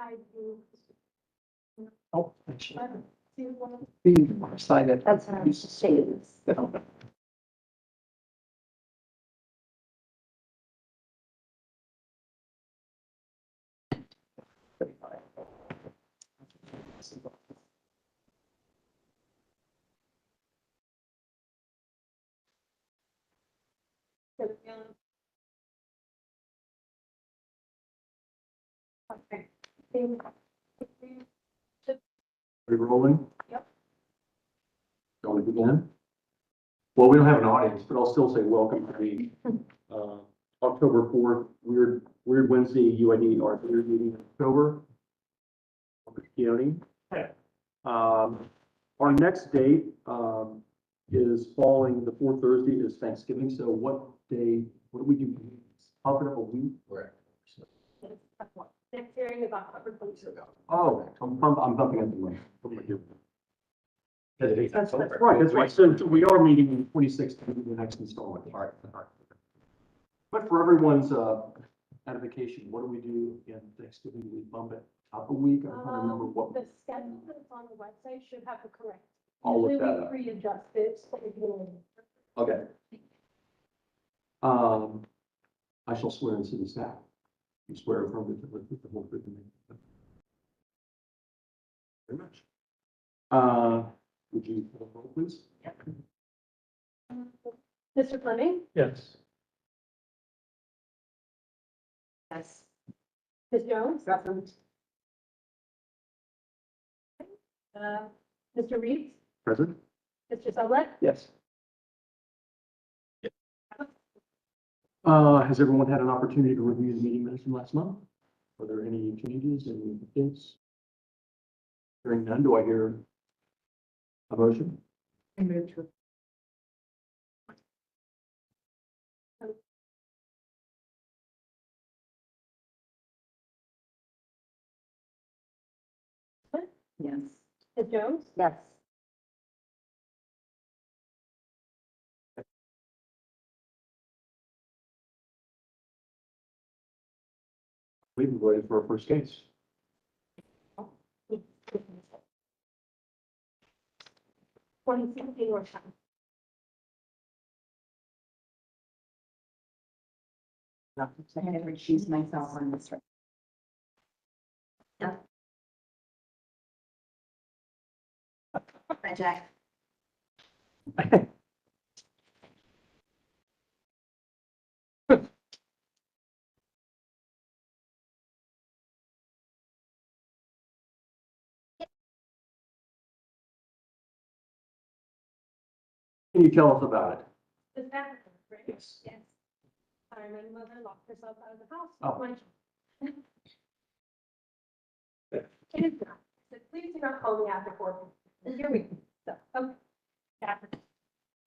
I do. Oh, actually, See one? being more cited. That's what I was just saying. Okay. Are we rolling? Yep. Shall we begin? Well, we don't have an audience, but I'll still say welcome to the October 4th, Weird Wednesday UID or Weird Meeting in October. County. Our next date is falling, the fourth Thursday is Thanksgiving, so what do we do? Pump it up a week? Next hearing is October 26th. Oh, I'm bumping up the link. That's October. right, that's right. So we are meeting in 26th, the next installment. All right. But for everyone's edification, what do we do in Thanksgiving? Do we bump it up a week? I don't remember what. The schedule that's on the website should have the correct. I'll look Usually that up. we readjust it. So we can- Okay. I shall swear in city staff. You swear affirmatively with the whole truth and nothing but the truth. Very much. Would you call the roll, please? Mr. Fleming, Yes. Yes. Ms. Jones, Mr. Reeves, Present? Mr. Sublette, Yes. Has everyone had an opportunity to review the meeting minutes from last month? Are there any changes, any updates? Hearing none, do I hear a motion? I move to. Yes. Ms. Jones, Yes. We've been waiting for our first case. Twenty sixteen or something. I had to recuse myself on this. Yeah. Hi, Jack. Can you tell us about it? This applicant, right? Yes. Yes. My mother locked herself out of the house. Oh. It is not. So please do not call me after 4. Here we go. So, okay. Applicant.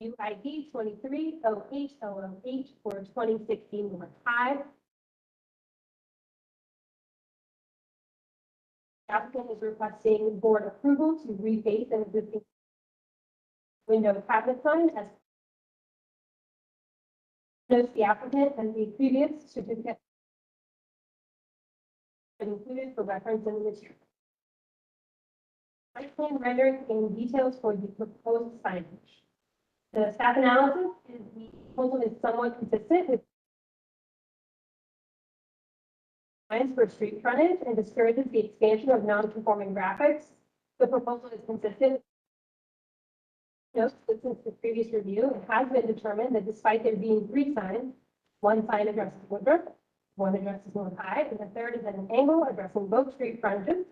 UID 230808 for 2016 North High. Applicant is requesting board approval to reface an existing window cabinet sign as notes the applicant and the previous certificate included for reference in the material. Site plan rendering and details for the proposed signage. The staff analysis is the proposal is somewhat consistent with lines for street frontage and discourages the expansion of non-conforming graphics. The proposal is consistent. Notes that since the previous review, it has been determined that despite there being 3 signs, one sign addresses Woodruff, one addresses North High, and the third is at an angle addressing both street frontages.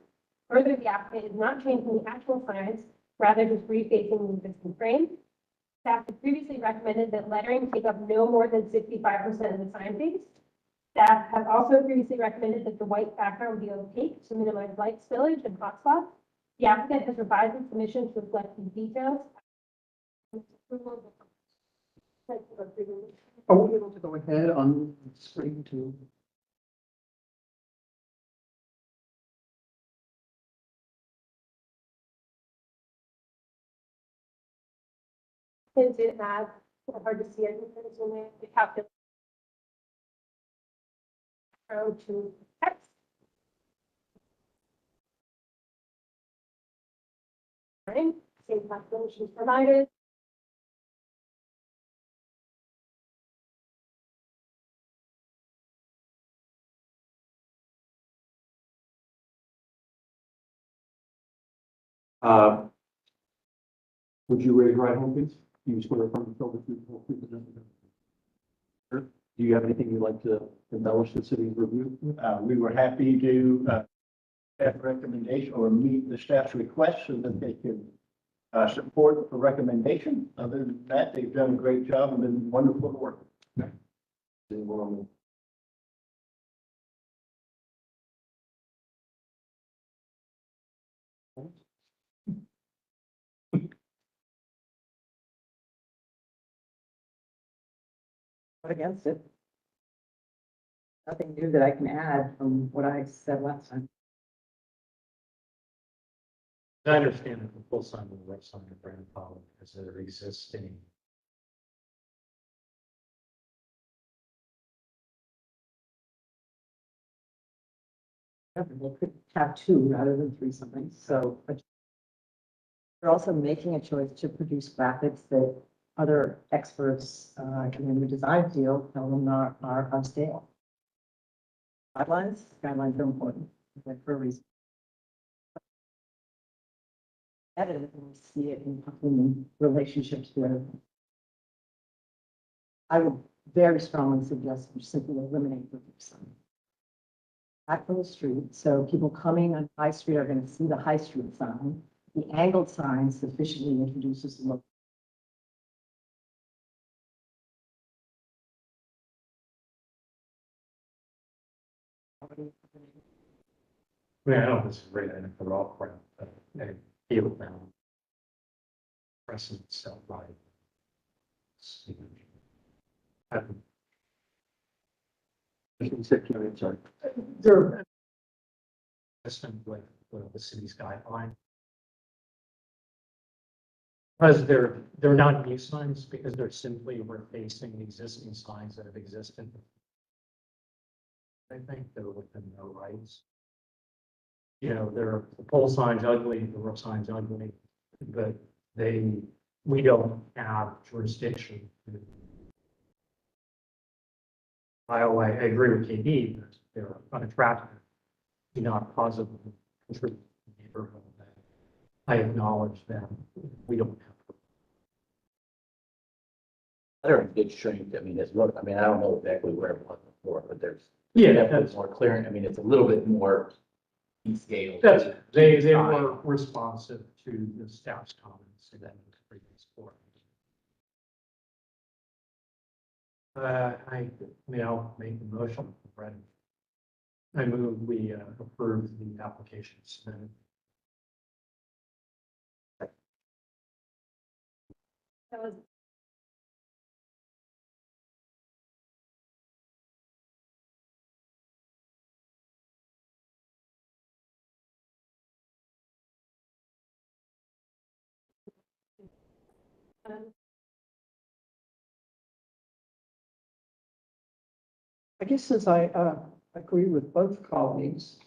Further, the applicant is not changing the actual signs, rather just refacing the existing frame. Staff had previously recommended that lettering take up no more than 65% of the sign face. Staff have also previously recommended that the white background be opaque to minimize light spillage and hot spots. The applicant has revised the submission to reflect these details. Are we able to go ahead on the screen to? Since it has, it's hard to see anything, so we have to go to text. Same calculation is provided. Uh, Would you raise your right hand, please? Do you swear from yourself that you will keep the testimony? Do you have anything you'd like to embellish the city's review? We were happy to have recommendation or meet the staff's request so that they could support the recommendation. Other than that, they've done a great job and been wonderful to work. Anyone on Not against it. Nothing new that I can add from what I said last time. I understand that the full sign and the right sign are grandfathered because they're existing. They could have two rather than three something, so. But they're also making a choice to produce graphics that other experts in the design field tell them are unstable. Guidelines are important, like for a reason. Edit it and we see it in relationships to other things. I would very strongly suggest you simply eliminate the sign. Back from the street, so people coming on High Street are going to see the High Street sign. The angled sign sufficiently introduces the look. I mean, I don't disagree, I think they're all crap, but they feel now. Pressing itself right. sorry. They're consistent with the city's guideline. Because they're not new signs, because they're simply replacing the existing signs that have existed. I think they're within their rights. You know, the pole signs ugly, the roof signs ugly, but we don't have jurisdiction. I agree with KB, that they're unattractive, do not positively contribute to the neighborhood. I acknowledge that we don't have. They're in good shape. I mean, it's look, I mean, I don't know exactly where it was before, but there's Yeah, definitely that's, more clearing. I mean, it's a little bit more scale. they were responsive to the staff's comments in that previous board. I mean, I'll make the motion, Brett. I move we approve the application submitted. That was I guess since I agree with both colleagues,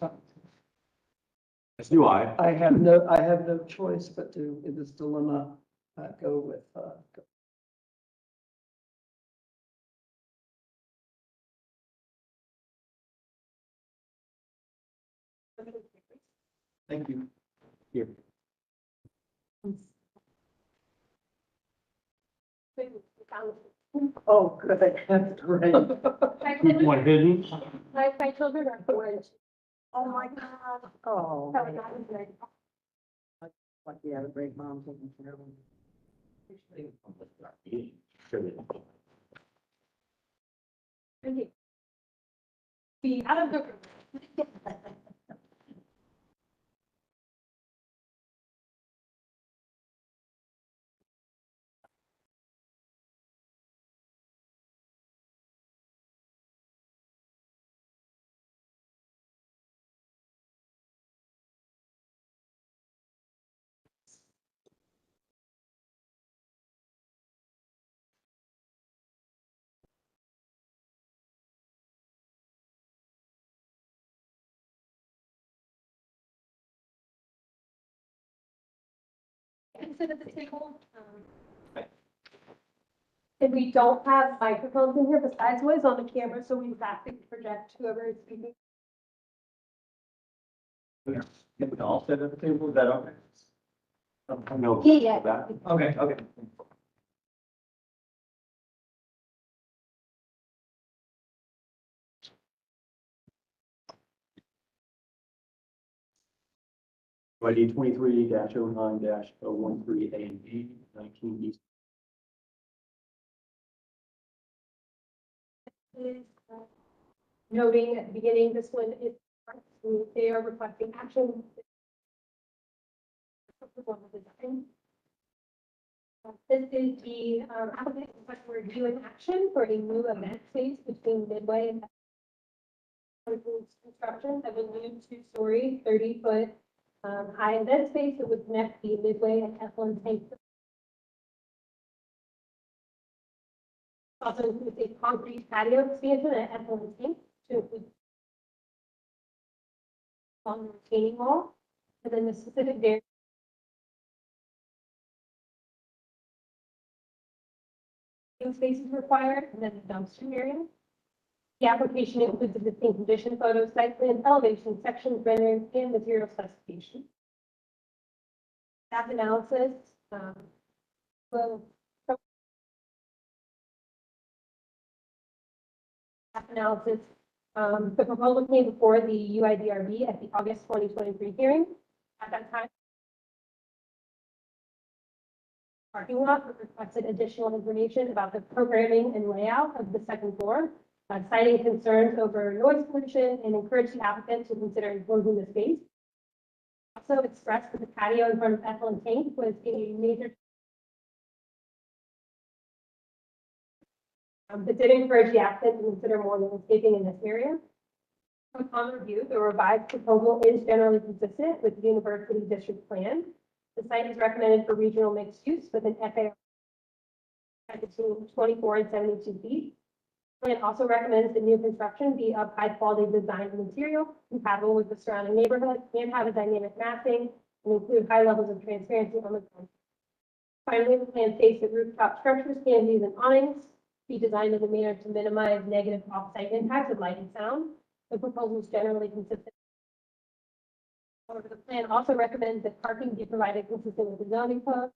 As do I. I have no choice but to, in this dilemma, go with, Thank you. Here. oh, good, that's great. One hidden. My children are born. Oh, my God. Oh, That was not good. lucky I have a great mom taking care of them. Be out of the. sit at the table. And we don't have microphones in here besides what is on the camera, so we have to project whoever is speaking. Yeah, we can all sit at the table, is that okay? No. Yeah. That, Okay, okay. ID 23-09-013 A and B, 19 East. Is, noting at the beginning, this one is, they are requesting action. This is the applicant request for review and action for a new event space between Midway and construction of a new two-story, 30-foot high event space that would connect the Midway and Eflin tank. Also includes a concrete patio expansion at Eflin tank to include on the retaining wall, and then the specific variance spaces required, and then the dumpster area. The application includes existing condition photos, site plan, elevation, sections, renderings, and material specification. Staff analysis, will. Staff analysis, the proposal came before the UIDRB at the August 2023 hearing. At that time, parking lot requested additional information about the programming and layout of the second floor, citing concerns over noise pollution and encouraged the applicant to consider enclosing the space. Also expressed that the patio in front of Eflin Tank was a major. But did encourage the applicant to consider more landscaping in this area. Upon review, the revised proposal is generally consistent with the University District Plan. The site is recommended for regional mixed use with an FAR between 24 and 72 feet. Plan also recommends that new construction be of high quality design and material, compatible with the surrounding neighborhood, and have a dynamic massing, and include high levels of transparency on the ground. Finally, the plan states that rooftop structures, canopies, and awnings be designed in a manner to minimize negative off-site impacts of light and sound. The proposal is generally consistent. However, the plan also recommends that parking be provided consistent with the zoning code.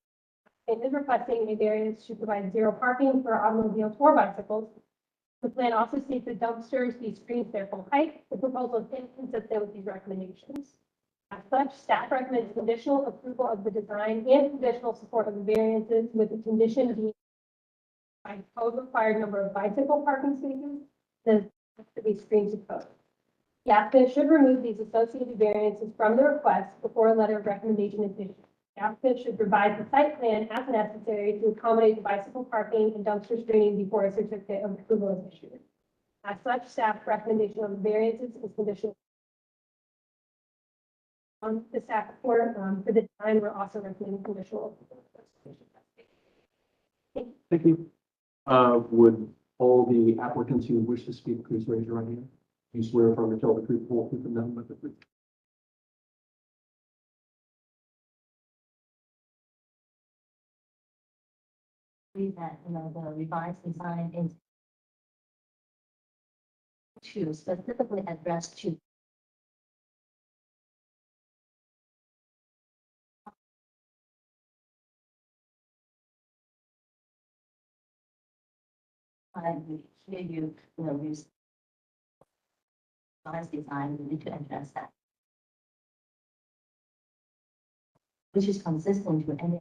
It is requesting a variance to provide zero parking for automobiles or bicycles. The plan also states that dumpsters be screened to their full height. The proposal is inconsistent with these recommendations. As such, staff recommends conditional approval of the design and conditional support of the variances, with the condition being by code required number of bicycle parking spaces that have to be screened to code. The applicant should remove these associated variances from the request before a letter of recommendation is issued. The applicant should provide the site plan as necessary to accommodate the bicycle parking and dumpster screening before a certificate of approval is issued. As such, staff recommendation on the variances is conditional. On the staff report, for the design, we're also recommending conditional approval. Thank you. Would all the applicants who wish to speak, please raise your right hand. Do you swear affirm to tell the truth, the whole truth, and nothing but the truth? That, the revised design is to specifically address to here you use revised design, we need to address that, which is consistent to any.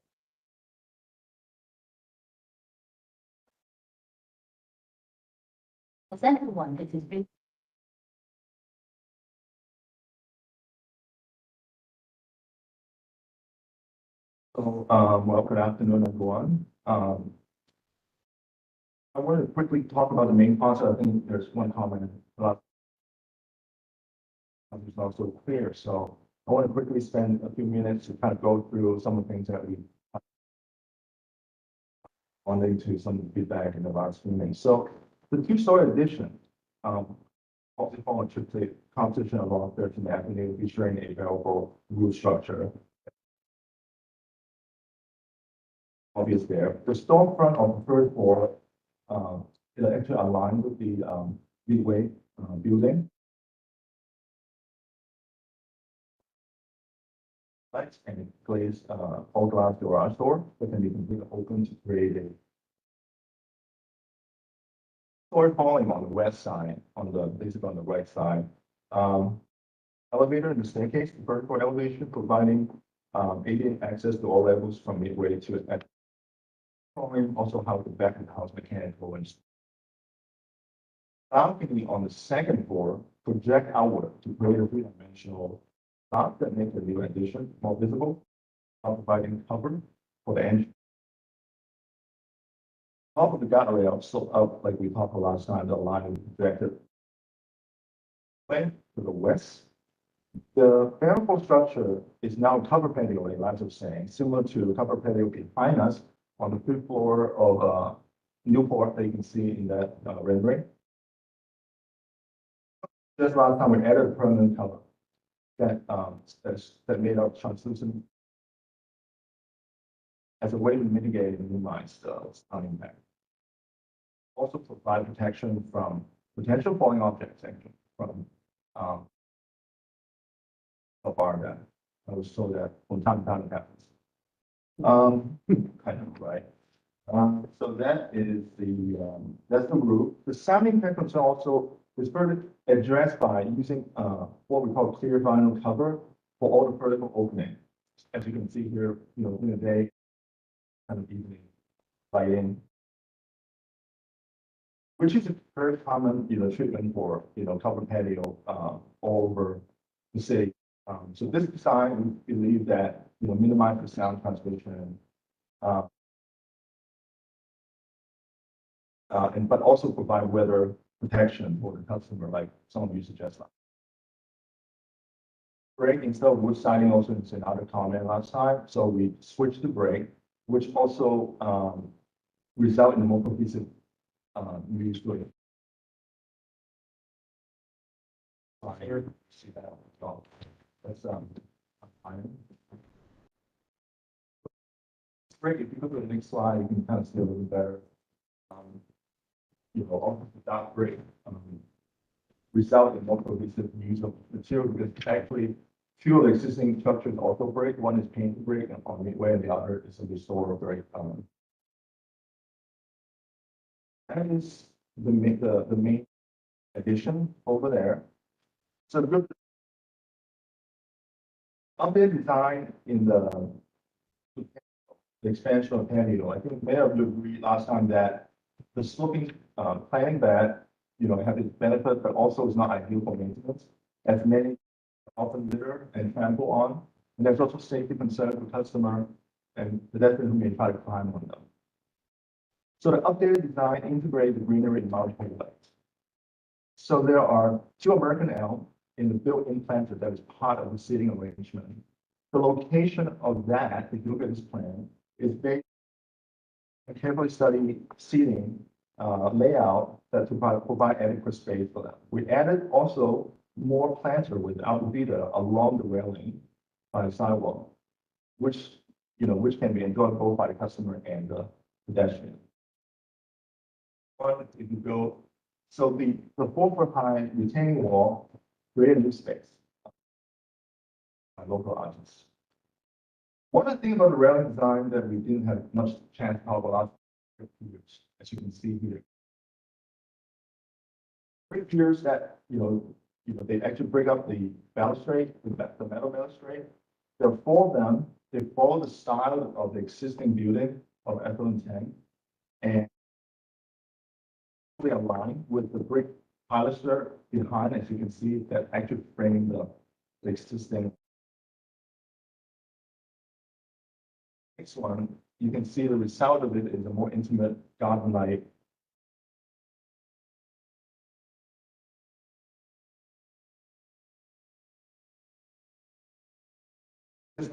The second one, it is very So, well, good afternoon, everyone. I want to quickly talk about the main concept. I think there's one comment about it's not so clear, so I want to quickly spend a few minutes to kind of go through some of the things that we wanted to some feedback in the last few minutes. So the two-story addition, also called a composition along 13th Avenue featuring a available roof structure obvious there. The storefront of the first floor, is actually aligned with the, midway, building. Lights and glazed, all glass garage door that can be completely open to create a floor falling on the west side, basically on the right side. Elevator and the staircase, the first floor elevation, providing ADA access to all levels from midway to at. Also how the back of the house mechanical and. Balcony on the second floor project outward to create a three-dimensional top that makes the new addition more visible, while providing cover for the entrance. Top of the guardrail, so up like we talked about last time, the line is projected way to the west. The vertical structure is now cover patio, like I was saying, similar to the cover patio behind us on the fifth floor of Newport that you can see in that rendering. Just last time we added a permanent cover that made out translucent as a way to mitigate and minimize the sun impact. Also provide protection from potential falling objects, actually, from how far that I was told that from time to time it happens. Kind of right. So that is that's the roof. The sound impact concern also is further addressed by using what we call clear vinyl cover for all the vertical opening. As you can see here, in the day, kind of evening lighting, which is a very common, treatment for, cover patio all over the city. So this design, we believe that, minimize the sound transmission, but also provide weather protection for the customer, like some of you suggested. Brake instead of wood siding also is another comment last time. So we switched to brake, which also result in a more cohesive use with it. Here, see that? Oh, that's iron. Brake, if you go to the next slide, you can kind of see a little better. Also the dark brake result in more cohesive use of material because actually two of the existing structures also break. One is painted brake on midway, and the other is a restorer brake. That is the main addition over there. So the updated design in the expansion of patio. I think many of you agreed last time that the sloping planning bed, have its benefit, but also is not ideal for maintenance, as many often litter and trample on. And there's also safety concerns for customer and pedestrians who may try to climb on them. So the updated design integrates the greenery and multiple lights. So there are two American elm in the built-in planter that is part of the seating arrangement. The location of that, if you look at this plan, is based on a carefully studied seating layout that to provide adequate space for them. We added also more planter with alvida along the railing by the sidewalk, which can be enjoyed both by the customer and the pedestrian. But if you go, so the 4-foot high retaining wall created new space by local artists. One of the things about the railing design that we didn't have much chance to talk about years, as you can see here. It appears that, they actually break up the balustrade, the metal balustrade. There are 4 of them. They follow the style of the existing building of Ethel 10, and they align with the brick pilaster behind, as you can see, that actually framing the existing. Next one, you can see the result of it is a more intimate garden-like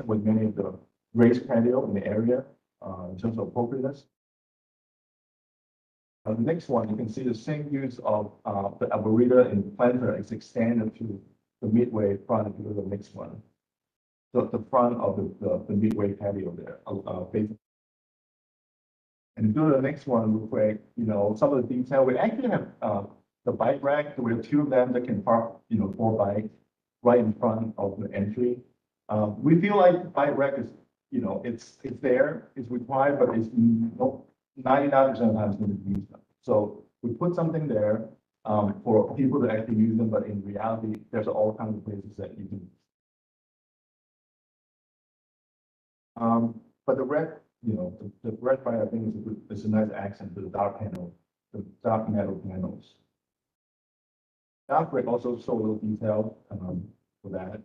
with many of the raised patio in the area in terms of appropriateness. The next one, you can see the same use of the arboreta and planter is extended to the midway front of the next one. The front of the midway patio there, facing And do the next one real quick, some of the detail, we actually have, the bike rack, we have two of them that can park, 4 bikes right in front of the entry. We feel like the bike rack is, it's there, it's required, but it's 99% of the time it's going to be used. So we put something there, for people to actually use them, but in reality, there's all kinds of places that you can. But the red, the red bright, I think is a good, is a nice accent to the dark panel, the dark metal panels. Dark gray also show a little detail, for that.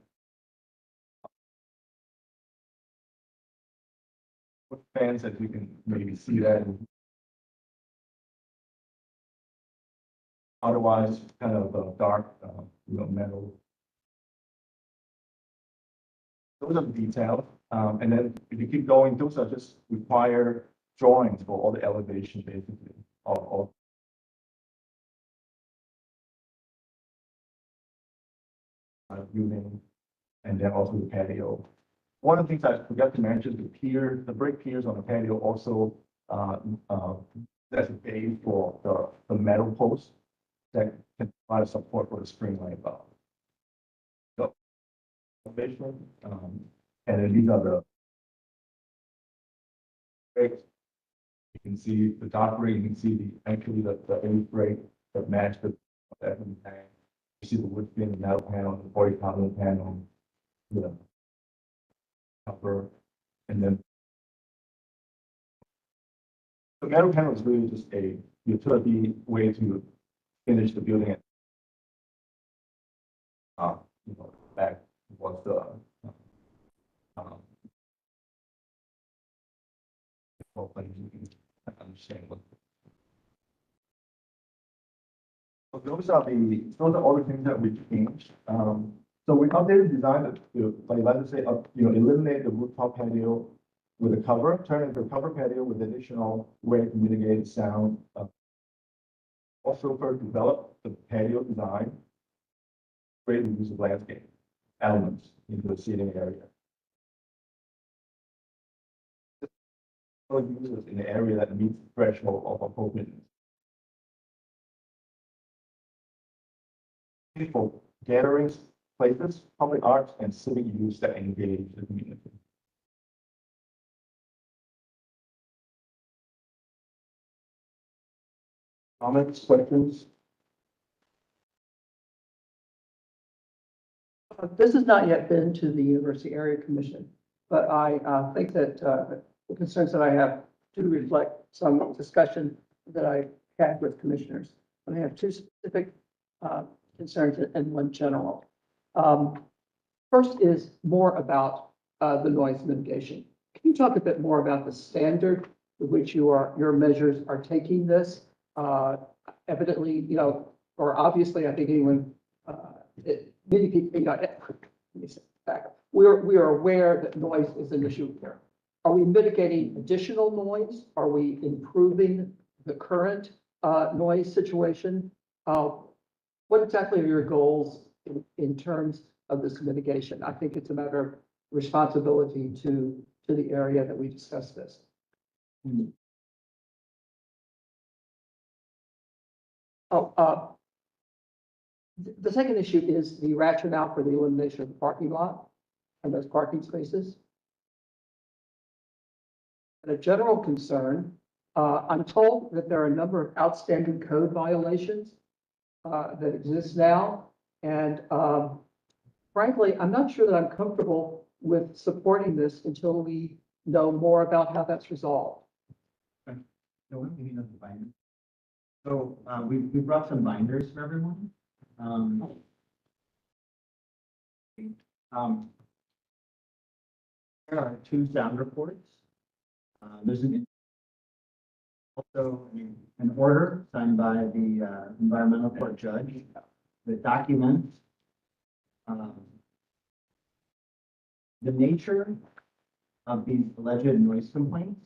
With fans that you can maybe see that. Otherwise, kind of dark, metal. Those are the details. And then if you keep going, those are just require drawings for all the elevation, basically, of unit, and then also the patio. One of the things I forgot to mention, the brick piers on the patio also, that's a base for the metal post that can provide support for the spring light bulb. So, and then these are the breaks. You can see the top break, you can see the eighth break that match the tank. You see the wood fin, the metal panel, the polycarbonate panel, the cover, and then the metal panel is really just a utility way to finish the building. Back was the well, you can understand what. So those are all the things that we changed. So we updated the design to, like, let's say, eliminate the rooftop patio with a cover, turn it into a cover patio with additional way to mitigate sound. Also, first develop the patio design, create the use of landscape elements into the seating area. Users in the area that meets the threshold of appropriateness. For gatherings, places, public arts, and civic use that engage the community. Comments, questions? This has not yet been to the University Area Commission, but I think that the concerns that I have do reflect some discussion that I had with commissioners. And I have two specific concerns and one general. First is more about the noise mitigation. Can you talk a bit more about the standard with which your measures are taking this? Evidently, or obviously, I think anyone, many people, let me step back. We are aware that noise is an issue here. Are we mitigating additional noise? Are we improving the current noise situation? What exactly are your goals in terms of this mitigation? I think it's a matter of responsibility to the area that we discussed this. The second issue is the rationale for the elimination of the parking lot and those parking spaces. And a general concern, I'm told that there are a number of outstanding code violations that exist now. And frankly, I'm not sure that I'm comfortable with supporting this until we know more about how that's resolved. No, we need another binder. So we brought some binders for everyone. There are 2 sound reports. There's also an order signed by the environmental court judge that documents the nature of these alleged noise complaints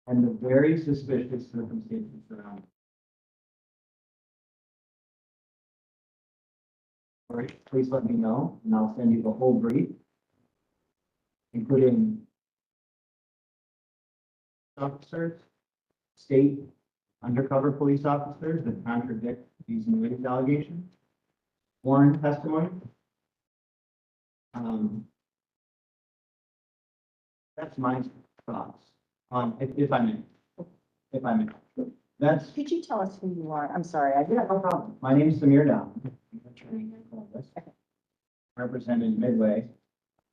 and the very suspicious circumstances surrounding. All right, please let me know, and I'll send you the whole brief, including officers state undercover police officers that contradict these noise allegations. Sworn testimony. That's my thoughts on, if I may. That's, Could you tell us who you are? I'm sorry, I did yeah, no problem. My name is Samir Down. I'm an attorney in Columbus. Represented Midway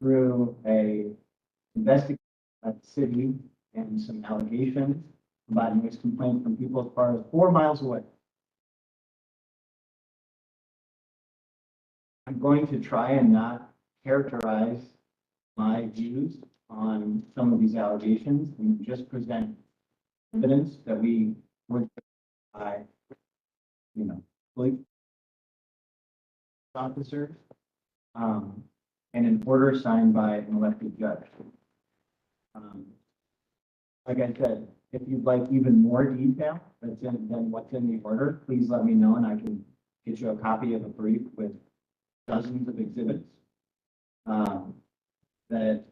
through a investigation at the city and some allegations about noise complaints from people as far as 4 miles away. I'm going to try and not characterize my views on some of these allegations and just present evidence that we were by, police officers, and an order signed by an elected judge. Like I said, if you'd like even more detail than what's in the order, please let me know and I can get you a copy of a brief with dozens of exhibits. That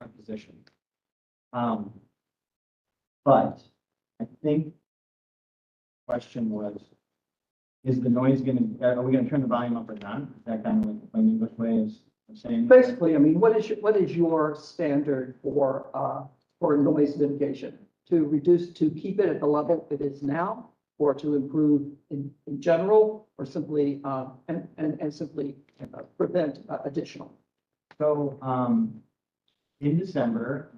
our position. But I think the question was, is the noise are we gonna turn the volume up or down? Is that kind of like the plain English way of saying? Basically, I mean, what is your standard for noise mitigation? To reduce, to keep it at the level it is now, or to improve in general, or simply, and simply prevent additional? So, in December,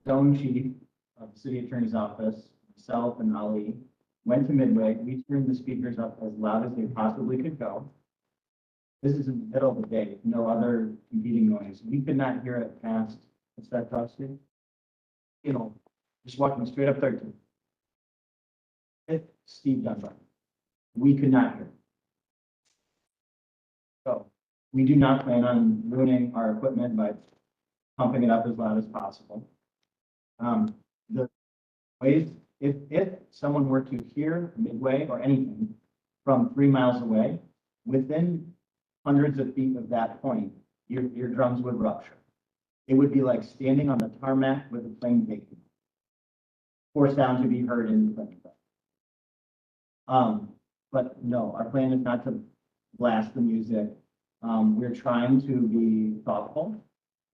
zone chief of the city attorney's office, myself and Ali, went to Midway. We turned the speakers up as loud as they possibly could go. This is in the middle of the day, no other competing noise. We could not hear it past, what's that cross street? Just walking straight up 13. It's Steve Dunbar. We could not hear it. So we do not plan on ruining our equipment by pumping it up as loud as possible. The ways, if someone were to hear Midway or anything from 3 miles away, within hundreds of feet of that point, your drums would rupture. It would be like standing on the tarmac with a plane taking. Force sound to be heard in the plane. But no, our plan is not to blast the music. We're trying to be thoughtful.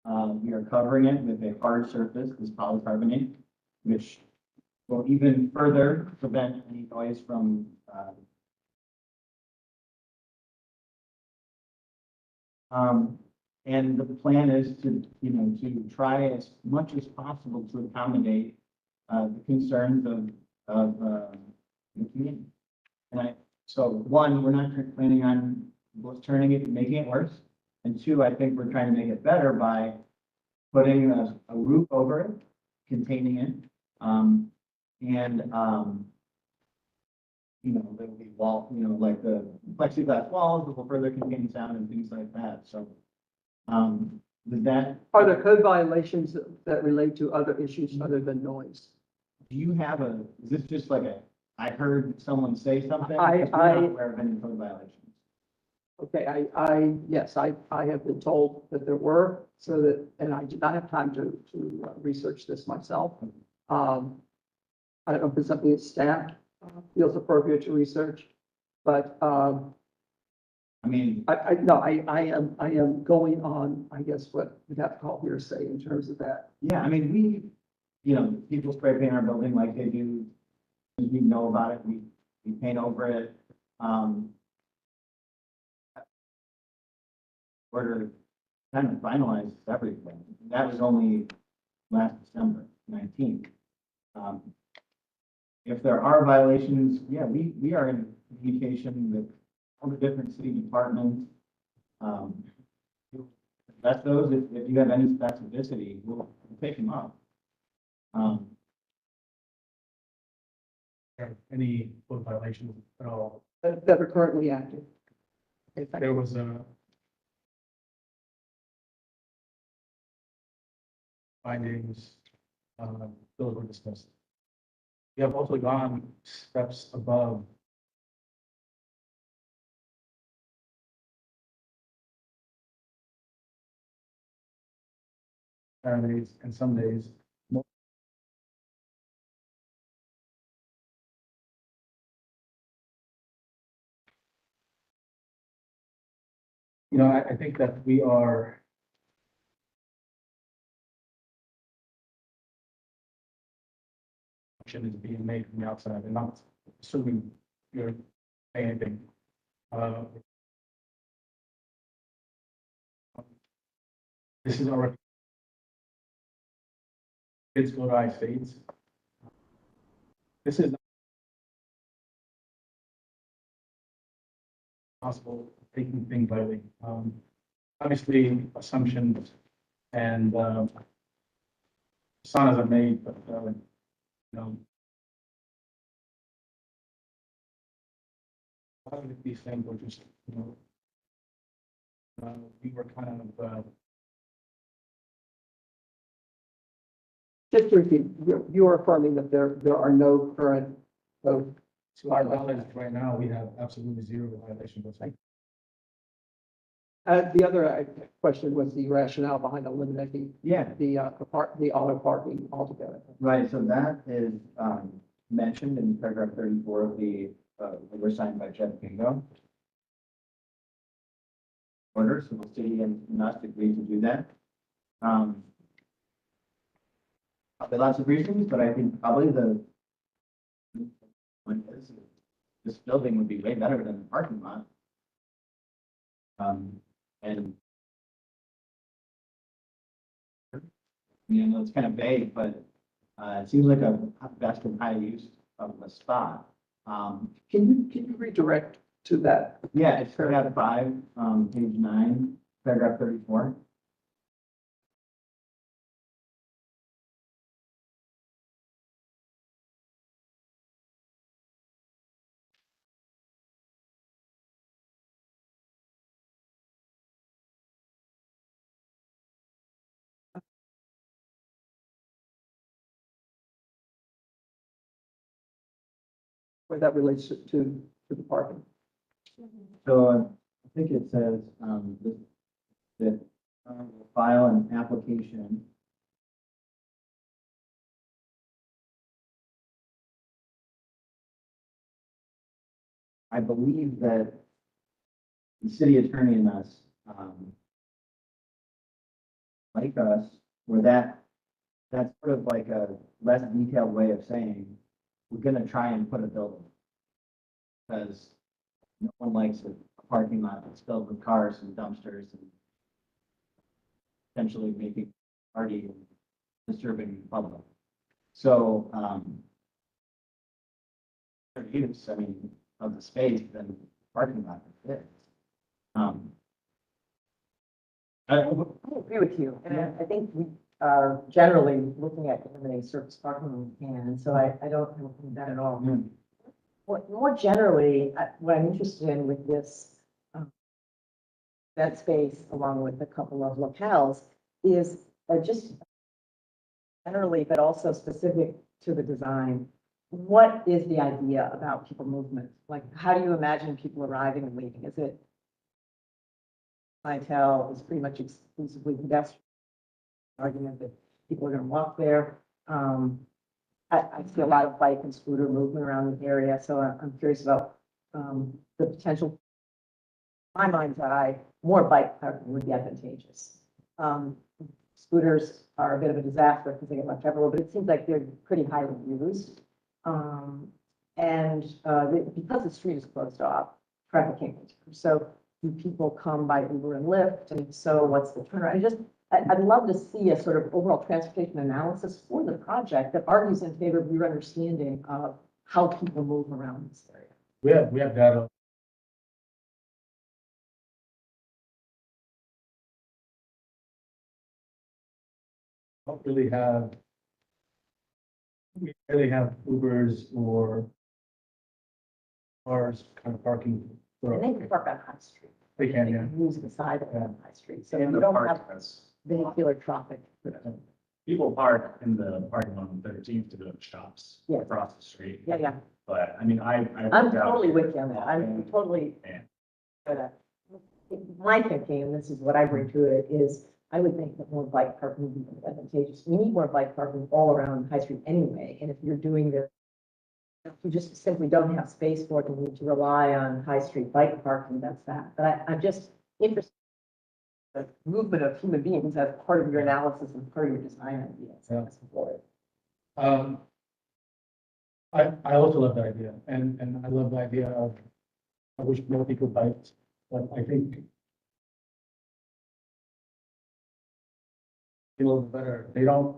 We are covering it with a hard surface, this polycarbonate, which will even further prevent any noise from and the plan is to, to try as much as possible to accommodate the concerns of the community. And so one, we're not planning on turning it, making it worse. And two, I think we're trying to make it better by putting a roof over it, containing it. There'll be like the plexiglass walls that will further contain sound and things like that. So, does that? Are there code violations that relate to other issues other than noise? Do you have is this just like I heard someone say something? I- Because we're not aware of any code violations. Okay, yes, I have been told that there were, so that, and I did not have time to research this myself. I don't know if it's something that staff feels appropriate to research, but, I mean, I am going on, I guess, what we'd have to call hearsay in terms of that. yeah, I mean, people spray paint our building like they do. We know about it, we paint over it. Order kind of finalized everything. That was only last December 19th. If there are violations, yeah, we are in communication with all the different city departments. That's those, if you have any specificity, we'll take them up. Any code violations at all? That are currently active. Okay, thank There you. was findings, those were discussed. We have also gone steps above Saturdays and Sundays I think that we are. Is being made from the outside and not assuming you're anything. This is our kids go to I-States. This is possible taking things lightly. Obviously, assumptions and assumptions are made, but a lot of these things were just we were kind of Just to repeat, you're affirming that there are no current code to our knowledge right now. We have absolutely zero violations. The other question was the rationale behind eliminating Yeah, the auto parking altogether. right. So that is mentioned in paragraph 34 of the order signed by Jeff Bingo. Order, so the city and us agreed to do that. For lots of reasons, but I think probably the one is this building would be way better than the parking lot. And it's kind of vague, but it seems like a best and high use of the spot. Can you redirect to that? Yeah, it's paragraph 5, page 9, paragraph 34. Where that relates to the parking? So I think it says that we'll file an application. I believe that the city attorney and us, like us, where that's sort of like a less detailed way of saying, we're gonna try and put a building. Because no one likes a parking lot that's filled with cars and dumpsters and potentially making party and disturbing the public. So, use, I mean, of the space than parking lot is. I agree with you, and I think we are generally looking at eliminating surface parking when we can, and so I don't have that at all. More generally, what I'm interested in with this that space, along with a couple of locales, is just generally, but also specific to the design. What is the idea about people movement? Like, how do you imagine people arriving and leaving? Is it clientele is pretty much exclusively pedestrian? Argument that people are going to walk there. I see a lot of bike and scooter movement around the area, so I'm curious about the potential. In my mind's eye, more bike parking would be advantageous. Scooters are a bit of a disaster because they get left everywhere, but it seems like they're pretty highly used. Because the street is closed off, traffic can't get through. So do people come by Uber and Lyft? And if so, what's the turnaround? I'd love to see a sort of overall transportation analysis for the project that argues in favor of your understanding of how people move around this area. We have data. Don't really have. We really have Ubers or cars kind of parking. And they can park on High Street. They can, yeah. Use the side of High Street. So And you the don't have park. vehicular traffic. People park in the parking lot on 13th to go to shops Yeah. across the street. Yeah, yeah. But I mean, I'm totally with you on that. I'm totally. Yeah. My thinking, and this is what I bring to it, is I would think that more bike parking would be advantageous. We need more bike parking all around High Street anyway. And if you're doing this, if you just simply don't have space for it and need to rely on High Street bike parking, that's that. But I'm just interested the movement of human beings as part of your analysis and part of your design ideas. Yeah. That's important. I also love the idea, and I love the idea of, I wish more people biked, but I think a little better, they don't.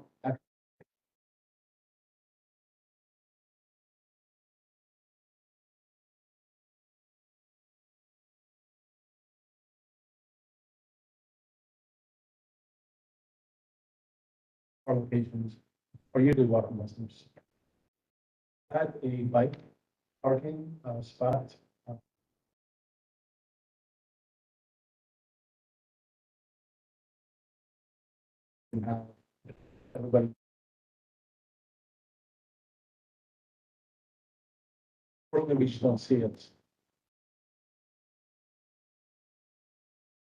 Locations, or usually walking distance. Had a bike parking spot. And how everybody. Fortunately, we just don't see it.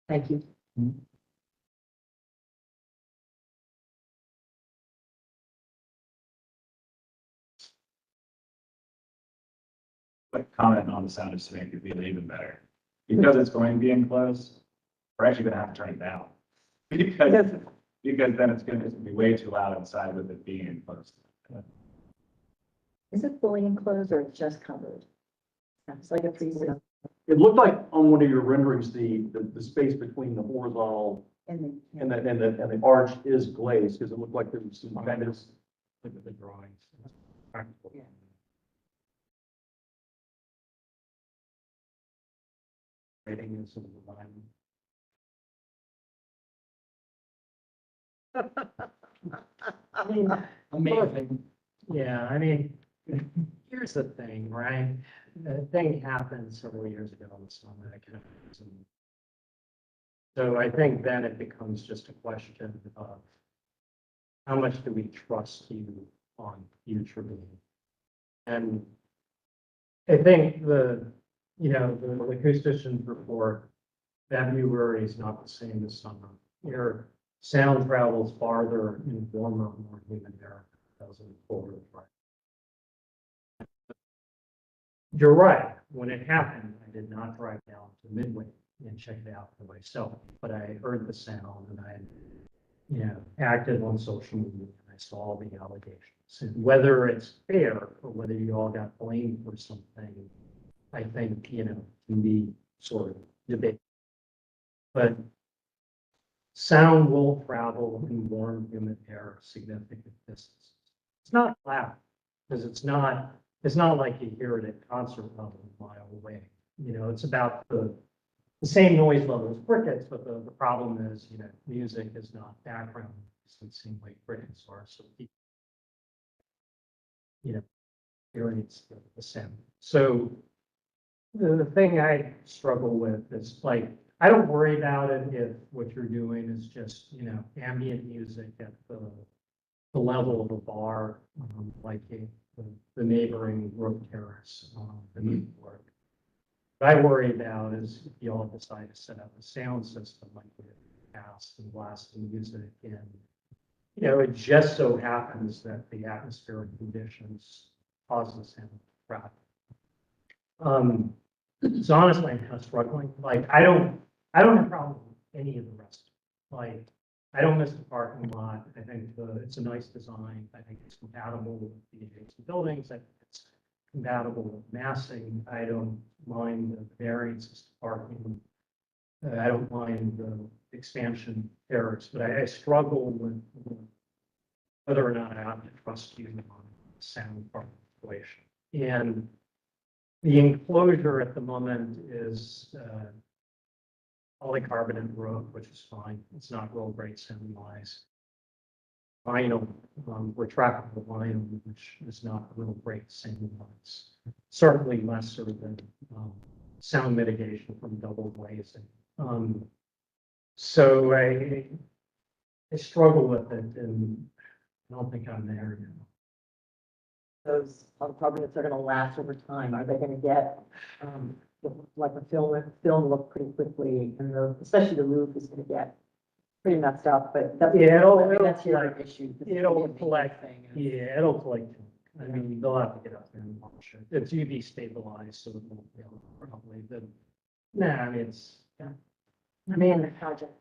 Thank you. Quick comment on the sound of to make it feel even better. Because it's going to be enclosed, we're actually gonna have to turn it down. Because then it's gonna be way too loud inside with it being enclosed. Is it fully enclosed or just covered? It's like a three-system. It looked like on one of your renderings, the space between the horizontal And and the arch is glazed, because it looked like there was some kind of. Look at the drawings. Practical. Yeah. Rating is in the line. I mean, amazing. Yeah, I mean, here's the thing, right? The thing happened several years ago in the summer. So I think then it becomes just a question of how much do we trust you on future being? And I think the acoustician's report, February is not the same as summer. Your sound travels farther in warmer, more humid air as in colder, right? You're right. When it happened, I did not drive down to Midway and check it out for myself, but I heard the sound and I, acted on social media and I saw the allegations. And whether it's fair or whether you all got blamed for something, I think, can be sort of debated. But sound will travel in warm, humid air significant distances. It's not loud, because it's not like you hear it at concert level a mile away. It's about the same noise level as crickets, but the problem is, music is not background noise the same way crickets are. So people, experience the sound. So the thing I struggle with is like, I don't worry about it if what you're doing is just, ambient music at the level of a bar, like the neighboring roof terrace, the New York. What I worry about is if you all decide to set up a sound system like we did in the past and blast the music and, it just so happens that the atmospheric conditions cause the sound traffic. So honestly, I'm kind of struggling. Like, I don't have a problem with any of the rest. Like, I don't miss the parking lot. I think it's a nice design. I think it's compatible with the adjacent buildings. I think it's compatible with massing. I don't mind the variances to parking. I don't mind the expansion errors, but I struggle with whether or not I ought to trust you on the sound part of the equation. And the enclosure at the moment is polycarbonate roof, which is fine. It's not real great sound wise. Vinyl, retractable vinyl, which is not real great sound wise. Certainly lesser than sound mitigation from double glazing. So I struggle with it, and I don't think I'm there yet. those polycarbonates are gonna last over time. Are they gonna get, like a film look pretty quickly? And especially the roof is gonna get pretty messed up, but that's. Yeah, That's your issue. This is it'll gonna be a collect. thing. Yeah, it'll collect. I mean, they'll have to get up there and watch it. It's UV stabilized, so it won't fail probably, but, nah, I mean, it's, I mean, the project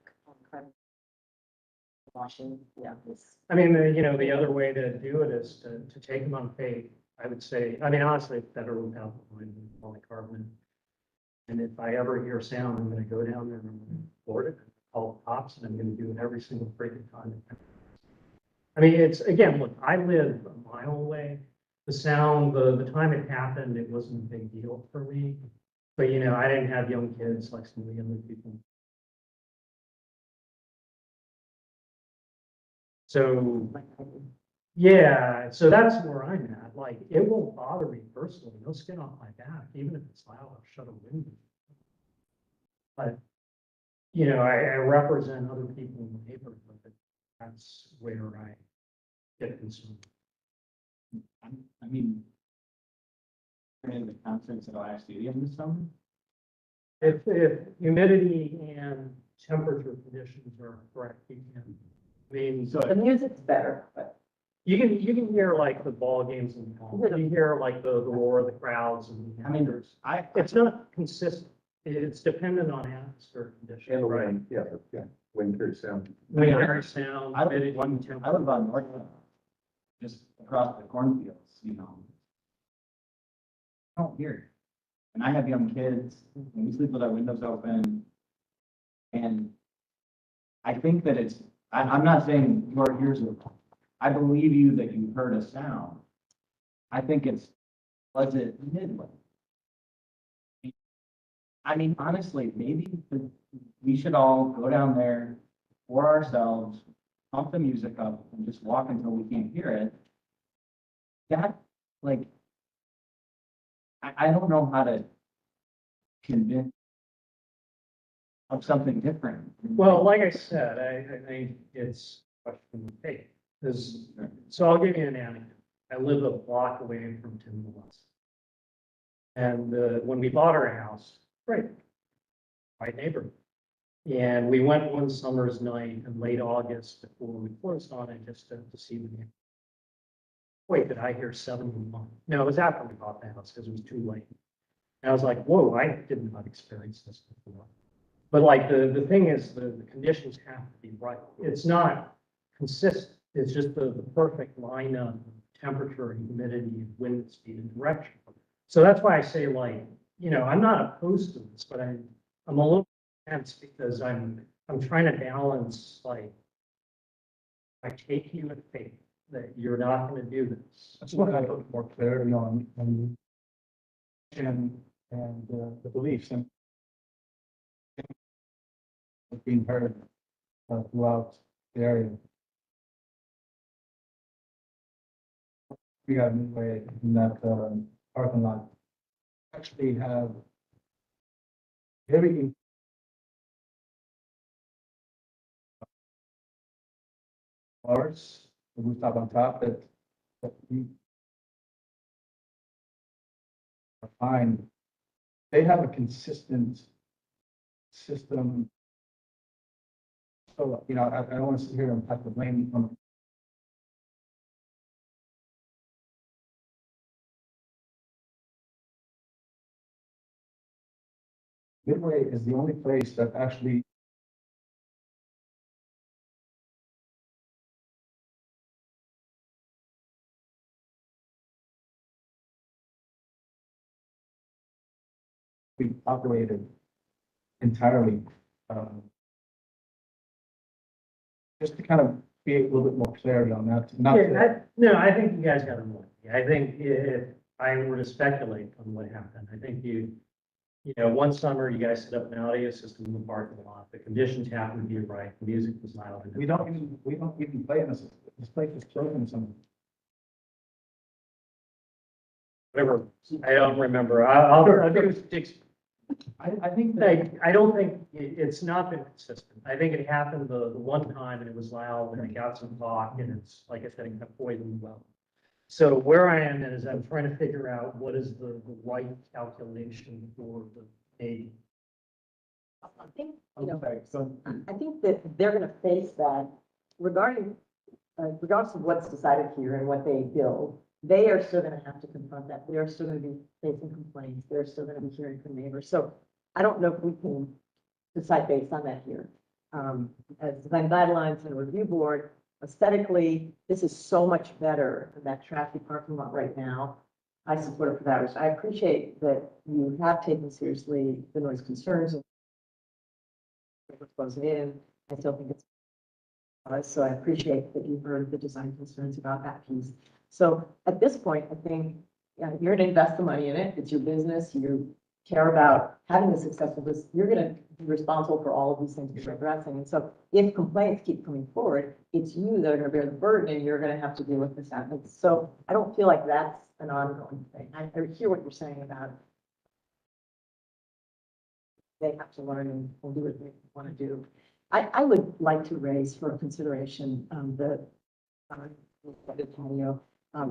Washington, yeah, it's, I mean, the other way to do it is to take them on faith. I would say, I mean, honestly, it's better without polycarbonate. And if I ever hear sound, I'm gonna go down there and I'm gonna report it, call the cops, and I'm gonna do it every single freaking time. I mean, it's, again, look, I live a mile away. The sound, the time it happened, it wasn't a big deal for me. But, I didn't have young kids like some of the other people. So, yeah, so that's where I'm at. Like, it won't bother me personally. No skin off my back, even if it's loud, I'll shut a window. But, I represent other people in the neighborhood. That's where I get concerned. I mean, in the concerts at Ohio Stadium this summer, If humidity and temperature conditions are correct, you can. I mean, so the music's better, but you can hear like the ball games and you hear like the roar of the crowds and. I mean, It's not consistent. It's dependent on atmospheric conditions, And the right? wind, yeah, wind carries sound. Wind, air, sound, I live humidity, I temperature. live on North, just across the cornfields, I don't hear it. And I have young kids, and we sleep with our windows open. And I think that I'm not saying your ears are, I believe you that you heard a sound. I think was it Midway? I mean, honestly, maybe we should all go down there for ourselves, pump the music up and just walk until we can't hear it. That, like, I don't know how to convince of something different. Well, like I said, I think it's a question of faith. So I'll give you an anecdote. I live a block away from Tim West. And when we bought our house, great, right neighborhood. And we went one summer's night in late August before we closed on it, just to see the neighborhood. Wait, did I hear 711? No, it was after we bought the house because it was too late. And I was like, whoa, I did not experience this before. But like the thing is, the conditions have to be right. It's not consistent. It's just the perfect line of temperature and humidity, wind speed and direction. So that's why I say, like, I'm not opposed to this, but I'm a little tense because I'm trying to balance, like, I take you at faith that you're not going to do this. That's what I look more clarity on, and the beliefs and being heard throughout the area. We got Midway in that parking lot. Actually have very bars, the rooftop on top that we find, they have a consistent system. So, I don't want to sit here and have to blame on. Midway is the only place that actually we operated entirely. Just to kind of create a little bit more clarity on that. Not to- No, I think you guys got it more. I think if I were to speculate on what happened, I think one summer you guys set up an audio system in the parking lot. The conditions happened to be right. The music was loud. we don't even play in this place is closing some. Whatever. I don't remember. I'll do I think that, I don't think it's not been consistent. I think it happened the one time and it was loud and it got some talk and it's, like I said, it got poisoned well. So where I am is I'm trying to figure out what is the right calculation for the maybe. I think, So I think that they're gonna face that regardless of what's decided here and what they build, they are still gonna have to confront that. They're still gonna be facing complaints. They're still gonna be hearing from neighbors. So I don't know if we can decide based on that here. as design guidelines and review board, aesthetically, this is so much better than that traffic parking lot right now. I support it for that. I appreciate that you have taken seriously the noise concerns and what goes in. I still think it's, so I appreciate that you heard the design concerns about that piece. So at this point, I think, yeah, you're gonna invest the money in it. It's your business. You care about having a successful business. You're gonna be responsible for all of these things that you're addressing. And so if complaints keep coming forward, it's you that are gonna bear the burden and you're gonna have to deal with this happens. So I don't feel like that's an ongoing thing. I hear what you're saying about they have to learn and do what they want to do. I would like to raise for consideration the patio.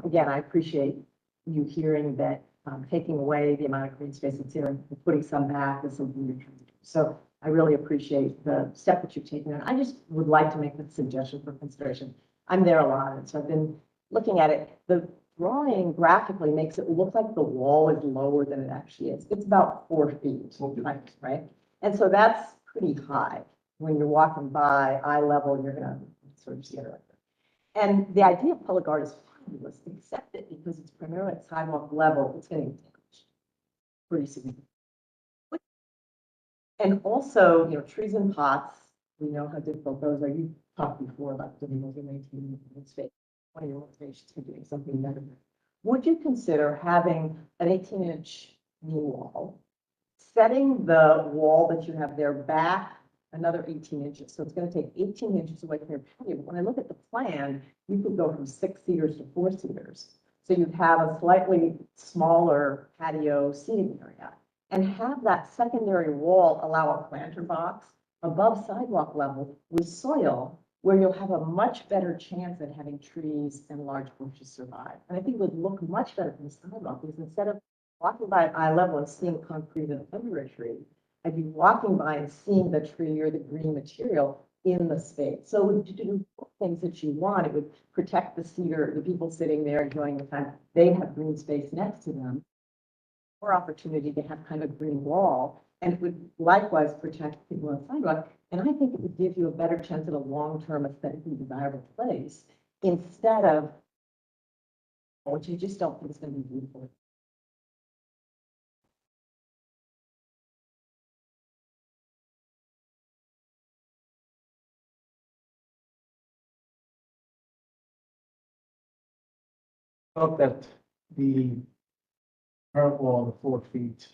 Again, I appreciate you hearing that taking away the amount of green space that's here and putting some back is something you're trying to do. So I really appreciate the step that you've taken. And I just would like to make a suggestion for consideration. I'm there a lot, and so I've been looking at it. The drawing graphically makes it look like the wall is lower than it actually is. It's about 4 feet, right? And so that's pretty high. When you're walking by eye level, you're gonna sort of see it like that. And the idea of public art is fabulous, except that because it's primarily at sidewalk level, it's getting damaged pretty significantly. And also, you know, trees and pots, we know how difficult those are. You talked before about doing those in maintaining the space. One of your motivations for doing something better. Would you consider having an 18-inch knee wall, setting the wall that you have there back another 18 inches? So it's going to take 18 inches away from your patio. But when I look at the plan, you could go from 6-seaters to 4-seaters. So you'd have a slightly smaller patio seating area and have that secondary wall allow a planter box above sidewalk level with soil, where you'll have a much better chance at having trees and large bushes survive. And I think it would look much better from the sidewalk, because instead of walking by at eye level and seeing concrete and under a tree, I'd be walking by and seeing the tree or the green material in the space. So it would do things that you want. It would protect the cedar, the people sitting there enjoying the time. They have green space next to them, or opportunity to have kind of a green wall, and it would likewise protect people on the sidewalk. And I think it would give you a better chance at a long-term aesthetically desirable place instead of, which I just don't think is going to be beautiful. Felt that the current wall, the 4 feet,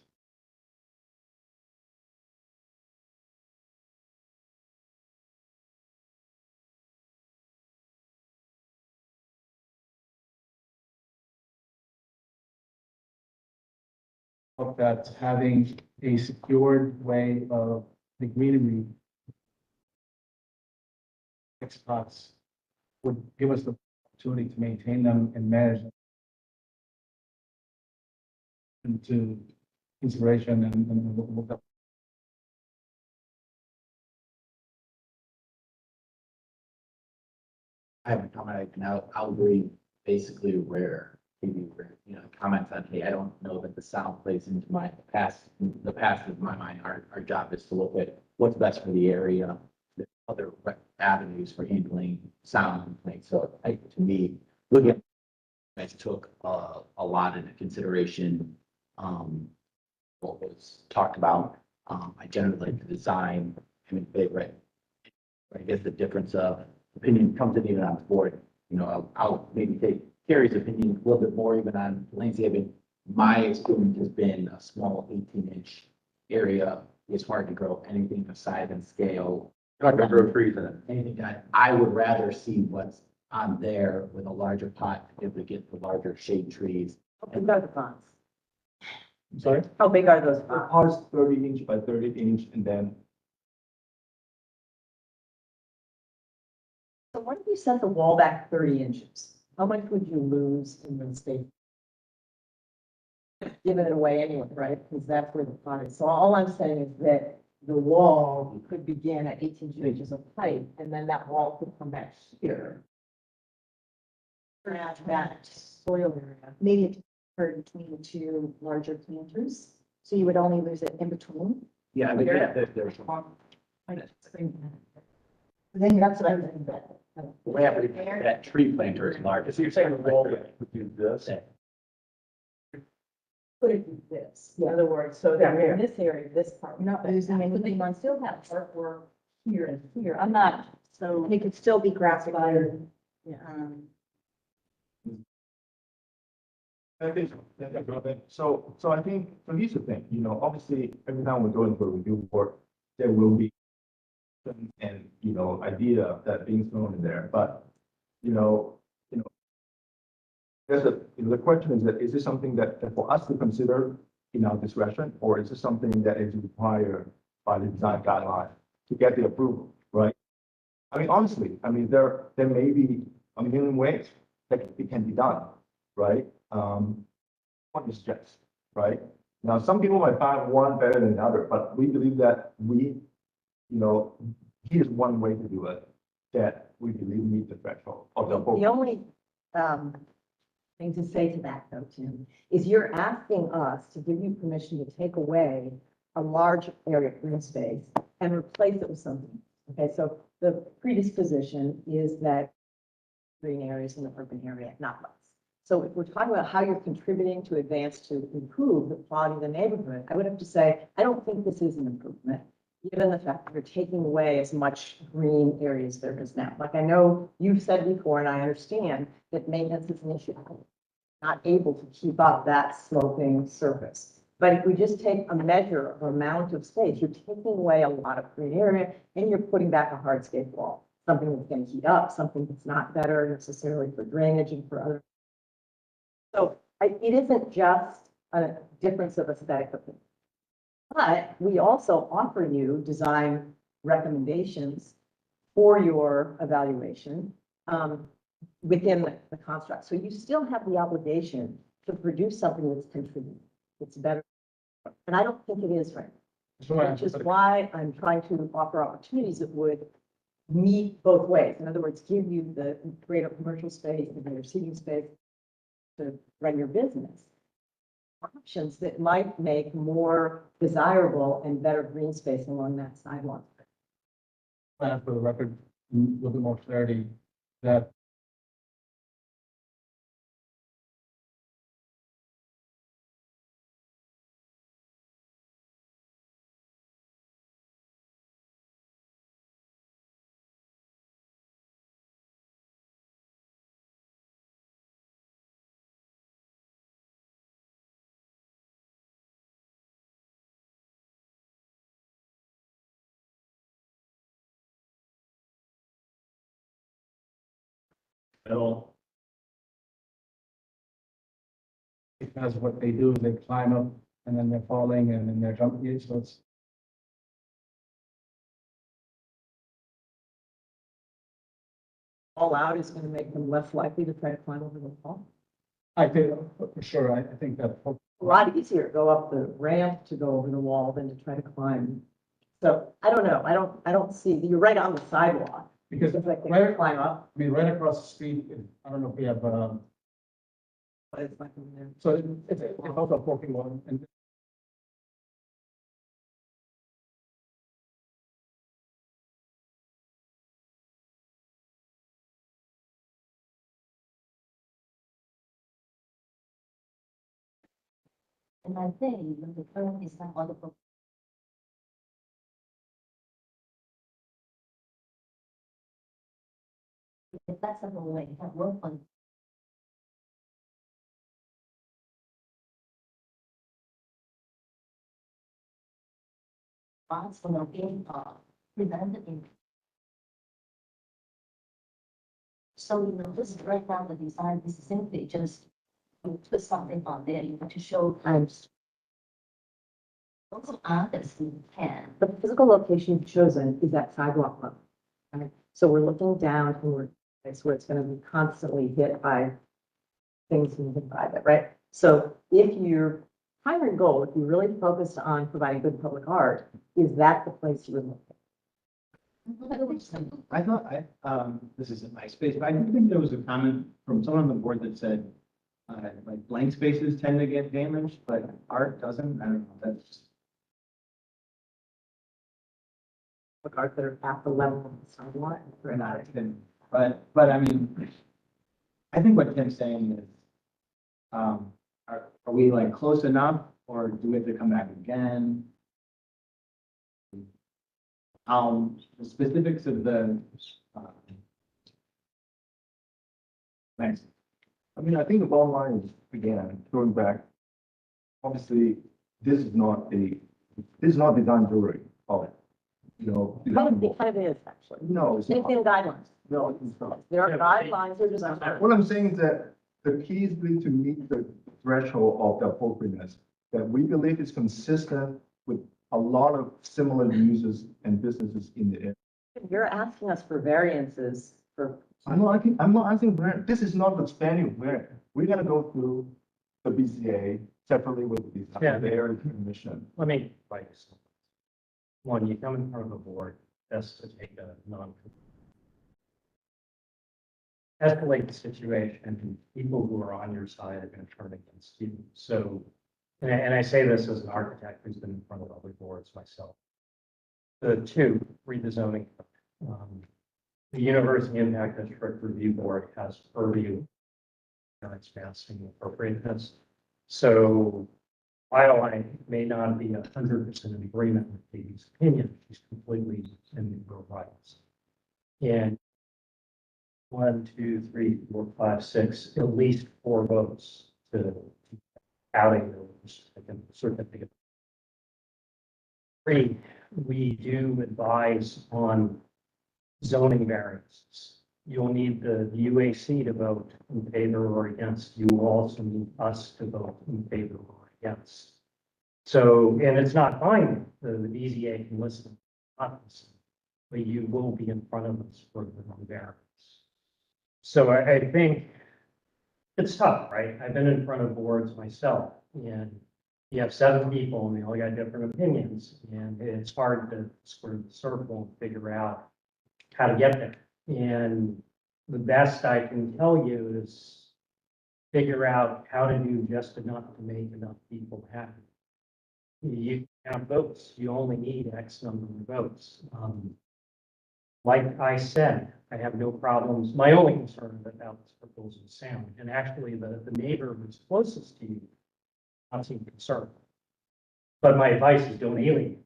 felt that having a secured way of the greenery spots would give us the opportunity to maintain them and manage them into consideration and look up. I haven't commented, and I'll agree basically where, maybe where, you know, comments on, hey, I don't know that the sound plays into the past of my mind. Our job is to look at what's best for the area, the other avenues for handling sound complaints. So to me, looking at, I took a lot into consideration, what was talked about. I generally like the design. I mean, I guess the difference of opinion comes in even on the board. You know, I'll maybe take Carrie's opinion a little bit more even on landscaping. My experience has been a small 18-inch area. It's hard to grow anything of size and scale. Not gonna grow trees in it. Anything that I would rather see what's on there with a larger pot if we get the larger shade trees. How big are the ponds? Sorry? How big are those The ponds? part is 30-inch by 30-inch, and then So what if you set the wall back 30 inches? How much would you lose in the state? Giving it away anyway, right? Because that's where the pond is. So all I'm saying is that the wall could begin at 18 inches of height, and then that wall could come back here. Add that soil area. Maybe it's heard between the two larger planters, so you would only lose it in between. Yeah, I mean, there's. Then that's what I'm saying, but. We have to, that tree planter is large. So you're saying the wall would do this? Put it in this, in other words, so that Yeah, in this area, this part. You're not losing anything. But they still have artwork here and here. I'm not, so. It could still be grass fired. I think, so I think, so here's the thing, obviously, every time we go into a review board, there will be and, idea that being thrown in there, but, there's the question is that, is this something that for us to consider in our discretion, or is this something that is required by the design guideline to get the approval, right? I mean, honestly, there may be a million ways that it can be done, right? What is just, right? Now, some people might find one better than the other, but we believe that here's one way to do it, that we believe meet the threshold of the The whole. only, thing to say to that though, Tim, is you're asking us to give you permission to take away a large area of green space and replace it with something. Okay, so the predisposition is that green areas in the urban area, not less. So if we're talking about how you're contributing to advance to improve the quality of the neighborhood, I would have to say, I don't think this is an improvement, given the fact that you're taking away as much green area as there is now. Like I know you've said before, and I understand that maintenance is an issue, not able to keep up that sloping surface. But if we just take a measure of amount of space, you're taking away a lot of green area and you're putting back a hardscape wall, something that's going to heat up, something that's not better necessarily for drainage and for other. So it isn't just a difference of aesthetic opinion. But we also offer you design recommendations for your evaluation within the construct. So you still have the obligation to produce something that's contributing, that's better. And I don't think it is right now, which is why I'm trying to offer opportunities that would meet both ways. In other words, give you the greater commercial space, the greater seating space to run your business. Options that might make more desirable and better green space along that sidewalk. For the record, a little bit more clarity, that at all. Because what they do is they climb up and then they're falling and then they're jumping, so it's. All out is going to make them less likely to try to climb over the wall. I think, for sure, I think that. A lot easier to go up the ramp to go over the wall than to try to climb. So I don't know. I don't see, you're right on the sidewalk. Because It's like they right, climb up, I mean, right across the street, I don't know if we have, but it's like in there. so it's also a parking lot and. And I think the current design on the flexible way that work on. Parts from being presented in. So this right now the design is simply just to put something on there, to show times. Also others you can. The physical location you've chosen is that sidewalk level. Right? So we're looking down and we're, it's where it's going to be constantly hit by things moving by it, right? So if your primary goal, if you're really focused on providing good public art, is that the place you would look at? I thought this isn't my space, but I do think there was a comment from someone on the board that said, like blank spaces tend to get damaged, but art doesn't. I don't know, that's just. Regards that are at the level of the sidewalk. Or not, but I mean, I think what Tim's saying is, are we like close enough, or do we have to come back again? The specifics of the, thanks. I mean, I think the bottom line is, again, going back, obviously, this is not design jewelry of it. You know. It kind of is, actually. No, it's It's not. in guidelines. No, it's not. There are Yeah. guidelines, they're just. What I'm saying is that the key is really to meet the threshold of the appropriateness, that we believe is consistent with a lot of similar users and businesses in the area. You're asking us for variances for, I'm not asking where, this is not the standing where, we're gonna go through the BCA separately with Yeah. the area commission. Let me write you something. One, you come in front of the board, that's to take a escalate the situation, and people who are on your side are going to turn against you. So, and I say this as an architect who's been in front of other boards myself. The two, read the zoning. The University Impact District Review Board has purview on expansion appropriateness. So while I may not be 100% in agreement with Katie's opinion, she's completely in the rights. And 1, 2, 3, 4, 5, 6, at least 4 votes to outing the certificate. 3, we do advise on zoning variances. You'll need the UAC to vote in favor or against. You will also need us to vote in favor or against. So, and it's not binding. The BZA can listen, not listen, but you will be in front of us for the variance. So I think it's tough, right? I've been in front of boards myself, and you have 7 people and they all got different opinions, and it's hard to square the circle and figure out how to get there. And the best I can tell you is figure out how to do just enough to make enough people happy. You have votes, you only need X number of votes. Like I said, I have no problems. My only concern about this proposal is sound, and actually the neighbor who's closest to you, not seem concerned. But my advice is don't alienate.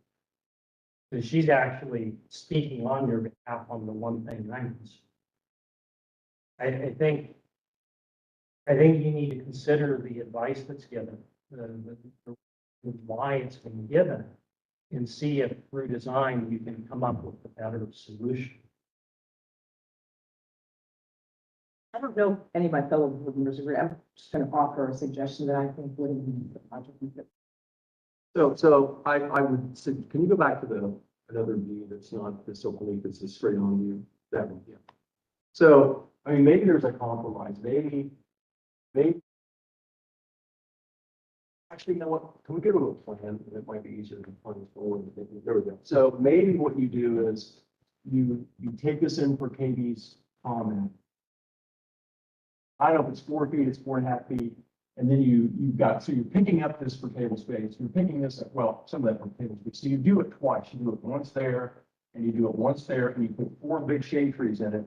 Because she's actually speaking on your behalf on the one thing I'm concerned. I think you need to consider the advice that's given, why it's been given, and see if through design you can come up with a better solution. I don't know if any of my fellow board members agree. I'm just going to offer a suggestion that I think would be the project. So I would say, can you go back to another view that's not this oblique, it's a straight on view, that one, yeah. So, I mean, maybe there's a compromise, maybe, actually, you know what, can we go to a plan? It might be easier to plan forward. There we go. So maybe what you do is you take this in for Katie's comment. I don't know if it's 4 feet, it's 4.5 feet. And then you've got, so you're picking up this for table space, you're picking this up, well, some of that from table space. So you do it twice. You do it once there, and you do it once there, and you put 4 big shade trees in it.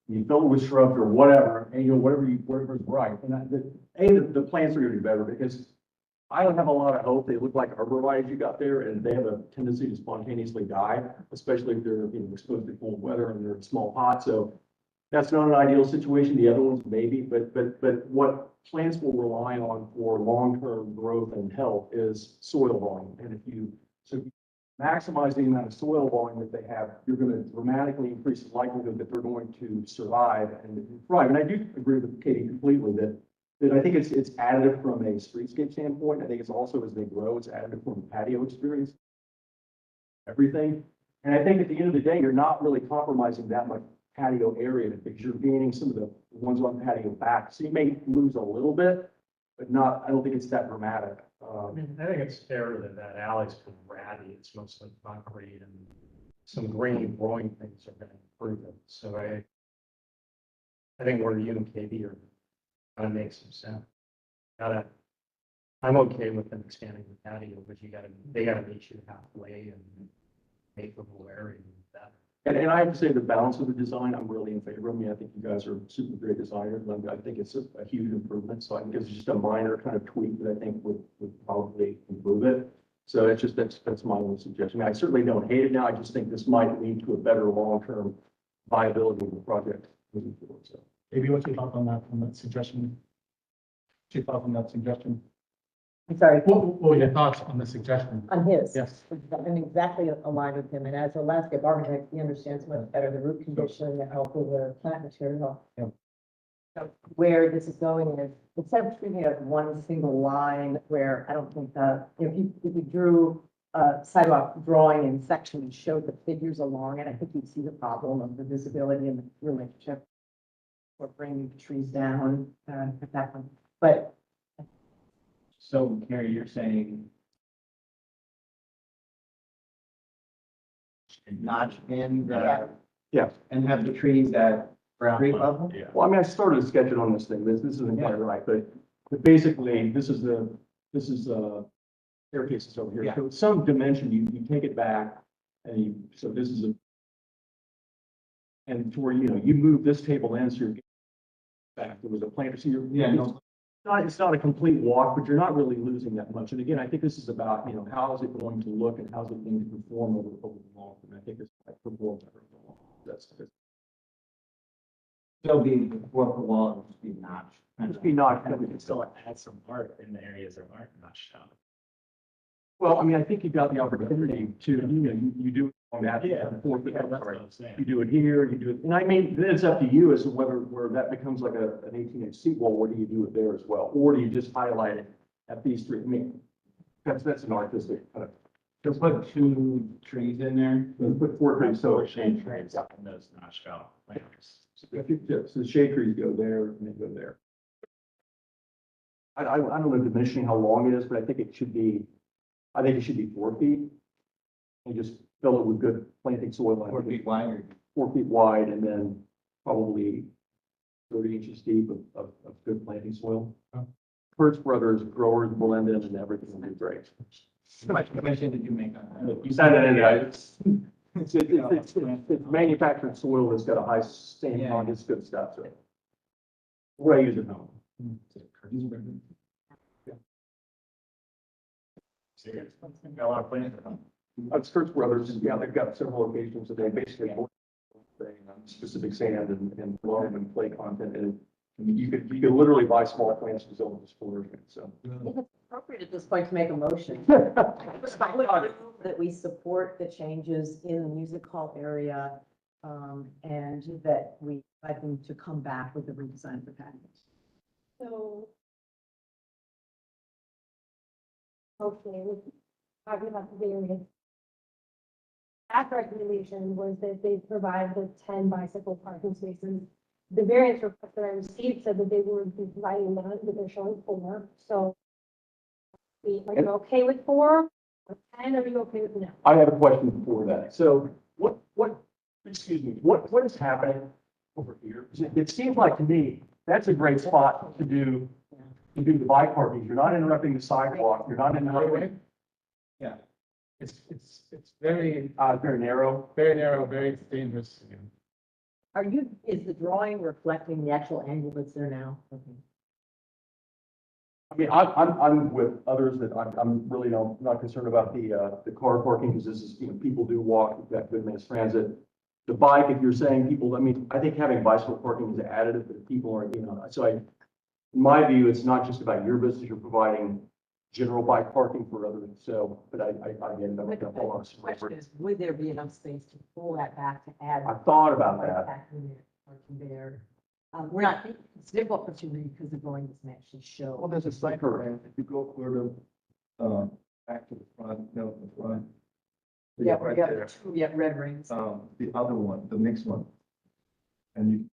And you fill it with shrubs or whatever, and you know, whatever's right. And the plants are gonna be better because I don't have a lot of hope. They look like arborvitaes you got there, and they have a tendency to spontaneously die, especially if they're, you know, exposed to cold weather and they're in small pots. So that's not an ideal situation. The other ones maybe, but what plants will rely on for long-term growth and health is soil volume. And if you maximize the amount of soil volume that they have, you're going to dramatically increase the likelihood that they're going to survive and thrive. And I do agree with Katie completely that I think it's additive from a streetscape standpoint. I think it's also, as they grow, it's additive from a patio experience, everything. And I think at the end of the day, you're not really compromising that much patio area because you're gaining some of the ones on patio back. So you may lose a little bit, but not, I don't think it's that dramatic. I mean, I think it's fair that alley's kind of ratty. It's mostly concrete, and some green growing things are going to improve it. So I think where you and Katie are going to make some sense. I'm okay with them expanding the patio, but they gotta meet you halfway and make them area. that. And I have to say, the balance of the design, I'm really in favor of. I mean, I think you guys are super great designers, and I think it's a huge improvement. So I think it's just a minor kind of tweak that I think would probably improve it. So it's just, that's my only suggestion. I mean, I certainly don't hate it now. I just think this might lead to a better long-term viability of the project moving forward, so. Maybe what's your thought on that suggestion? What's your thought on that suggestion? I'm sorry, What were your thoughts on the suggestion? on his. Yes. I'm exactly aligned with him, and as a landscape architect, he understands much better the root condition, the health of the plant material. Yeah. So where this is going is, instead of treating it as one single line, where I don't think that, if you drew a sidewalk drawing in section and showed the figures along it, I think you'd see the problem of the visibility and the relationship. Or bringing the trees down, at that one, but So Carrie, you're saying notch in the. Yeah. And have the trees at grade level? Yeah. Well, I mean, I started sketching on this thing. This isn't quite right, but basically, this is staircases over here. Yeah. So some dimension, you take it back and so this is and for, you move this table in, so you're back. There was a planter, so you're. Yeah, no. It's not a complete walk, but you're not really losing that much. And again, I think this is about, how is it going to look and how's it going to perform over the long term. I think it's like perform better over the long term. That's. Still be the fourth wall, it'll just be notch. Just be not. We can still add some art in the areas that aren't notched out. Well, I mean, I think you've got the opportunity to, you do it on that. That's what I'm saying. You do it here, you do it, and I mean, then it's up to you as to where that becomes like an 18-inch seat wall, where do you do it there as well? Or do you just highlight it at these three? I mean, that's an artistic kind of, Just put 2 trees in there. put 4 trees, so. Shade trees and those notched out planters. So the shade trees go there and they go there. I don't know dimensioning how long it is, but I think it should be 4 feet. And just fill it with good planting soil. 4 feet wide or 4 feet wide and then probably 30 inches deep of good planting soil. Hertz Brothers growers blend in and everything will be great. how much commission did you make on that? You said that in there. It's manufactured soil that's got a high stain on it. It's good stuff. So what I use at home. Got a lot of plants. It's Hertz Brothers. Yeah, they've got several locations that they basically specific sand and loam and clay content. And you could literally buy small plants to sell this for. So. if it's appropriate at this point to make a motion. That we support the changes in the music hall area, and that we invite them to come back with a redesign for patios. So. Okay, we're talking about the variance. That recommendation was that they provide the 10 bicycle parking spaces. The variance request that I received said that they would be providing none, but they're showing 4. So. Are you okay with 4? Or 10, are you okay with no? I have a question before that. So what is happening over here? It seems like to me, that's a great spot to do the bike parking. You're not interrupting the sidewalk. You're not interrupting. Yeah. It's very, Very narrow. very dangerous. Is the drawing reflecting the actual angle that's there now? I mean, I'm with others that I'm really not concerned about the car parking because this is, people do walk, you've got good mass transit. The bike, if you're saying people, I mean, I think having bicycle parking is additive, but people are, so in my view, it's not just about your business, you're providing general bike parking for others. So, but I get it. I'm not gonna hold on. The question is, would there be enough space to pull that back to add? I thought about that. Back in there, parking there. We're not, it's difficult for you because the drawing doesn't actually Well, show. there's a cycle, and if you go further, back to the front, the front. Yeah, right we got there. 2, yeah, red rings. The other one, the next one. And you.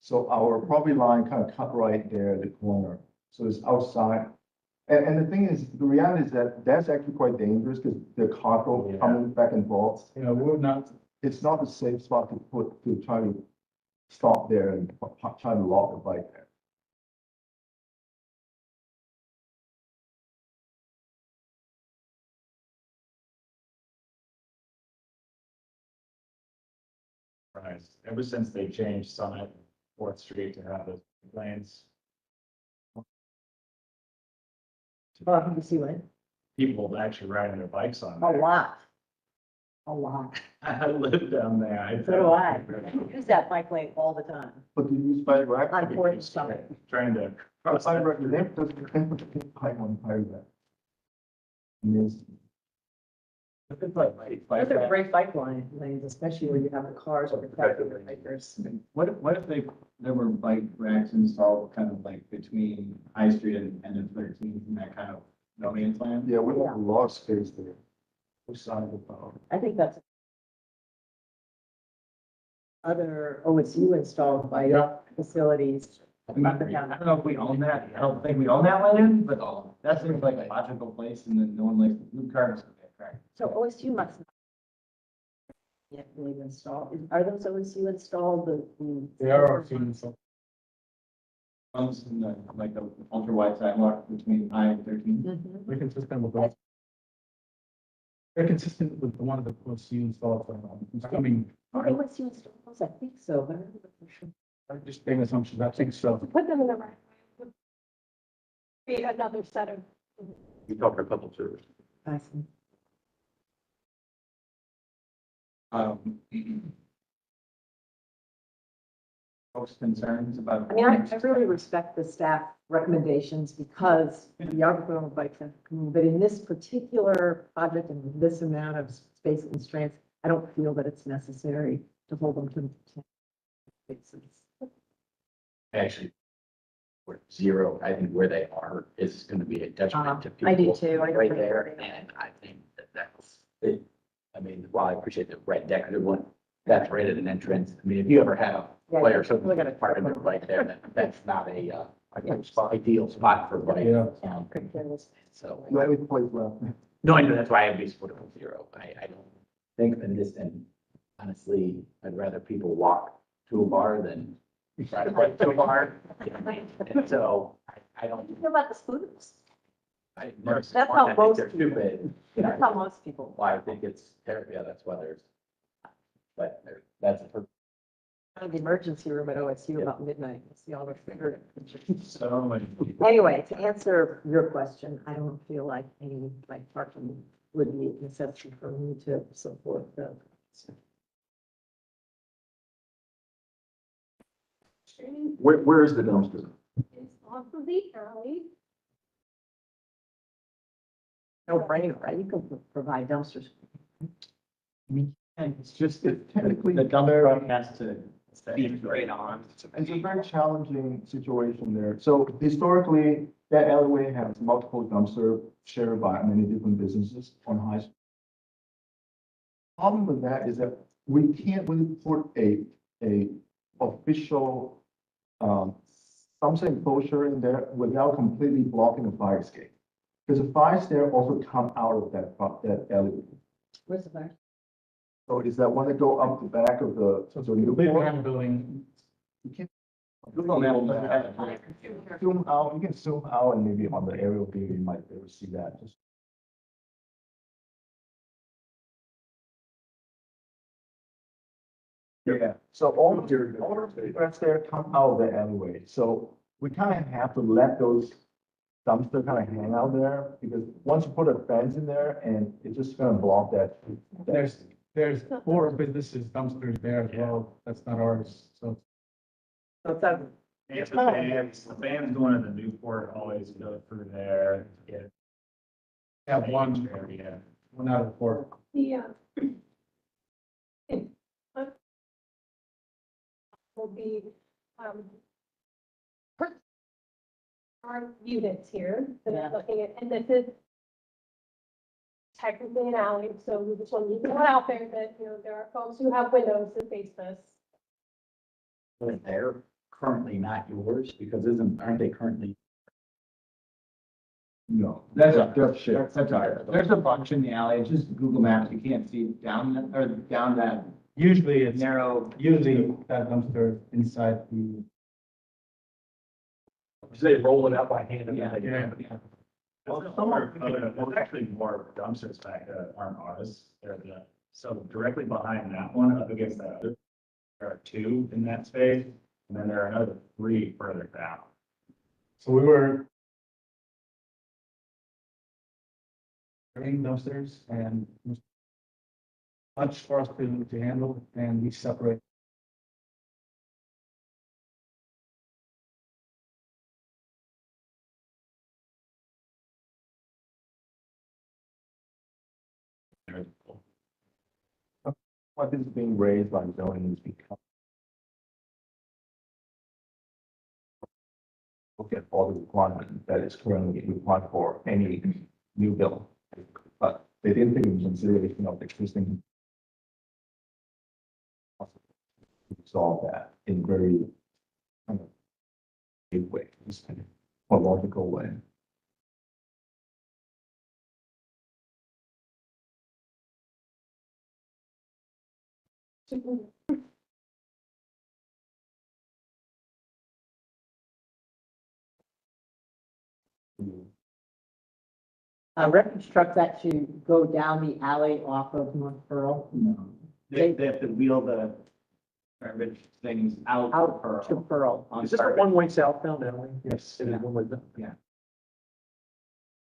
So our property line kind of cut right there at the corner, so it's outside. And the thing is, the reality is that that's actually quite dangerous because the car go coming back and forth. We're not. It's not a safe spot to try to stop there and try to lock the bike there. nice. Ever since they changed Summit, Fourth Street to have those lanes, Well, you see what? people actually riding their bikes on A there. lot. A lot. I live down there. So do I. Use that bike lane all the time. But do you use bike rack? On Fourth Summit. Trying to. I reckon they put pipe on fire that. Yes. It's like, Those are great bike lanes, especially where you have the cars or the tractor bikers. what if there were bike racks installed kind of like between High Street and then 13th and that kind of no man's land? Yeah, we have a lot of space there. Which side of the town? I think that's other OSU installed bike facilities. I don't know if we own that. I don't think we own that land, but that seems like a logical place and then no one likes blue cars. Correct. So OSU must not yet really installed. Are those OSU installed? They are students. Ones in the, like the ultra wide sidewalk between I and 13. Mhm. They're consistent with those. They're consistent with the one that was you installed. I mean, Are OSU installed those? I think so, but I don't know for sure. I'm just making assumptions. I think so. To put them in the right way would create another set of. We talked about public service. I see. Folks' concerns about. I mean, I really respect the staff recommendations because the arbitrary bikes have come, but in this particular project and with this amount of space constraints, I don't feel that it's necessary to hold them to the 10 spaces. Actually, we're zero, I think where they are is gonna be a detriment to people. I do too. I Right agree. there, and I think that's it. I mean, while I appreciate the red decorative one, that's right at an entrance. I mean, if you ever had a Yeah, player, yeah. so Look at it. part of it right there, that's not a, ideal spot for bike. Yeah. Couldn't care less. So, Yeah, we play well. no, I know, that's why I'd be supportive of zero. I don't think in this, and honestly, I'd rather people walk to a bar than try to bike to a bar. And so, I don't, What about the scooters? I. That's how most They're stupid. That's how most people. Well, I think it's terrible, yeah, that's why there's, but that's a. Out of the emergency room at OSU about midnight, see all the figure. So many Anyway, to answer your question, I don't feel like any like parking would be a necessity for me to support the. Where is the dumpster? It's off of the alley. No brainer, right? You can provide dumpsters. And it's just that Technically, the dump truck has to be straight on. It's a very challenging situation there. So historically, that alleyway has multiple dumpster shared by many different businesses on High Street. Problem with that is that we can't really put a official, dumpster enclosure in there without completely blocking the fire escape. Because the fire escape also come out of that alleyway. Where's the fire? So is that one that go up the back of the new Big floor? round building. You can Google Maps doesn't have it. zoom out, you can zoom out and maybe on the aerial view, you might be able to see that. Just yeah, so all of the rest there come out of the alleyway. So we kind of have to let those dumpster kind of hang out there because once you put a fence in there and it's just gonna block that. There's 4 businesses dumpsters there as well. That's not ours, so. So it's a, And the bands going to the Newport always go through there. Yeah. Have one Area. out of 4. The, will be, our units here that Yeah. I'm looking at, and this is technically an alley, so we just want to put out there that, you know, there are folks who have windows that face this. But they're currently not yours because aren't they currently? No, That's that's shit. That's all right. There's a bunch in the alley. It's just Google Maps. You can't see down that, or down that Usually it's, narrow. usually that dumpster inside the. Say roll it out by hand. and Yeah. then take it Yeah. out. There's actually more dumpsters back that aren't ours. So directly behind that one, up against that other There are 2 in that space, and then there are another 3 further down. So we were in dumpsters and much for us to handle, and we separate. What is being raised by zoning is because look at all the requirements that is currently required for any new bill. But they didn't take into consideration of the existing. Solve that in very kind of big way, or logical way. Refuge trucks actually go down the alley off of North Pearl. No. They have to wheel the garbage things out Out of to Pearl. Pearl. On Is this a garbage. one-way southbound alley? Yes. It is one-way. Yeah.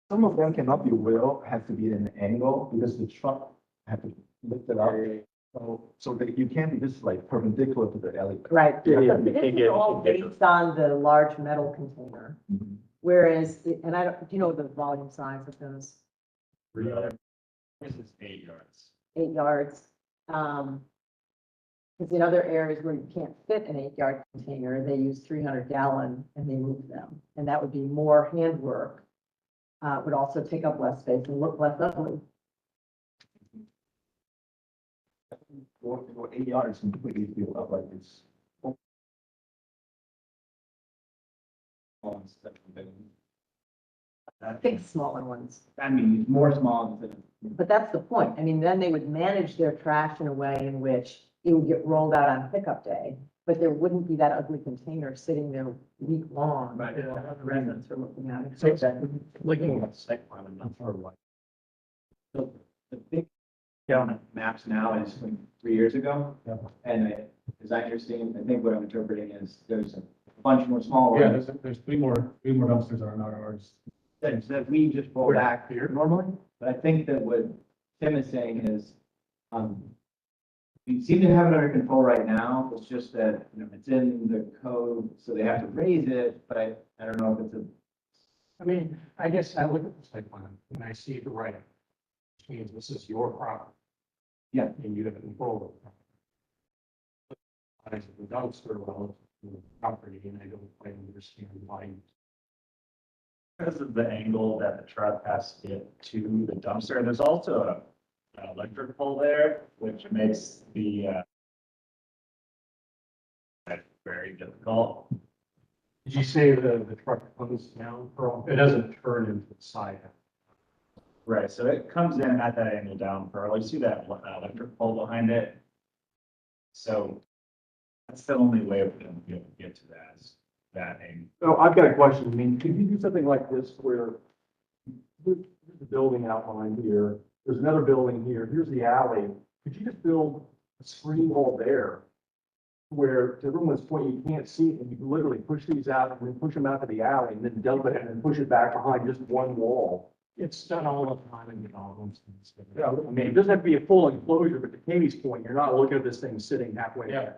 Some of them cannot be wheel, has to be at an angle because the truck have to lift it up. So that you can't be just like perpendicular to the alley. Right. Yeah, yeah, But you This can't is get- all based on the large metal container, Mhm. whereas, and I don't, do you know the volume size of those? This is 8 yards. 8 yards. Because in other areas where you can't fit an 8-yard container, they use 300-gallon and they move them. And that would be more handwork. Would also take up less space and look less ugly. Or 8 yards and completely filled up like this. I Think smaller ones. mean, more small than. But that's the point. I mean, then they would manage their trash in a way in which it would get rolled out on pickup day, but there wouldn't be that ugly container sitting there week long. Right. You know, the residents are looking at it. So, looking at site plan, I'm not sure what. The big on maps now is like 3 years ago. Yeah. And as I understand, I think what I'm interpreting is there's a bunch more small Yeah, ones there's 3 more dumpsters are not ours. that we just pull back here normally. But I think that what Tim is saying is, we seem to have it under control right now. It's just that, you know, it's in the code, so they have to raise it, but I don't know if it's a. I mean, I guess I look at the site plan and I see the writing, which means this is your property. Yeah. And you have control of it. Size of the dumpster relative to the property, and I don't quite understand why. Because of the angle that the truck has to get to the dumpster, there's also an electric pole there, which makes the very difficult. Did you say the truck comes down, Pearl? It doesn't turn into the side. Right, so it comes in at that angle down Pearl. You see that electric pole behind it? So that's the only way we're gonna be able to get to that angle. So I've got a question. I mean, could you do something like this where here's the building outline here, there's another building here, here's the alley. Could you just build a screen wall there? Where to everyone's point, you can't see it and you can literally push these out and then push them out to the alley and then dump it and then push it back behind just one wall. It's done all the time in developments. Yeah, I mean, it doesn't have to be a full enclosure, but to Katie's point, you're not looking at this thing sitting halfway. Yeah.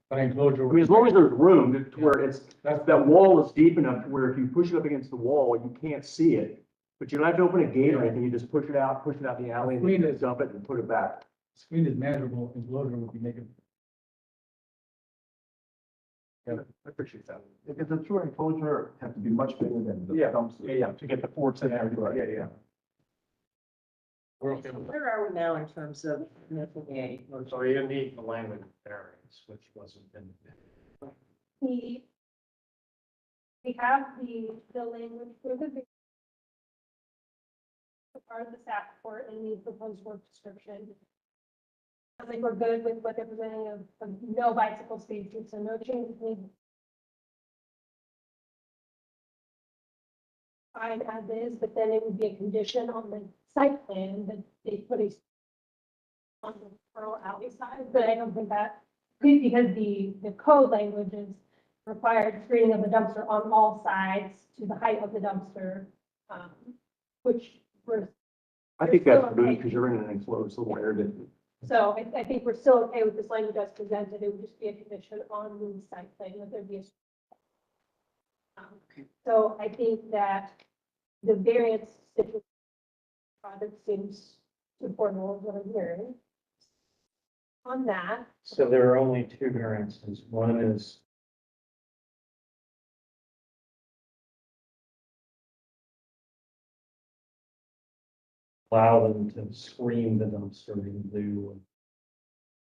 But enclosure. I mean, as long as there's room to where it's, that wall is deep enough to where if you push it up against the wall, you can't see it. But you don't have to open a gate or anything, you just push it out the alley and then dump it and put it back. Screen is manageable, enclosure would be making. Yeah, I appreciate that. Because the true enclosure have to be much bigger than the Yeah. dumpster. Yeah, to get the forks and everything, yeah. We're okay with that. Where are we now in terms of making a So you need the language variance, which wasn't in. We have the language for the part of the staff report and the proposed work description. I think we're good with what they're presenting of no bicycle spaces, so no changes needed. Fine as is, but then it would be a condition on the site plan that they put a on the Pearl Alley side, but I don't think that, because the code language is required screening of the dumpster on all sides to the height of the dumpster, which we're, I think that's good because you're in an enclosed little area. so I think we're still okay with this language as presented. It would just be a condition on the site plan that there be a. So I think that the variance situation project seems supportable of what I'm hearing. On that, So there are only two variances. One is allow them to screen the dumpster in lieu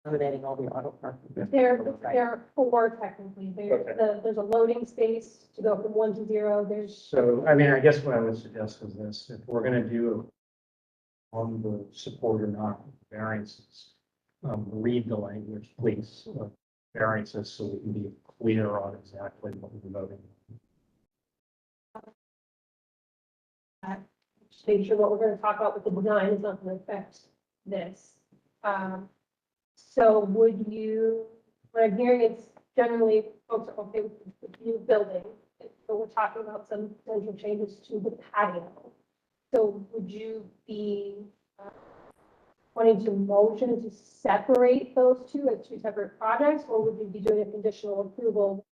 Eliminating all the auto parking. there are four technically. There's a loading space to go from 1 to 0. of. There's, So, I mean, I guess what I would suggest is this, if we're gonna do on the support or not variances, read the language, please, variances, so we can be clear on exactly what we're voting. just make sure what we're going to talk about with the design is not going to affect this. So would you, what I'm hearing is generally folks are okay with the new building. So we're talking about some potential changes to the patio. So would you be wanting to motion to separate those two as two separate projects, or would you be doing a conditional approval?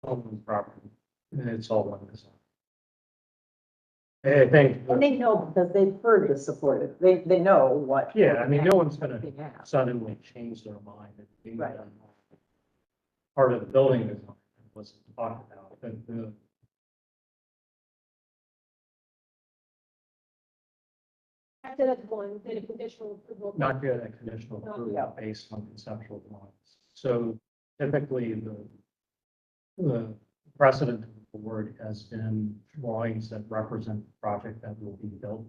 On property, and it's all one design. I think, And they know because they've heard the support. They know what. yeah, I mean, no one's gonna They have. suddenly change their mind. and being Right. part of the building design wasn't talked about, but the I said that's one, then a conditional approval. not get a conditional No. approval based on conceptual drawings. So typically, the precedent of the board has been drawings that represent the project that will be built,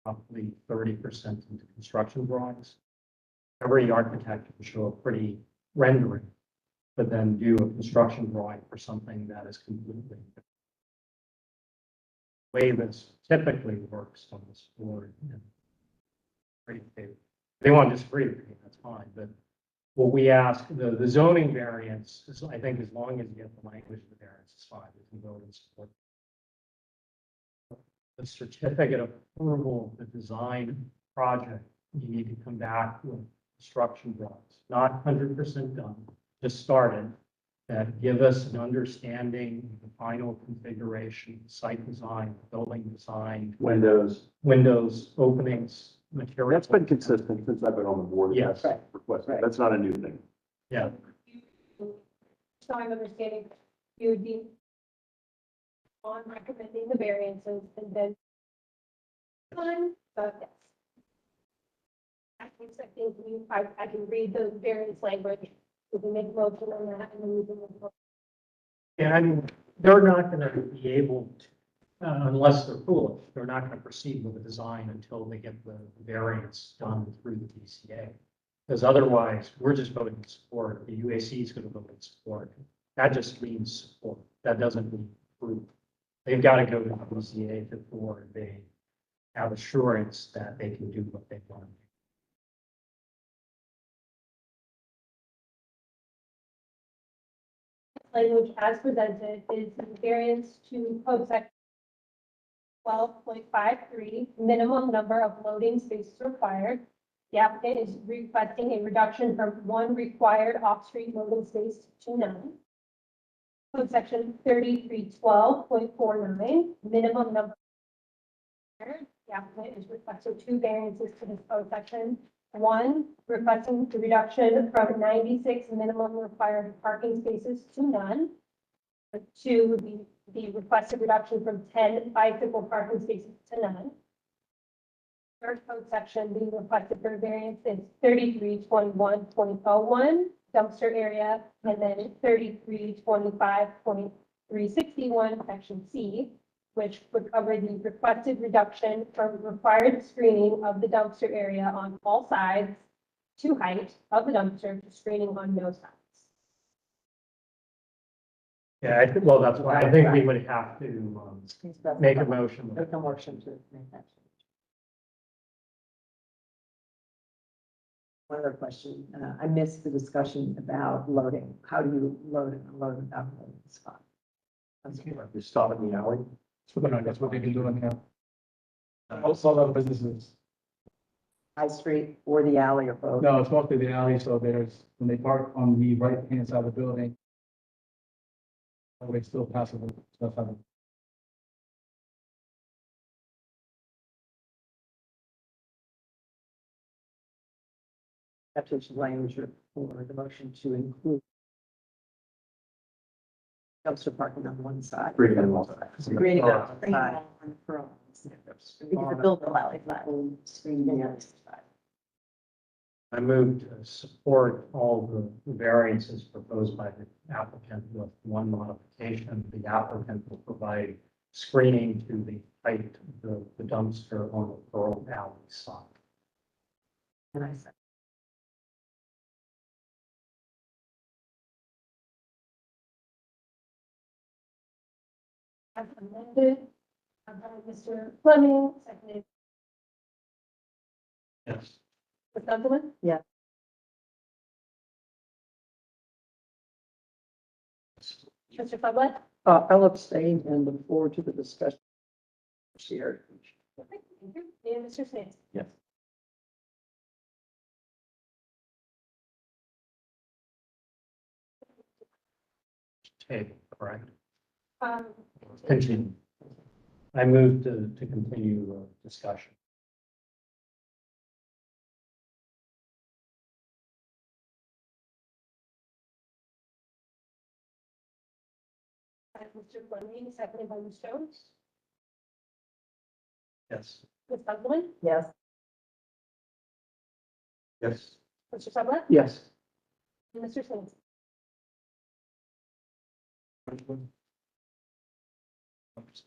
roughly 30% into construction drawings. Every architect will show a pretty rendering, but then do a construction drawing for something that is completely different. The way this typically works on this board. And if they want to disagree with me, that's fine, but what we ask, the zoning variance is, I think, as long as you get the language of the variance, it's fine, we can vote and support. The certificate of approval of the design project, you need to come back with construction drawings, not 100% done, just started, that give us an understanding of the final configuration, site design, building design, Windows. windows, openings, material. That's been consistent since I've been on the board. Yes. That's requested. Right. That's not a new thing. Yeah, So I'm understanding you would be on recommending the variances and then one, but yes. I think I can read the variance language, we can make a motion on that and then we can. and I mean, they're not gonna be able to, unless they're foolish, they're not gonna proceed with the design until they get the variance done through the DCA. Because otherwise, we're just voting to support, the UAC is gonna vote in support. That just means support, that doesn't mean approve. They've got to go to the DCA before they have assurance that they can do what they want. Language as presented is the variance to code section 12.53, minimum number of loading spaces required. The applicant is requesting a reduction from 1 required off-street loading space to none. Code section 3312.49, minimum number. The applicant is requesting 2 variances to this code section. 1, requesting the reduction from 96 minimum required parking spaces to none. 2, the requested reduction from 10 bicycle parking spaces to none. Third code section being requested for variance is 3321.01 dumpster area, and then 3325.361 section C, which would cover the requested reduction from required screening of the dumpster area on all sides to height of the dumpster to screening on no sides. Yeah, I think, well, that's why I think we would have to make a motion. Make a motion to make that change. One other question, I missed the discussion about loading. How do you load and unload without loading the spot? You stop in the alley. That's what they've been doing here. Most of other businesses, High Street or the alley or both? no, it's mostly the alley, so there's, when they park on the right-hand side of the building, they still passable, stuff happen. Caption language for the motion to include dumpster parking on one side. Bring it in also. Screening on one Bring it side. on from- Because the build allow it, that will screen the other side. I moved to support all the variances proposed by the applicant with one modification. The applicant will provide screening to the height of the dumpster on the Pearl Alley side. And I said, As amended, Mr. Fleming, seconded, Yes. Ms. Gundelman? Yeah. Mr. Fuglet? I'll abstain and look forward to the discussion. Shared. Okay, thank you. And Mr. Smith? Yes. Table, correct? Um, Continue. I moved to continue discussion. Mr. Fleming, seconded by Ms. Jones. Yes. Ms. Gundelman? yes, Yes. Mr. Fuglet? Yes. And Mr. Smith?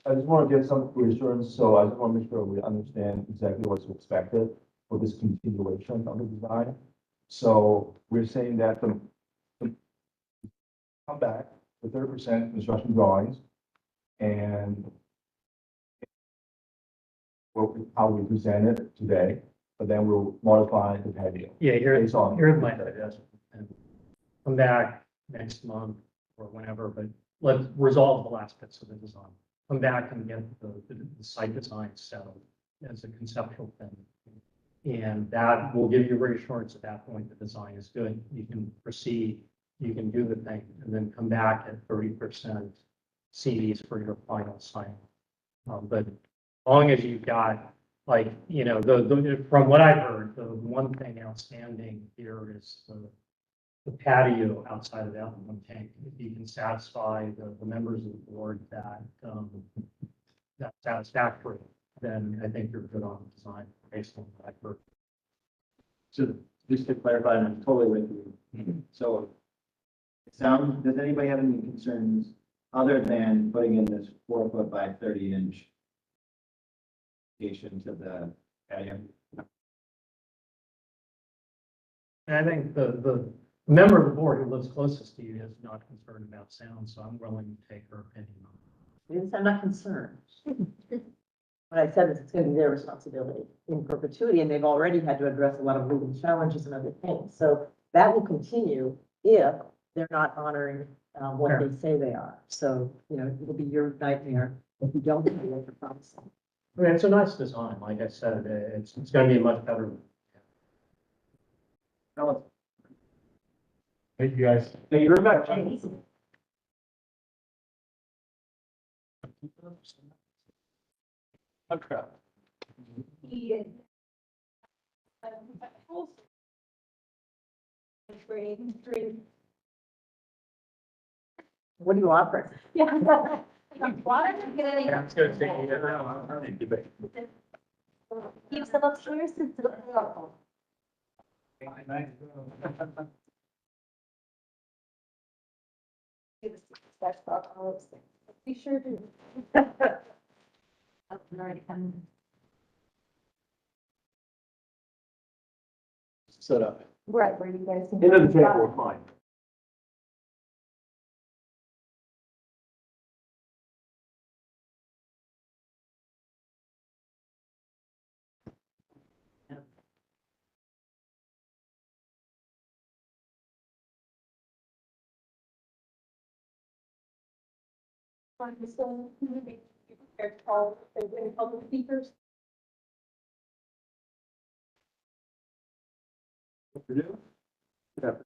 I just want to get some reassurance, so I just want to make sure we understand exactly what's expected for this continuation of the design. So we're saying that the come back with 30% construction drawings and how we present it today, but then we'll modify the patio. Yeah, Based on- here's my suggestion. And come back next month or whenever, but let's resolve the last bits of the design. Come back and get the site design settled as a conceptual thing. And that will give you reassurance at that point, the design is good. You can proceed, you can do the thing, and then come back at 30% CDs for your final sign. But as long as you've got, like, you know, from what I've heard, the one thing outstanding here is the patio outside of that one tank. If you can satisfy the members of the board that, that's satisfactory, then I think you're good on the design based on what I've heard. So just to clarify, and I'm totally with you. So it sounds, does anybody have any concerns other than putting in this 4 foot by 30 inch addition to the patio? And I think the member of the board who lives closest to you is not concerned about sound, so I'm willing to take her opinion on it. Because I'm not concerned. What I said is it's going to be their responsibility in perpetuity, and they've already had to address a lot of legal challenges and other things. So that will continue if they're not honoring what they say they are. So, you know, it'll be your nightmare if you don't do what you're promising. I mean, it's a nice design, like I said, it's gonna be much better. Thank you, guys. Thank you very much. Okay. He. Green. What do you offer? Yeah. Water, get any, Yeah, it's gonna take me. Keep them upstairs. Be sure to. Already coming. Set up. Right, where you guys. End of the table, we're fine. On this one, be prepared to call the public speakers. Afternoon. Good afternoon.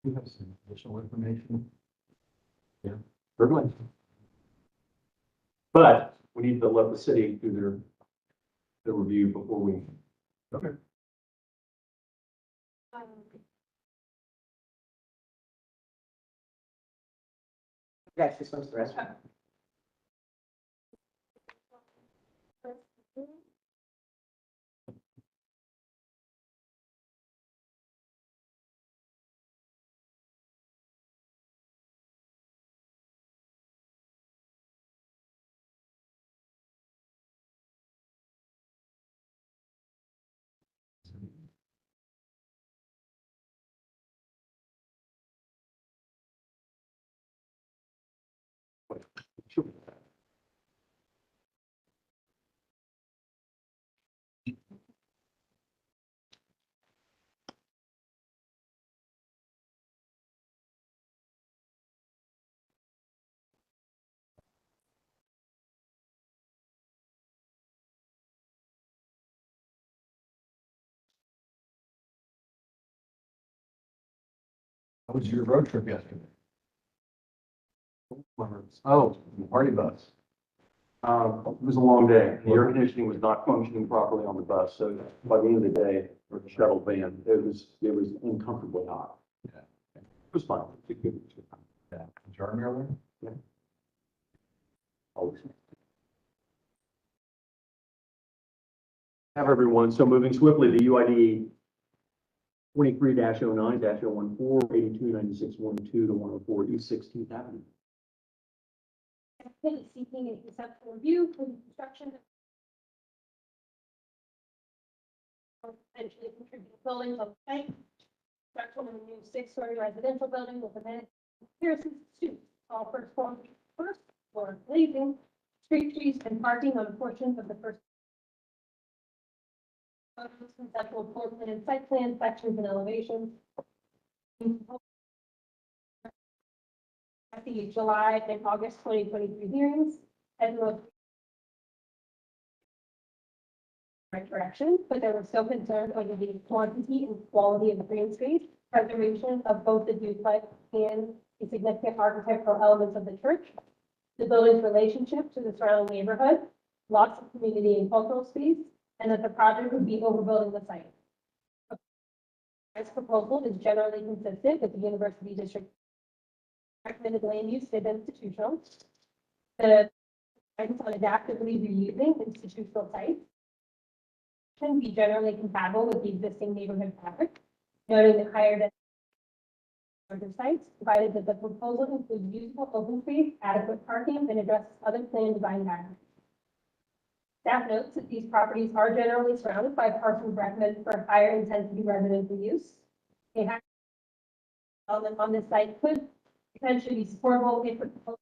We have some additional information. Certainly. But we need to let the city do their review before we. Okay. Yes, you're supposed to rest. Sure. How was your road trip yesterday? Oh, party bus. It was a long day. The air conditioning was not functioning properly on the bus, so by the end of the day, or the shuttle van, it was uncomfortably hot. Yeah. It was fun. It was good. Yeah. Jordan earlier? Always. Have everyone, so moving swiftly, the UID 23-09-014, 829612 to 104 East 16th Avenue. Applicant is seeking a conceptual review for the construction of potentially contributing buildings on the site. Construction of a new 6-story residential building with amenities, terraces, suites, all first floor glazing, street trees, and parking on portions of the first. Conceptual floor plan and site plan sections and elevations. At the July and August 2023 hearings, and the right direction, but there was still concern over the quantity and quality of the green space, preservation of both the duplex and the significant architectural elements of the church, the building's relationship to the surrounding neighborhood, lots of community and cultural space, and that the project would be overbuilding the site. This proposal is generally consistent with the university district recommended land use is institutional. The guidance on adaptively reusing institutional sites can be generally compatible with the existing neighborhood fabric, noting that higher density larger sites, provided that the proposal includes usable open space, adequate parking, and addresses other plan design guidelines. Staff notes that these properties are generally surrounded by parcels recommended for higher intensity residential use. A high development on this site could potentially be supportable if the proposal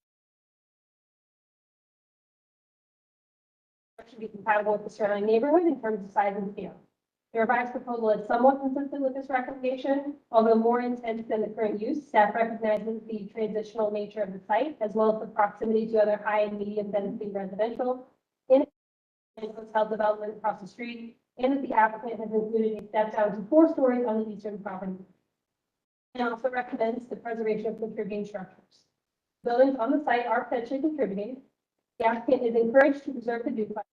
should be compatible with the surrounding neighborhood in terms of size and scale. The revised proposal is somewhat consistent with this recommendation, although more intense than the current use. Staff recognizes the transitional nature of the site, as well as the proximity to other high and medium density residential and hotel development across the street, and that the applicant has included a step down to 4 stories on the eastern property. And also recommends the preservation of contributing structures. Buildings on the site are potentially contributing. The applicant is encouraged to preserve the duplex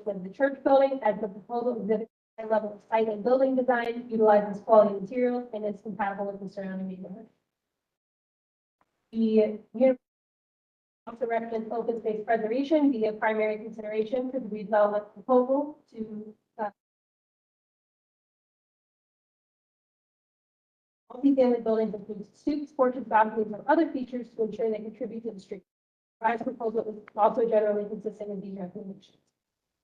with the church building, as the proposal exhibits a high level of site and building design, utilizes quality materials, and is compatible with the surrounding neighborhood. The university also recommends open space preservation be a primary consideration for the redevelopment proposal to multi-family buildings include stoops, porches, balconies, or other features to ensure they contribute to the street. Revised proposal is also generally consistent with these recommendations.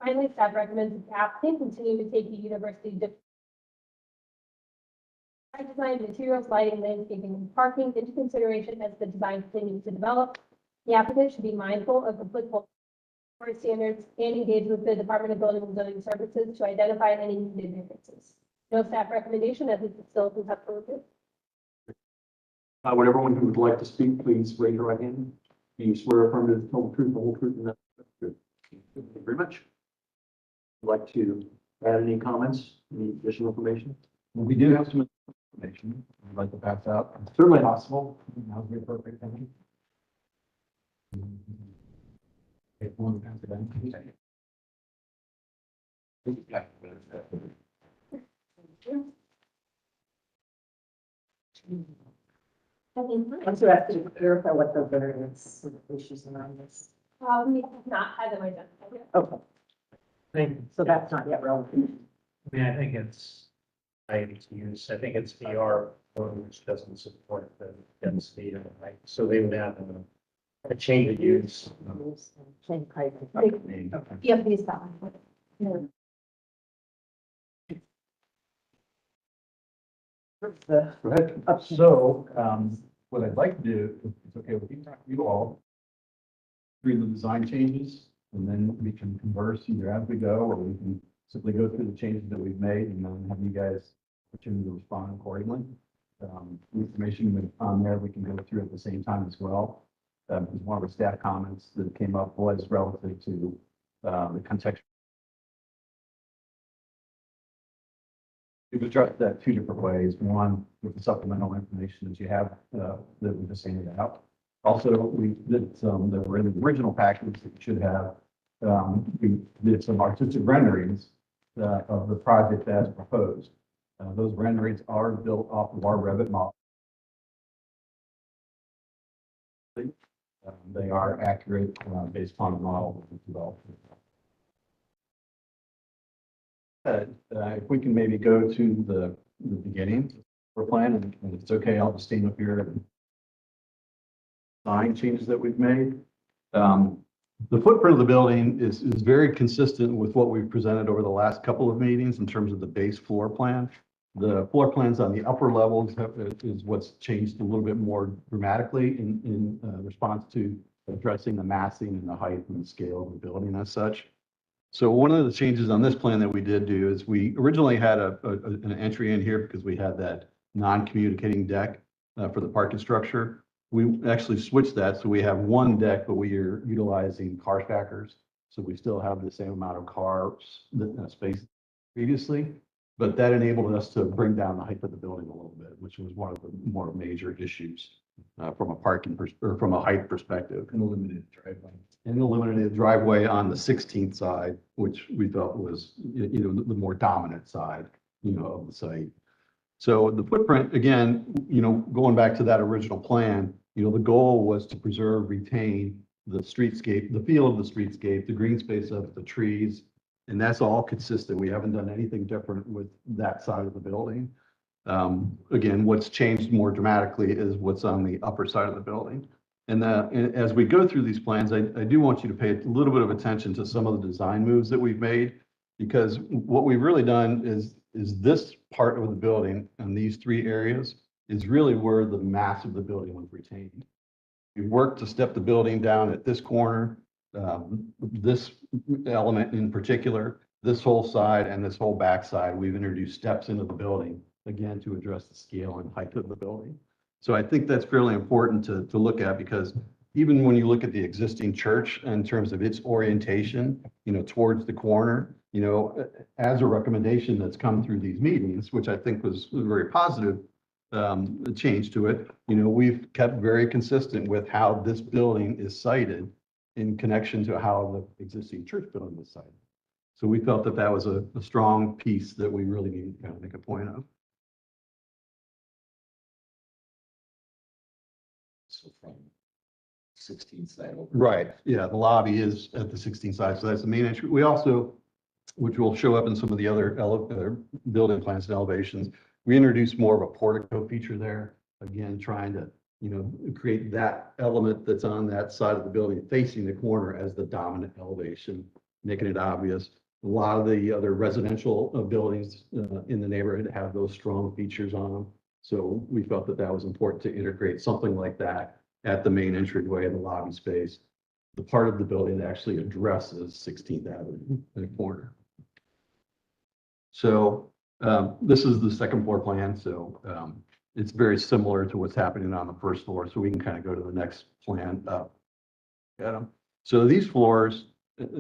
Finally, staff recommends that the applicant continue to take the university design, materials, lighting, landscaping, and parking into consideration as the design continues to develop. The applicant should be mindful of applicable board standards and engage with the Department of Building and Zoning Services to identify any needed differences. No staff recommendation as it's still conceptual. Would everyone who would like to speak, please raise your right hand. Do you swear affirm to tell the truth, the whole truth, and nothing but the truth? Thank you very much. Would like to add any comments, any additional information? Well, we do have some information I'd like to pass out. Certainly. Possible. Now's the appropriate time. If one pass it down. Once you have to clarify what the variance issues around this. We have not had them identified yet. Okay, I think, so that's not yet relevant. I mean, I think it's, its use, I think it's VR, which doesn't support the density of the height, so they would have a change of use. Same height. Yeah, please, that one. The Go ahead. So, what I'd like to do, if it's okay with you all, read the design changes, and then we can converse either as we go, or we can simply go through the changes that we've made, and then have you guys opportunity to respond accordingly. The information on there, we can go through at the same time as well. Because one of the staff comments that came up was relative to the context. We've addressed that two different ways. One, with the supplemental information that you have, that we just handed out. Also, we did some that were in the original package that you should have. We did some artistic renderings of the project as proposed. Those renderings are built off of our Revit model. They are accurate based upon the model that we developed. If we can maybe go to the beginning for plan, and if it's okay, I'll just stand up here and sign changes that we've made. The footprint of the building is very consistent with what we've presented over the last couple of meetings in terms of the base floor plan. The floor plans on the upper levels is what's changed a little bit more dramatically in response to addressing the massing and the height and the scale of the building as such. So one of the changes on this plan that we did do is we originally had an entry in here because we had that non-communicating deck for the parking structure. We actually switched that, so we have one deck, but we are utilizing car stackers. So we still have the same amount of cars space previously, but that enabled us to bring down the height of the building a little bit, which was one of the more major issues from a parking or from a height perspective. And a limited driveway. And the limited driveway on the 16th side, which we felt was, the more dominant side, of the site. So the footprint, again, going back to that original plan, the goal was to preserve, retain the streetscape, the feel of the streetscape, the green space of the trees, and that's all consistent. We haven't done anything different with that side of the building. Again, what's changed more dramatically is what's on the upper side of the building. And as we go through these plans, I do want you to pay a little bit of attention to some of the design moves that we've made, because what we've really done is this part of the building and these three areas is really where the mass of the building was retained. We worked to step the building down at this corner, this element in particular, this whole side and this whole back side. We've introduced steps into the building, again, to address the scale and height of the building. So I think that's fairly important to look at, because even when you look at the existing church in terms of its orientation, towards the corner, as a recommendation that's come through these meetings, which I think was very positive, change to it, we've kept very consistent with how this building is sited in connection to how the existing church building is sited. So we felt that was a strong piece that we really needed to kind of make a point of. So from 16 side over. Right, yeah, the lobby is at the 16th side, so that's the main entry. We also, which will show up in some of the other building plans and elevations, we introduced more of a portico feature there. Again, trying to, create that element that's on that side of the building facing the corner as the dominant elevation, making it obvious. A lot of the other residential buildings in the neighborhood have those strong features on them. So we felt that was important to integrate something like that at the main entryway of the lobby space. the part of the building that actually addresses 16th Avenue in the corner. So this is the second floor plan. So it's very similar to what's happening on the first floor. So we can kind of go to the next plan up. Got them. So these floors,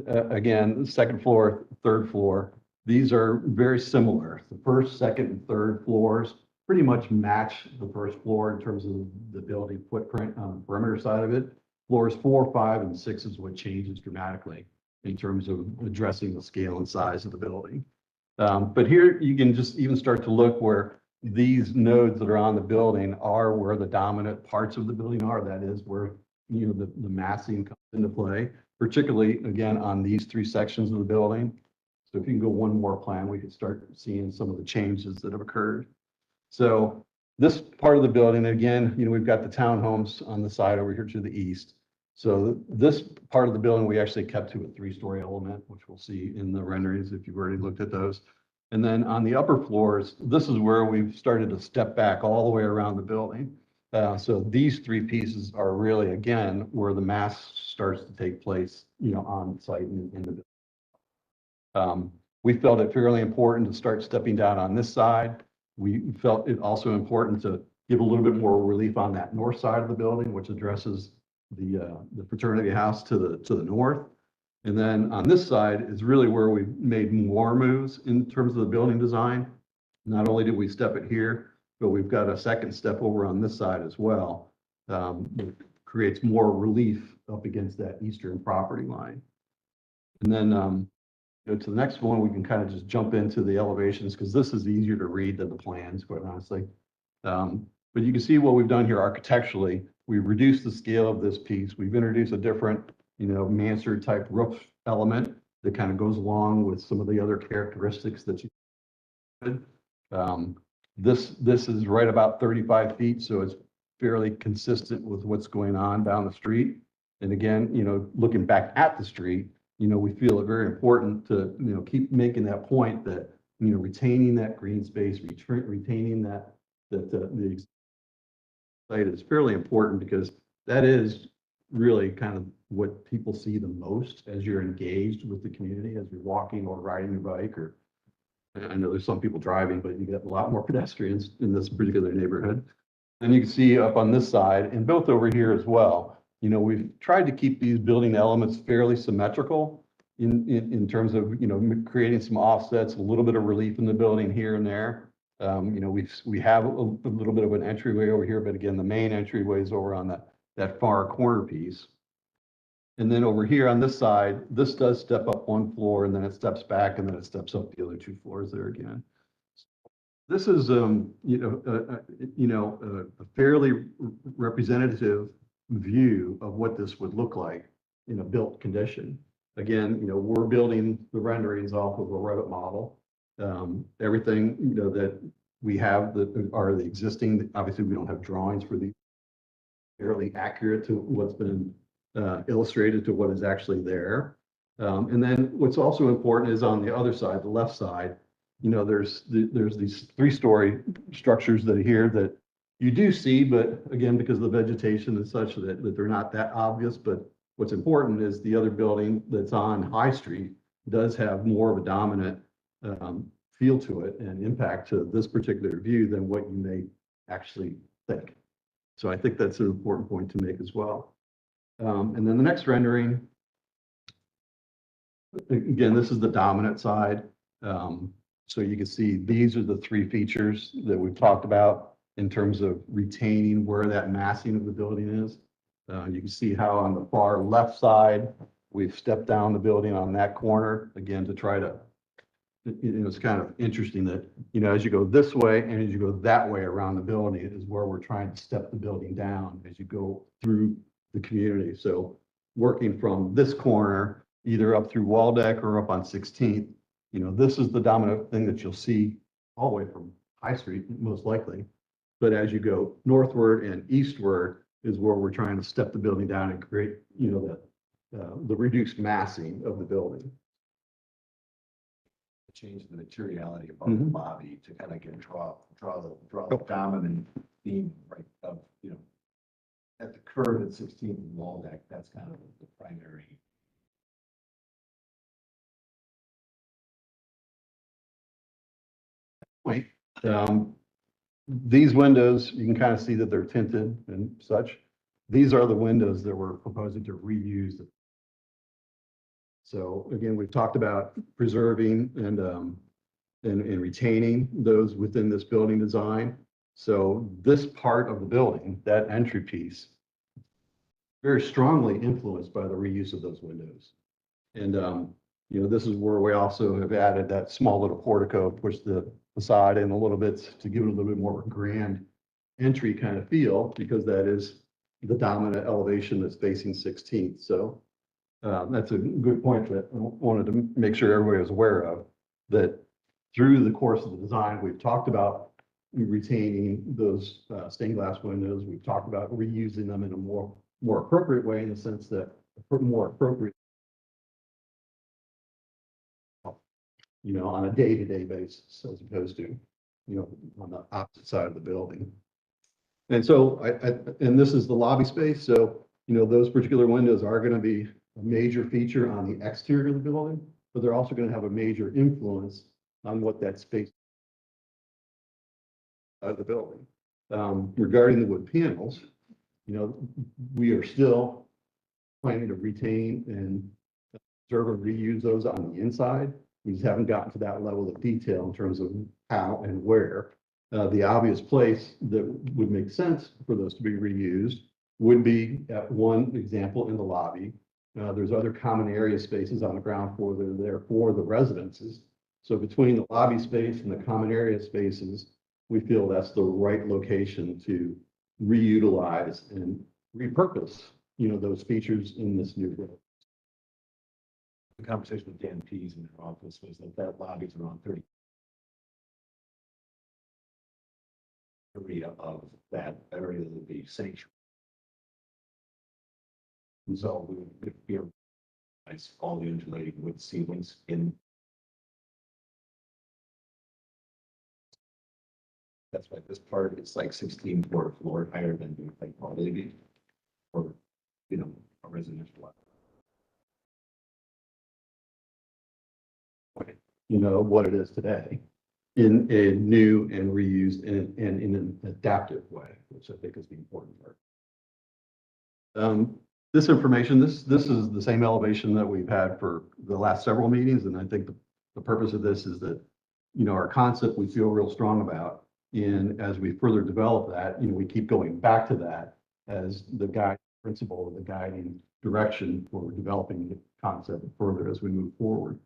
again, second floor, third floor, these are very similar. The first, second, and third floors pretty much match the first floor in terms of the building footprint on the perimeter side of it. Floors 4, 5, and 6 is what changes dramatically in terms of addressing the scale and size of the building. But here you can just even start to look where these nodes that are on the building are where the dominant parts of the building are. That is where, you know, the massing comes into play, particularly again on these 3 sections of the building. So if you can go one more plan, we could start seeing some of the changes that have occurred. So this part of the building, again, you know, we've got the townhomes on the side over here to the east. So this part of the building, we actually kept to a 3-story element, which we'll see in the renderings if you've already looked at those. And then on the upper floors, this is where we've started to step back all the way around the building. So these 3 pieces are really, again, where the mass starts to take place, you know, on site in the building. We felt it fairly important to start stepping down on this side. We felt it also important to give a little bit more relief on that north side of the building, which addresses the fraternity house to the north. And then on this side is really where we made more moves in terms of the building design. Not only did we step it here, but we've got a second step over on this side as well. It creates more relief up against that eastern property line. And then go to the next one, we can kind of just jump into the elevations because this is easier to read than the plans, quite honestly. But you can see what we've done here architecturally. We've reduced the scale of this piece. We've introduced a different, you know, mansard type roof element that kind of goes along with some of the other characteristics that you did. This is right about 35 feet, so it's fairly consistent with what's going on down the street. And again, you know, looking back at the street, you know, we feel it very important to, you know, keep making that point that, you know, retaining that green space, retaining the site is fairly important because that is really kind of what people see the most as you're engaged with the community, as you're walking or riding your bike, or I know there's some people driving, but you get a lot more pedestrians in this particular neighborhood. And you can see up on this side and both over here as well. You know, we've tried to keep these building elements fairly symmetrical in terms of, you know, creating some offsets, a little bit of relief in the building here and there. You know, we have a little bit of an entryway over here, but again, the main entryway is over on that far corner piece. And then over here on this side, this does step up 1 floor and then it steps back and then it steps up the other 2 floors there again. This is, a fairly representative view of what this would look like in a built condition. Again, you know, we're building the renderings off of a Revit model. Everything, you know, that we have that are the existing, obviously we don't have drawings for these, fairly accurate to what's been illustrated to what is actually there. And then what's also important is on the other side, the left side, you know, there's these 3-story structures that are here that you do see, but again, because of the vegetation and such that they're not that obvious. But what's important is the other building that's on High Street does have more of a dominant feel to it and impact to this particular view than what you may actually think. So I think that's an important point to make as well. And then the next rendering, again, this is the dominant side. So you can see these are the 3 features that we've talked about in terms of retaining where that massing of the building is. You can see how on the far left side, we've stepped down the building on that corner, again, to try to, you know, it's kind of interesting that, you know, as you go this way and as you go that way around the building is where we're trying to step the building down as you go through the community. So working from this corner, either up through Waldeck or up on 16th, you know, this is the dominant thing that you'll see all the way from High Street, most likely. But as you go northward and eastward is where we're trying to step the building down and create, you know, the reduced massing of the building. Change the materiality of the lobby to kind of draw the dominant theme, right, of, you know, at the curve at 16th and Waldeck, that's kind of the primary. Point. These windows, you can kind of see that they're tinted and such. These are the windows that we're proposing to reuse. So again, we've talked about preserving and retaining those within this building design. So this part of the building, that entry piece, very strongly influenced by the reuse of those windows. And, you know, this is where we also have added that small little portico, push the facade in a little bit to give it a little bit more grand entry kind of feel, because that is the dominant elevation that's facing 16th. So that's a good point that I wanted to make sure everybody was aware of, that through the course of the design, we've talked about retaining those stained glass windows. We've talked about reusing them in a more appropriate way, in the sense that more appropriate, you know, on a day-to-day basis, as opposed to, you know, on the opposite side of the building. And so and this is the lobby space. So, you know, those particular windows are going to be a major feature on the exterior of the building, but they're also going to have a major influence on what that space of the building. Regarding the wood panels, you know, we are still planning to retain and preserve and reuse those on the inside. We just haven't gotten to that level of detail in terms of how and where. The obvious place that would make sense for those to be reused would be, at one example, in the lobby. There's other common area spaces on the ground floor that are there for the residences. So between the lobby space and the common area spaces, we feel that's the right location to reutilize and repurpose, you know, those features in this new building. The conversation with Dan Pease in their office was that that lobby's around 30 area of that area that would be sanctuary. And so we would be all the insulating wood ceilings in. That's why this part is like 16 floor higher than like quality or, you know, a residential lot. You know, what it is today in a new and reused and in an adaptive way, which I think is the important part. This information, this is the same elevation that we've had for the last several meetings. And I think the purpose of this is that, you know, our concept we feel real strong about. And as we further develop that, you know, we keep going back to that as the guide principle, the guiding direction for developing the concept further as we move forward.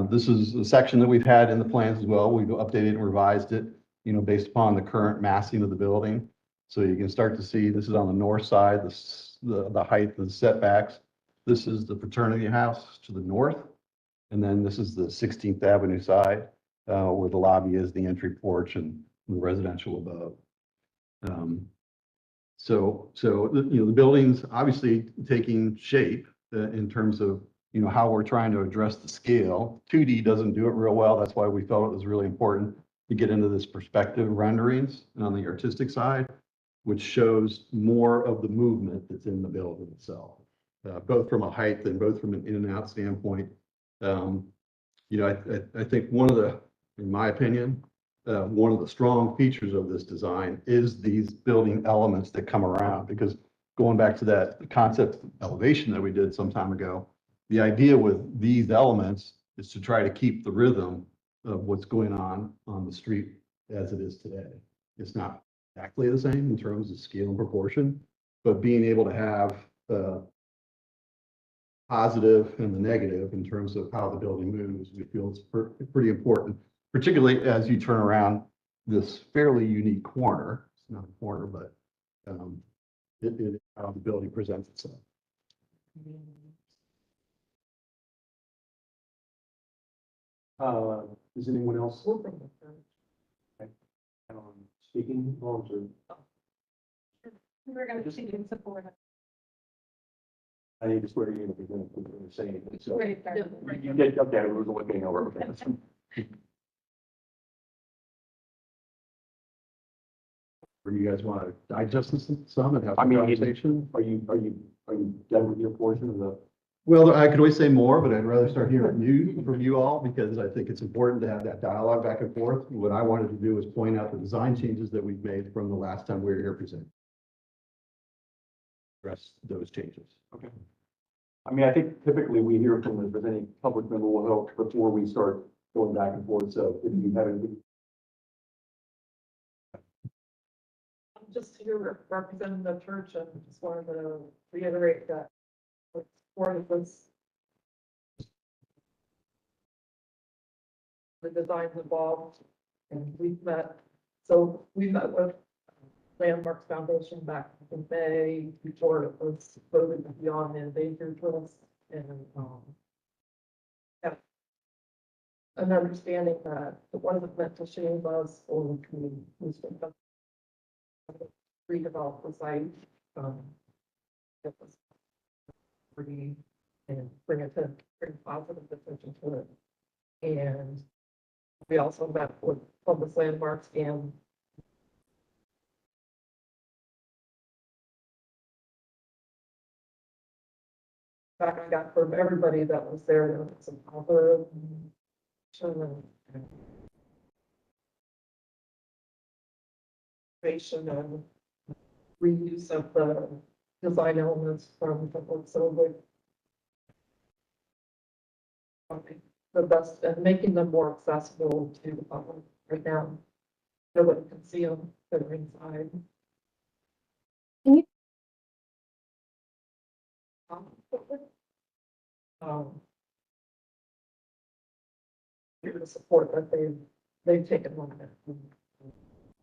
This is a section that we've had in the plans as well. We've updated and revised it, you know, based upon the current massing of the building. So you can start to see, this is on the north side, the height of the setbacks. This is the fraternity house to the north. And then this is the 16th Avenue side, where the lobby is, the entry porch, and the residential above. So you know, the building's obviously taking shape in terms of, you know, how we're trying to address the scale. 2D doesn't do it real well. That's why we felt it was really important to get into this perspective renderings on the artistic side, which shows more of the movement that's in the building itself, both from a height and both from an in and out standpoint. You know, I think one of the, in my opinion, one of the strong features of this design is these building elements that come around, because going back to that concept elevation that we did some time ago, the idea with these elements is to try to keep the rhythm of what's going on the street as it is today. It's not exactly the same in terms of scale and proportion, but being able to have the positive and the negative in terms of how the building moves, we feel it's pretty important, particularly as you turn around this fairly unique corner. It's not a corner, but how the building presents itself. Is anyone else speaking? Or We're going to see in support. I need to swear you in if you're going to say anything. So Right. you did, okay, we were looking over. Okay. Or you guys want to digest this some and have I a mean, conversation? Are you done with your portion of the? Well, I could always say more, but I'd rather start hearing from you all, because I think it's important to have that dialogue back and forth. What I wanted to do was point out the design changes that we've made from the last time we were here presenting. Address those changes. Okay. I mean, I think typically we hear from if there's any public member will help before we start going back and forth. So if you have anything. I'm just here representing the church and just wanted to reiterate that part of this. The designs involved, and we met with Landmarks Foundation back in May before it was voted to be on the endangered list, and have an understanding that it wasn't meant to shame us or the community. We should have redevelop the site, it was pretty, and bring positive attention to it. And we also met with Public Landmarks and back I got from everybody that was there, there was some positive and innovation and reuse of the design elements from the book. So the best and making them more accessible to the public right now. Nobody can see them, they're inside. Here to support that they've taken on it.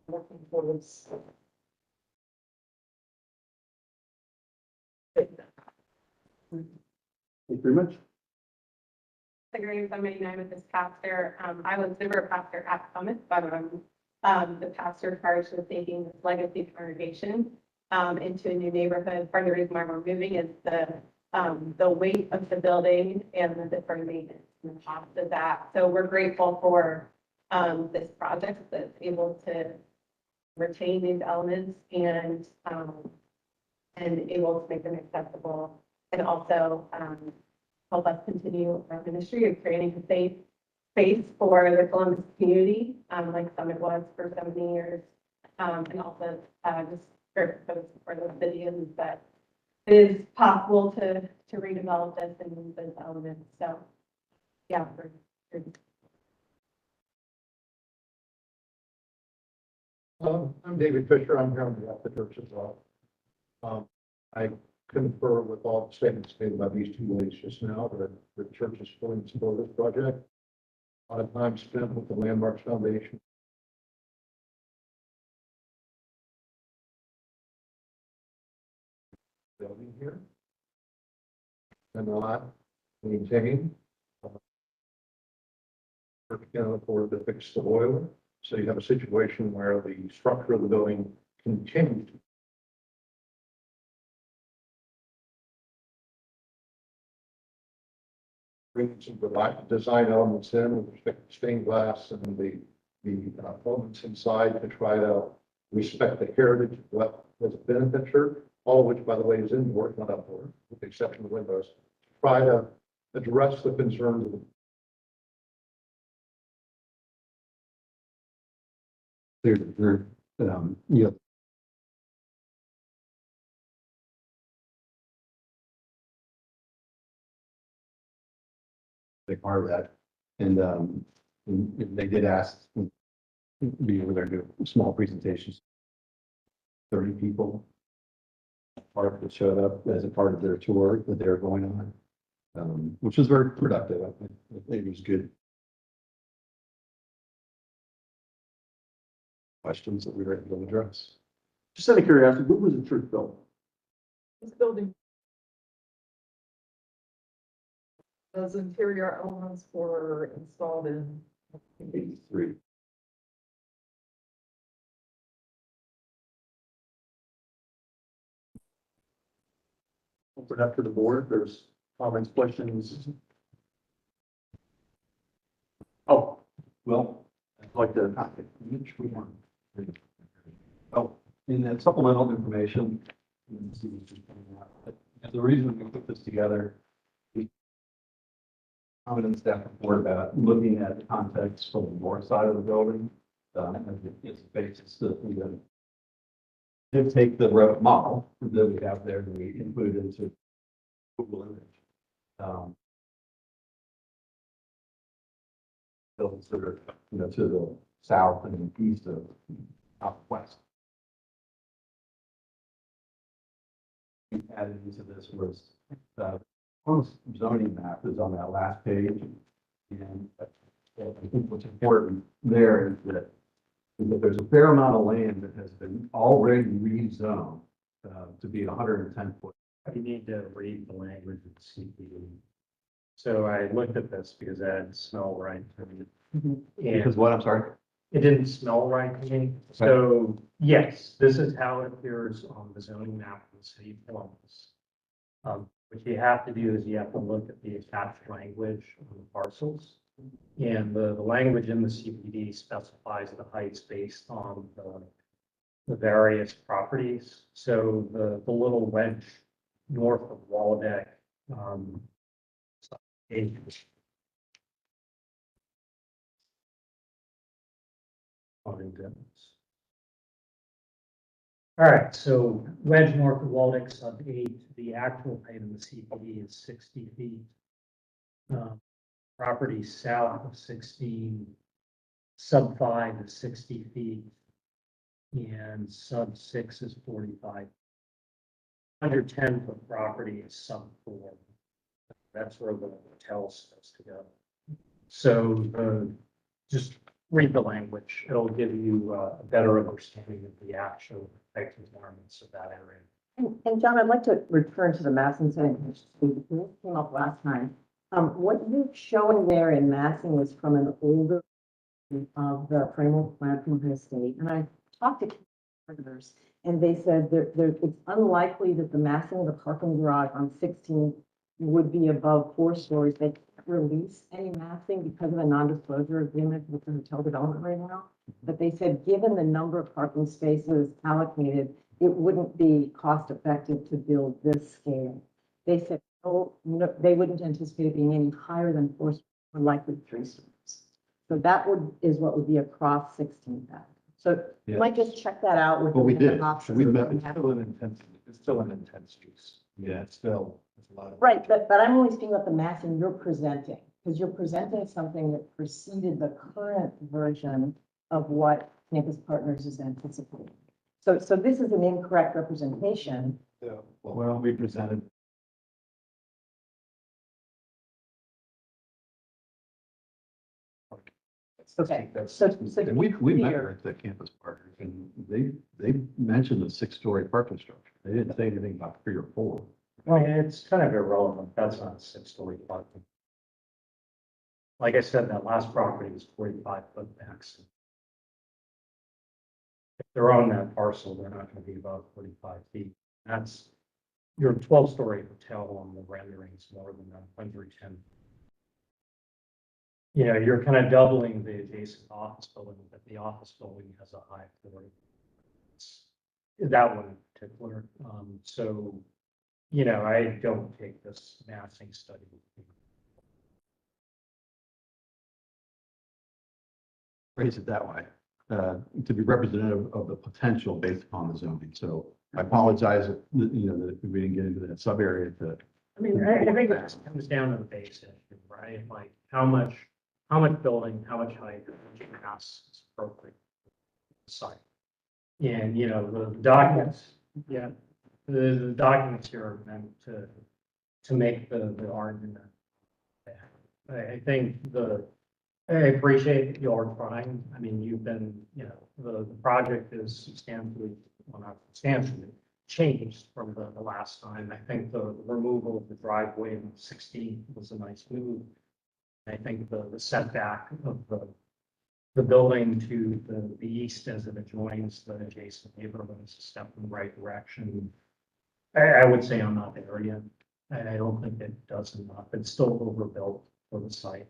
Working towards. Thank you very much. Agreeing with somebody with this pastor. I was never a pastor at Summit, but the pastor charged with taking this legacy congregation into a new neighborhood. Part of the reason why we're moving is the weight of the building and the different maintenance and the cost of that. So we're grateful for this project that's able to retain these elements and able to make them accessible, and also help us continue our ministry of creating a safe space for the Columbus community, like Summit was for so many years. And also just for the videos that it is possible to redevelop this and use those elements. So yeah, I'm David Fisher. I'm here on behalf of the church as well. I concur with all the statements made about these two ladies just now, that the church is fully in support of this project. A lot of time spent with the Landmarks Foundation. Building here. And not maintain. Church can afford to fix the boiler. So you have a situation where the structure of the building continues to bring some design elements in with respect to stained glass and the elements inside to try to respect the heritage of what has been in the church, all of which, by the way, is indoors, not outdoors, with the exception of windows. Try to address the concerns of the Yeah. Big part of that. And they did ask be over there to do small presentations. 30 people. Part that showed up as a part of their tour that they were going on, which was very productive. I think it was good. Questions that we were able to address. Just out of curiosity, what was the church built? This building. Those interior elements were installed in 83. Open up to the board. There's comments, questions. Oh, well, I'd like to. which we want. Oh, in that supplemental information, you can see this is coming out, but the reason we put this together, we commented in staff report about looking at the context from the north side of the building, as a basis that we did take the road model that we have there and we included into Google image. Buildings that are, to the south and east of southwest. We added into this was zoning map is on that last page. And I think what's important there is that there's a fair amount of land that has been already rezoned to be 110 foot. You need to read the language of the CPD. So I looked at this because that didn't smell right to me. And Because what, I'm sorry? it didn't smell right to me. So yes, this is how it appears on the zoning map of the city of Columbus. What you have to do is you have to look at the attached language on the parcels. And the language in the CPD specifies the heights based on the various properties. So the little wedge north of Waldeck, find it. All right, so wedge north of Waldeck sub 8, the actual height of the CPD is 60 feet. Property south of 16, sub 5 is 60 feet, and sub 6 is 45. Under 10 foot property is sub 4. That's where the hotel's supposed to go. So just read the language. It'll give you a better understanding of the actual effective requirements of that area. And John, I'd like to return to the massing setting, which came up last time. What you're showing there in massing was from an older of the framework plan from the state. And I talked to carpenters and they said it's unlikely that the massing of the parking garage on 16 would be above 4 stories. They can't release any massing because of a non-disclosure agreement with the hotel development right now. But they said, given the number of parking spaces allocated, it wouldn't be cost effective to build this scale. They said, oh, no, they wouldn't anticipate it being any higher than 4 stories, or likely 3 stories. So that is what would be across 16 back. So you might just check that out with. Well, we did. Options. We met. It's still an intense use. Yeah, it's still, it's a lot of. Right, but I'm only speaking about the massing you're presenting, because you're presenting something that preceded the current version of what Campus Partners is anticipating. So this is an incorrect representation. Yeah, well, we presented. Okay, And we met with the campus partners and they mentioned a 6-story parking structure. They didn't say anything about 3 or 4. Well, it's kind of irrelevant. That's not a 6-story parking. Like I said, that last property was 45 foot max. If they're on that parcel, they're not going to be above 45 feet. That's your 12-story hotel on the renderings more than 110. You know, you're kind of doubling the adjacent office building, but the office building has a high floor. That one in particular. So, you know, I don't take this massing study. Phrase it that way, to be representative of the potential based upon the zoning. So I apologize if, that we didn't get into that sub area to. I mean, I think it just comes down to the base issue, right? Like how much building, how much height, how much mass is appropriate for the site. And, you know, the documents, yeah, the documents here are meant to make the argument. I think I appreciate your trying. I mean, you've been, you know, the project is substantially, well, not substantially, changed from the last time. I think the removal of the driveway in 16 was a nice move. I think the setback of the building to the east as it adjoins the adjacent neighborhood is a step in the right direction. I would say I'm not there yet. I don't think it does enough. It's still overbuilt for the site.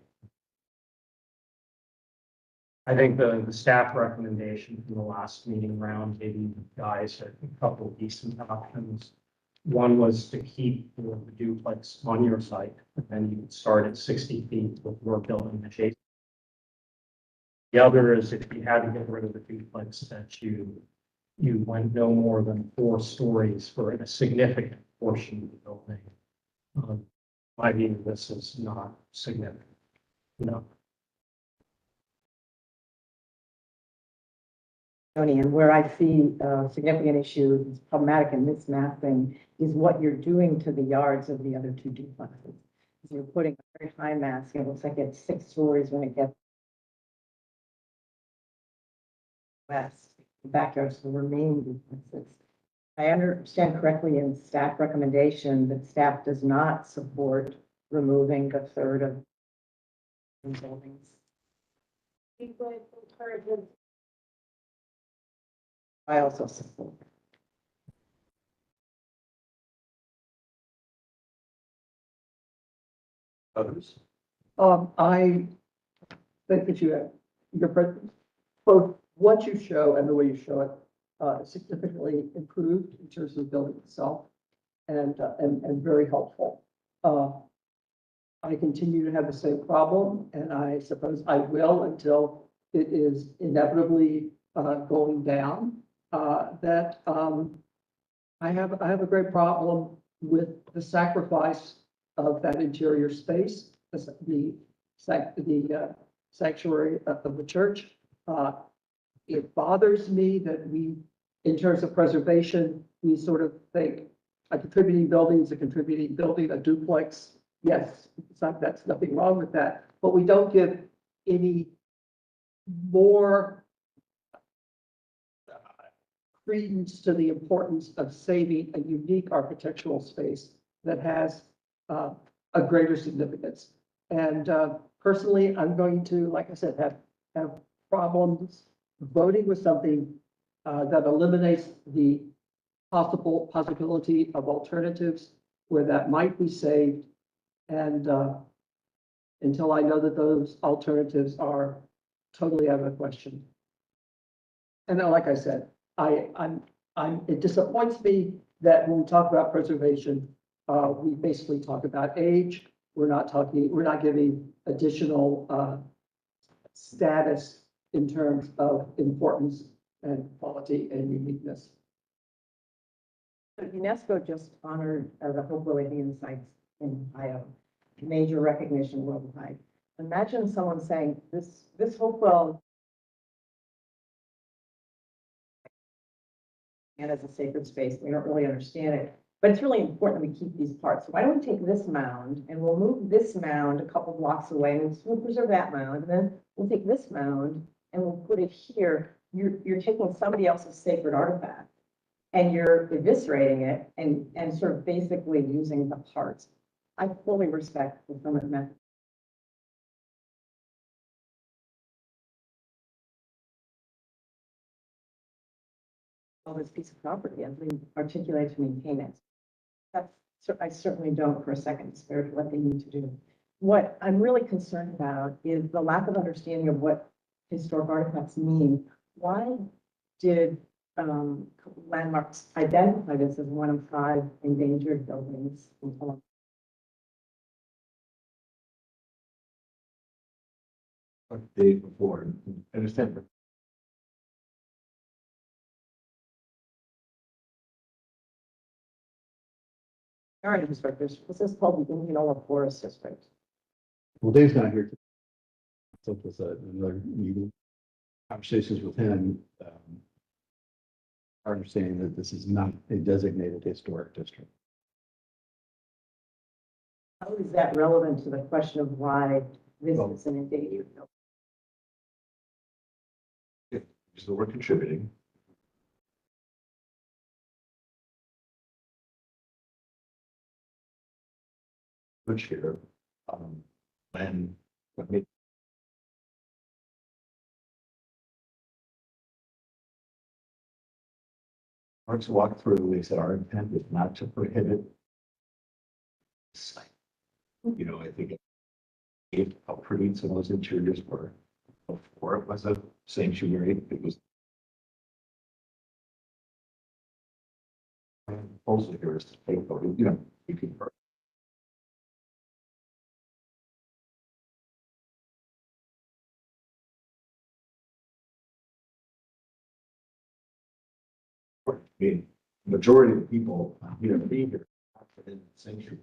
I think the staff recommendation from the last meeting round gave you guys a couple of decent options. One was to keep the duplex on your site, and then you could start at 60 feet with your building adjacent. The other is if you had to get rid of the duplex, that you went no more than 4 stories for a significant portion of the building. My view, this is not significant. No. Tony, and where I see a significant issue, is problematic in this mapping, is what you're doing to the yards of the other 2 duplexes. So you're putting a very high mass, it looks like it's 6 stories when it gets west, the backyards of the remaining duplexes. I understand correctly in staff recommendation that staff does not support removing a third of buildings. We would encourage them. I also support. Others? I think that you have, both what you show and the way you show it, significantly improved in terms of the building itself and very helpful. I continue to have the same problem, and I suppose I will until it is inevitably going down. I have a great problem with the sacrifice of that interior space, the sanctuary of the church. It bothers me that we, in terms of preservation, we sort of think a contributing building is a contributing building, a duplex. Yes, that's nothing wrong with that, but we don't give any more credence to the importance of saving a unique architectural space that has a greater significance. And personally, I'm going to, like I said, have problems voting with something that eliminates the possibility of alternatives where that might be saved. And until I know that those alternatives are totally out of the question. And then, like I said, it disappoints me that when we talk about preservation, we basically talk about age. We're not giving additional status in terms of importance and quality and uniqueness. UNESCO just honored the Hopewell Indian sites in Ohio, major recognition worldwide. Imagine someone saying this Hopewell and as a sacred space, we don't really understand it, but it's really important that we keep these parts. So why don't we take this mound and we'll move this mound a couple blocks away and we'll preserve that mound, and then we'll take this mound and we'll put it here. You're taking somebody else's sacred artifact and you're eviscerating it and sort of basically using the parts. I fully respect the fulfillment method. This piece of property and we articulate to maintain it. I certainly don't for a second disparage what they need to do. What I'm really concerned about is the lack of understanding of what historic artifacts mean. Why did landmarks identify this as one of 5 endangered buildings in Columbus? The day before, in December. All right, inspectors, this is called the Indianola Forest District. Well, Dave's not here. So was another meeting, conversations with him. Our understanding that this is not a designated historic district. How is that relevant to the question of why this Well, is an endangered building? So we're contributing. Which here, when we Parks walk through, we said our intent is not to prohibit site. You know, I think how pretty some of those interiors were. before it was a sanctuary, it was. Mostly here is to take, you know, you can. I mean, majority of the people, you know, be here. In the sanctuary.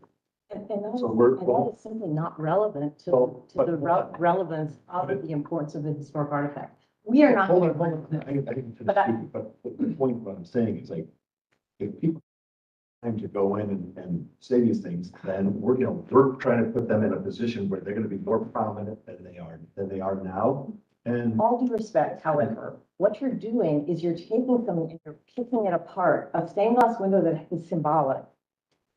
And that is, So we're- and that is simply not relevant to, Well, to the relevance of the importance of the historic artifact. We are not. Hold on, hold on. I didn't finish But I- speaking, but the point what I'm saying is like, if people have time to go in and say these things, then we're, you know, we're trying to put them in a position where they're gonna be more prominent than they are now. And All due respect, however, what you're doing is you're taking something and you're picking it apart. A stained glass window that is symbolic,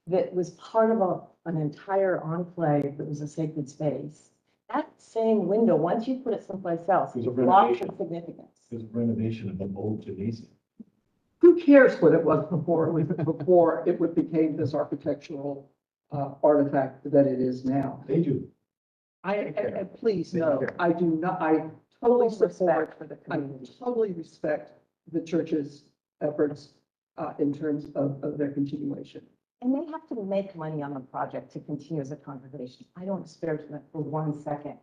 that was part of an entire enclave that was a sacred space. That same window, once you put it someplace else, There's a lost renovation. its significance. there's a renovation of an old gymnasium. Who cares what it was before it would became this architectural artifact that it is now? They do. And please, no, I do not, I totally Full support, respect for the I community. totally respect the church's efforts in terms of their continuation. And they have to make money on the project to continue as a congregation. I don't disparage that for 1 second.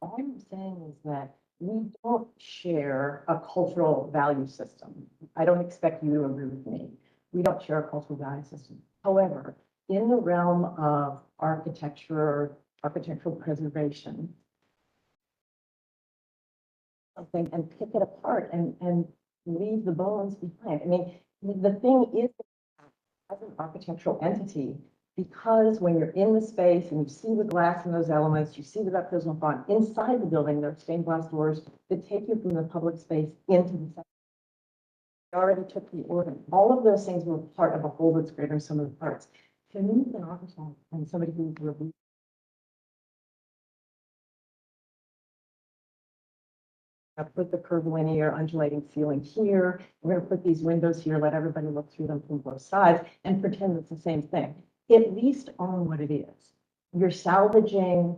All I'm saying is that we don't share a cultural value system. I don't expect you to agree with me. We don't share a cultural value system. However, in the realm of architectural preservation, something and pick it apart and leave the bones behind. I mean, the thing is, as an architectural entity, because when you're in the space and you see the glass in those elements, you see the baptismal font inside the building, there are stained glass doors that take you from the public space into the second. I already took the order. All of those things were part of a whole that's greater than some of the parts. To me, as an architect and somebody who's reviewed. I put the curvilinear undulating ceiling here. We're gonna put these windows here, let everybody look through them from both sides and pretend it's the same thing. At least own what it is. You're salvaging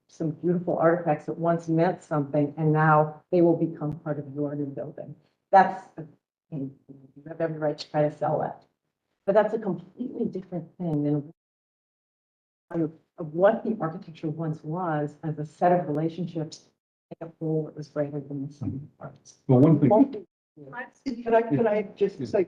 some beautiful artifacts that once meant something and now they will become part of your new building. That's, you have every right to try to sell that. But that's a completely different thing than of what the architecture once was as a set of relationships in a whole that was greater than the sum of the parts. Well, one thing. Won't be- Can I just say,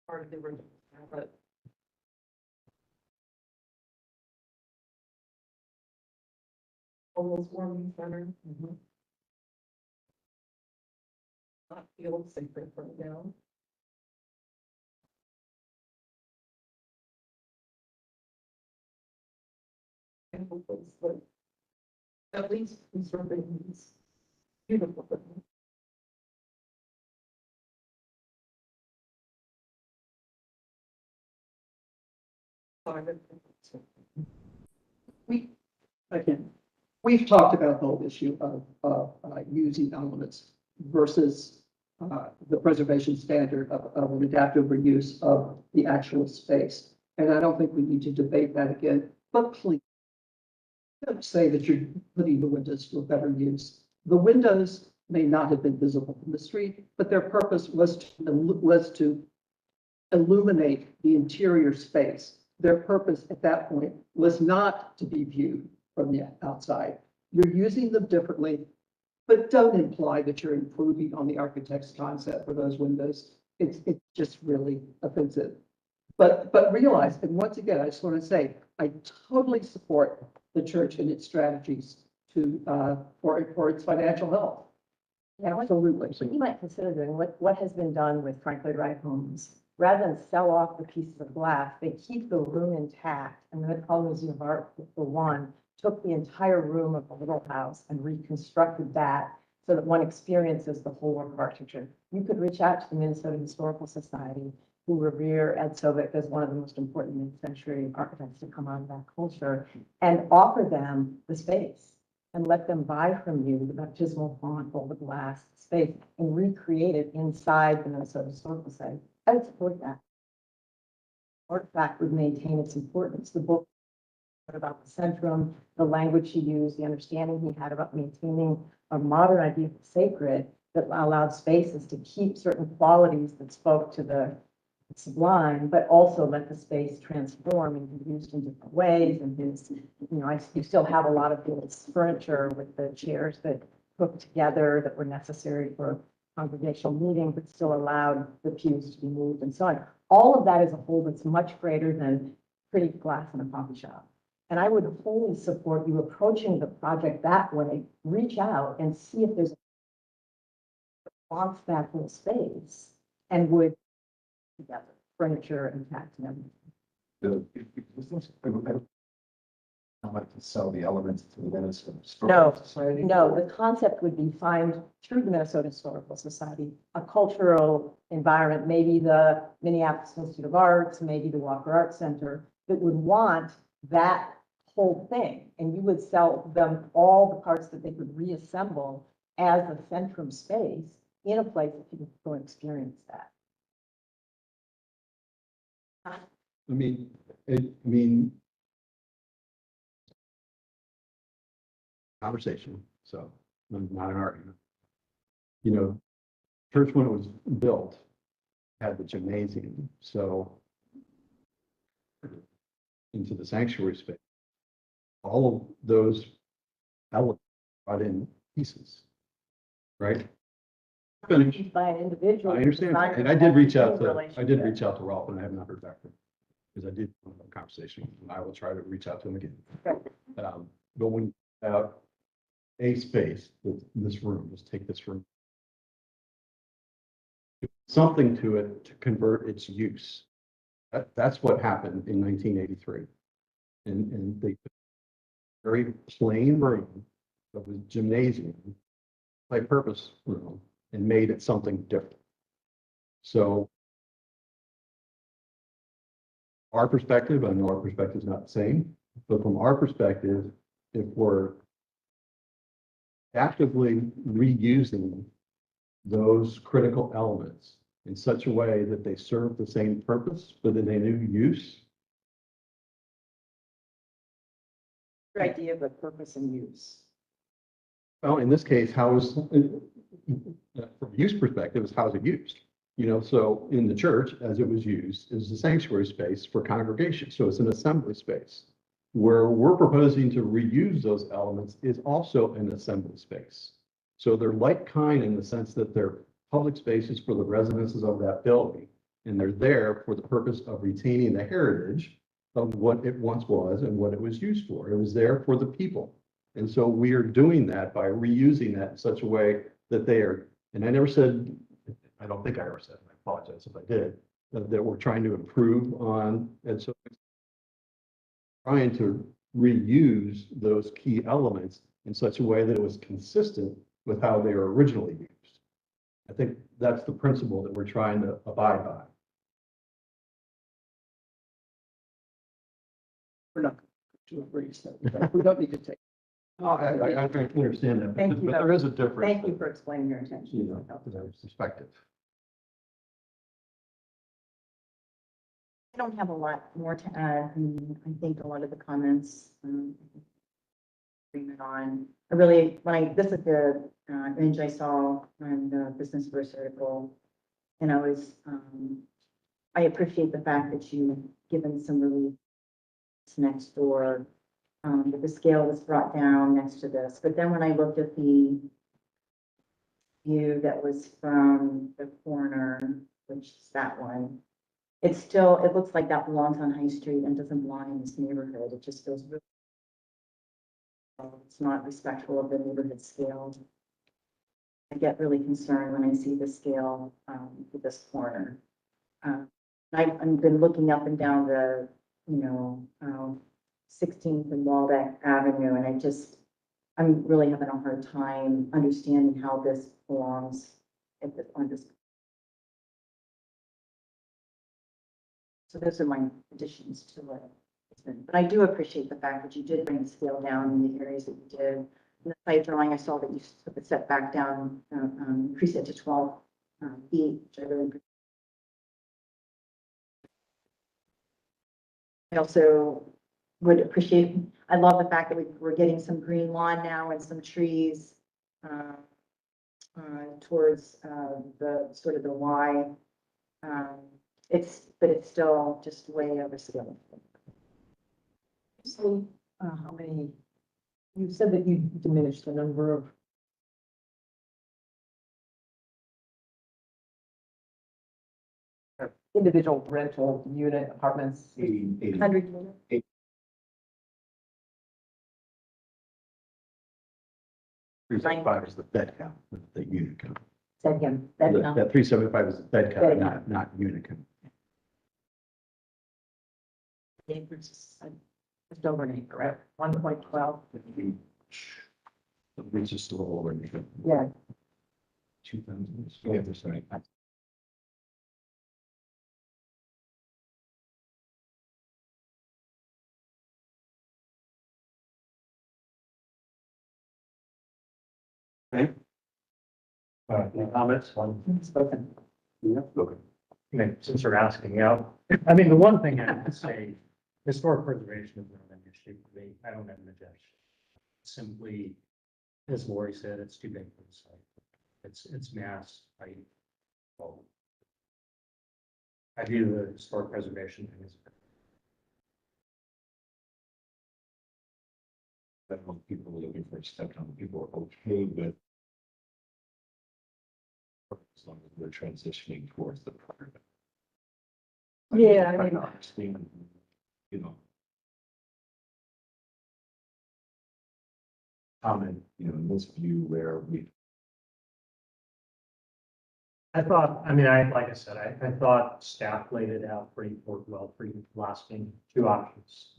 Part of the original, but. Almost warming center. Not feel sacred from now. And hopefully, like, at least preserving these beautiful things. we, again, we've talked about the whole issue of using elements versus the preservation standard of an adaptive reuse of the actual space. And I don't think we need to debate that again, but please don't say that you're putting the windows to a better use. The windows may not have been visible from the street, but their purpose was to illuminate the interior space. Their purpose at that point was not to be viewed from the outside. You're using them differently, but don't imply that you're improving on the architect's concept for those windows. It's just really offensive. But realize, and once again, I just want to say, I totally support the church and its strategies to for its financial health. Absolutely. You might consider doing what has been done with Frank Lloyd Wright homes. Rather than sell off the pieces of glass, they keep the room intact. And the Metropolitan Museum of Art, for one, took the entire room of the little house and reconstructed that so that one experiences the whole work of architecture. You could reach out to the Minnesota Historical Society, who revere Ed Sovic as one of the most important mid-century architects to come out of that culture, and offer them the space and let them buy from you the baptismal font, all the glass space, and recreate it inside the Minnesota Historical Society. I would support that. Artifact would maintain its importance. The book about the centrum, the language he used, the understanding he had about maintaining a modern idea of the sacred that allowed spaces to keep certain qualities that spoke to the sublime, but also let the space transform and be used in different ways. And his, you still have a lot of his furniture with the chairs that hooked together that were necessary for congregational meeting, but still allowed the pews to be moved and so on. All of that is a whole that's much greater than pretty glass in a coffee shop. And I would wholly support you approaching the project that way. Reach out and see if there's a wants that whole space and would together, furniture and tax and everything. I'd like to sell the elements to the Minnesota No, Historical Society. No, the concept would be find through the Minnesota Historical Society, a cultural environment, maybe the Minneapolis Institute of Arts, maybe the Walker Arts Center, that would want that whole thing. And you would sell them all the parts that they could reassemble as a centrum space in a place that people could go and experience that. Conversation, so not an argument. Church when it was built had the gymnasium, so into the sanctuary space. All of those elements brought in pieces, right? Finished. By an individual. I understand, and I did reach out to Ralph, and I have not heard back from him. Because I did have a conversation, and I will try to reach out to him again. But when out a space, this room, just take this room. Something to it to convert its use. That's what happened in 1983. And they very plain room of a gymnasium, by purpose room, and made it something different. So our perspective, I know our perspective is not the same, but from our perspective, if we're actively reusing those critical elements in such a way that they serve the same purpose, but in a new use. Your idea of the purpose and use. Well, in this case, from a use perspective, is how is it used? So in the church, as it was used, is a sanctuary space for congregation. So it's an assembly space. Where we're proposing to reuse those elements is also an assembly space. So they're like kind in the sense that they're public spaces for the residences of that building. And they're there for the purpose of retaining the heritage of what it once was and what it was used for. It was there for the people. And so we are doing that by reusing that in such a way that they are, and I never said, I don't think I ever said, I apologize if I did, that we're trying to improve on, and so trying to reuse those key elements in such a way that it was consistent with how they were originally used. I think that's the principle that we're trying to abide by. We're not to agree, so we don't need to take. I understand that, Thank you, but there is a difference. Thank you for explaining your intention. Perspective. I don't have a lot more to add. I think a lot of the comments, agreement on, this is the image I saw on the Business First article. And I appreciate the fact that you've given some relief next door, that the scale was brought down next to this. But then when I looked at the view that was from the corner, which is that one, it looks like that belongs on High Street and doesn't belong in this neighborhood. It just feels really, it's not respectful of the neighborhood scale. I get really concerned when I see the scale for this corner. I've been looking up and down the, 16th and Waldeck Avenue, and I'm really having a hard time understanding how this belongs on this. So those are my additions to it. But I do appreciate the fact that you did bring the scale down in the areas that you did. In the site drawing, I saw that you took the setback down, increased it to 12 feet, which I really appreciate. I also would appreciate, I love the fact that we're getting some green lawn now and some trees towards the sort of the Y. But it's still just way overscale. So, how many, you said that you diminished the number of individual rental unit apartments. 100 units. 375 is the bed count, the unit count. Say again, That that, 375 is the bed Bed count, count. not unit count. just over an acre, right? 1.12. It's just a little over. Yeah. 2,000. Yeah, that's right. Any comments on? Spoken. Yeah, okay. I mean, since you're asking, yeah, I mean, the one thing I would say, historic preservation is not an issue for me. I don't have an objection. Simply, as Lori said, it's too big for the site. It's mass, right? Well, I view the historic preservation thing as. That when people are looking for a step down, people are okay with. As long as we're transitioning towards the private. Yeah, I I mean, can understand, you know. Comment, you know, in this view where we. I thought, I mean, like I said, I thought staff laid it out pretty well, pretty lasting, two options.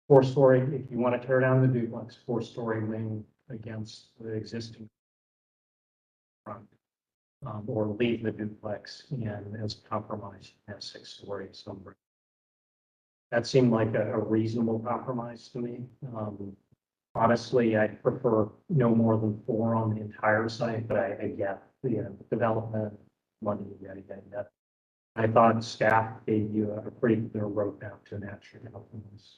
4-story, if you want to tear down the duplex, 4-story wing against the existing front. Or leave the duplex and as a compromise, have 6-story somewhere. That seemed like a reasonable compromise to me. Honestly, I prefer no more than 4 on the entire site, but I get the development money, yada, yada, yada. I thought staff gave you a pretty clear roadmap to an action compromise.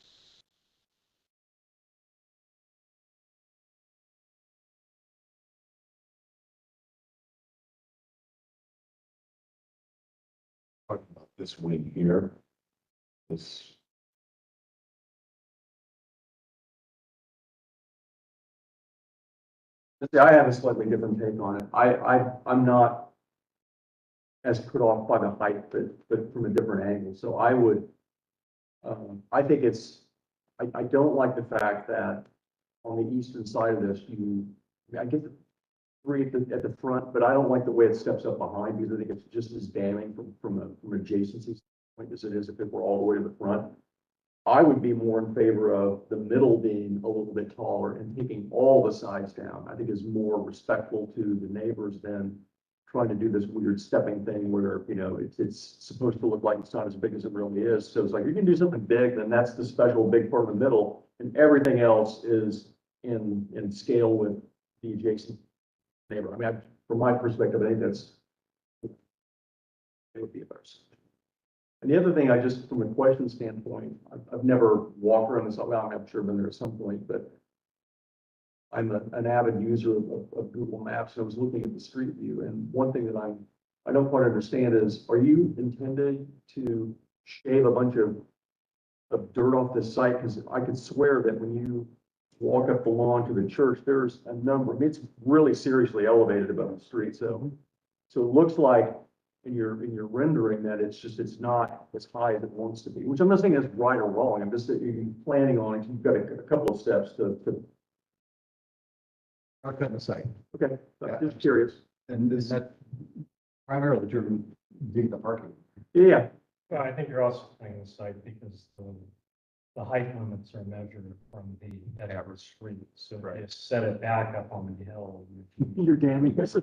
Talking about this wing here. This. See, I have a slightly different take on it. I'm not as put off by the height, but from a different angle. So I would, I think I don't like the fact that on the eastern side of this, I get the 3 at the front, but I don't like the way it steps up behind because I think it's just as damning from adjacency point as it is if it were all the way to the front. I would be more in favor of the middle being a little bit taller and taking all the sides down. I think is more respectful to the neighbors than trying to do this weird stepping thing where, you know, it's supposed to look like it's not as big as it really is. So it's like, you can do something big, then that's the special big part of the middle, and everything else is in scale with the adjacent neighbor. I mean, from my perspective, I think it would be a better solution. And the other thing, I just, from a question standpoint, I've never walked around this, I'm sure I've been there at some point, but I'm an avid user of Google Maps. I was looking at the street view, and one thing that I don't quite understand is, are you intended to shave a bunch of dirt off this site? Because I could swear that when you walk up the lawn to the church, there's a number, I mean, it's really seriously elevated above the street. So it looks like in your rendering that it's not as high as it wants to be, which I'm not saying is right or wrong. I'm just you're planning on it. You've got a couple of steps to. I'll cut the site. Okay, I'm just curious. And is that primarily driven due to the parking? Yeah, Well, I think you're also playing the site because the height limits are measured from the average street. So if you set it back up on the hill. you're damning us.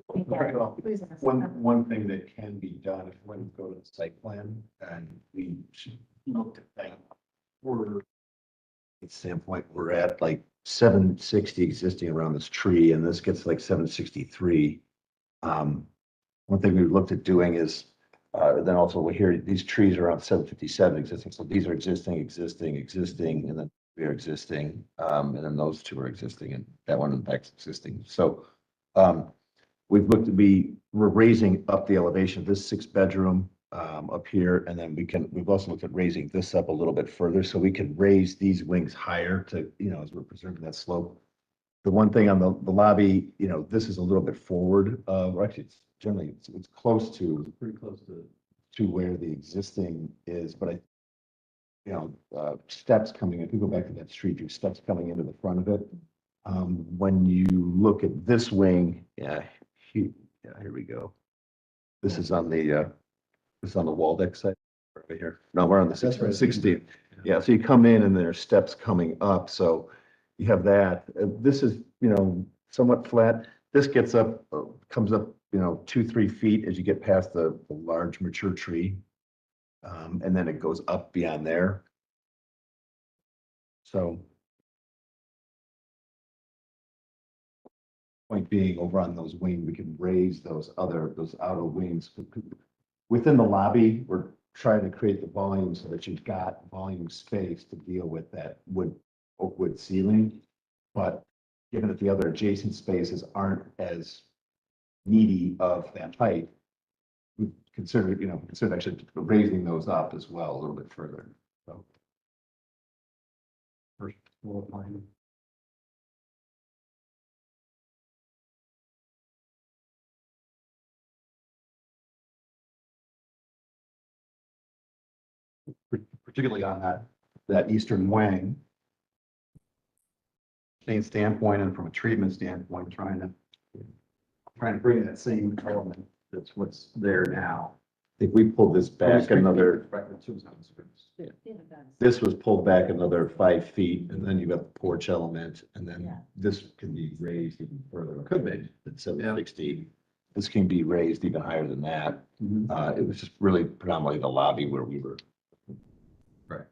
Please ask. One thing that can be done if we go to the site plan and we should look at that. We're. Standpoint, we're at like 760 existing around this tree, and this gets like 763. One thing we've looked at doing is Then also we hear these trees are around 757 existing, so these are existing, and then we are existing, and then those two are existing, and that one in fact is existing. So we've looked we're raising up the elevation of this 6-bedroom up here, and then we've also looked at raising this up a little bit further, so we can raise these wings higher to, as we're preserving that slope. The one thing on the lobby, this is a little bit forward, or actually it's generally, it's close to, pretty close to where the existing is, but steps coming in, if you go back to that street view, steps coming into the front of it. When you look at this wing, here we go. This is on the Waldeck side, right here. No, we're on the 16th. Yeah, so you come in and there are steps coming up, so you have that. This is, somewhat flat. This gets up, comes up, 2-3 feet as you get past the large mature tree. And then it goes up beyond there. So point being, over on those wings, we can raise those outer wings. Within the lobby, we're trying to create the volume so that you've got volume space to deal with that oak wood ceiling. But given that the other adjacent spaces aren't as needy of that height, we consider actually raising those up as well a little bit further. So. First floor plan. Particularly on that eastern wing. Standpoint and from a treatment standpoint, trying to bring that same element that's what's there now. I think we pulled this back another. This was pulled back another 5 feet, and then you got the porch element, and then this can be raised even further. It could be at 760. This can be raised even higher than that. It was just really predominantly the lobby where we were. Right.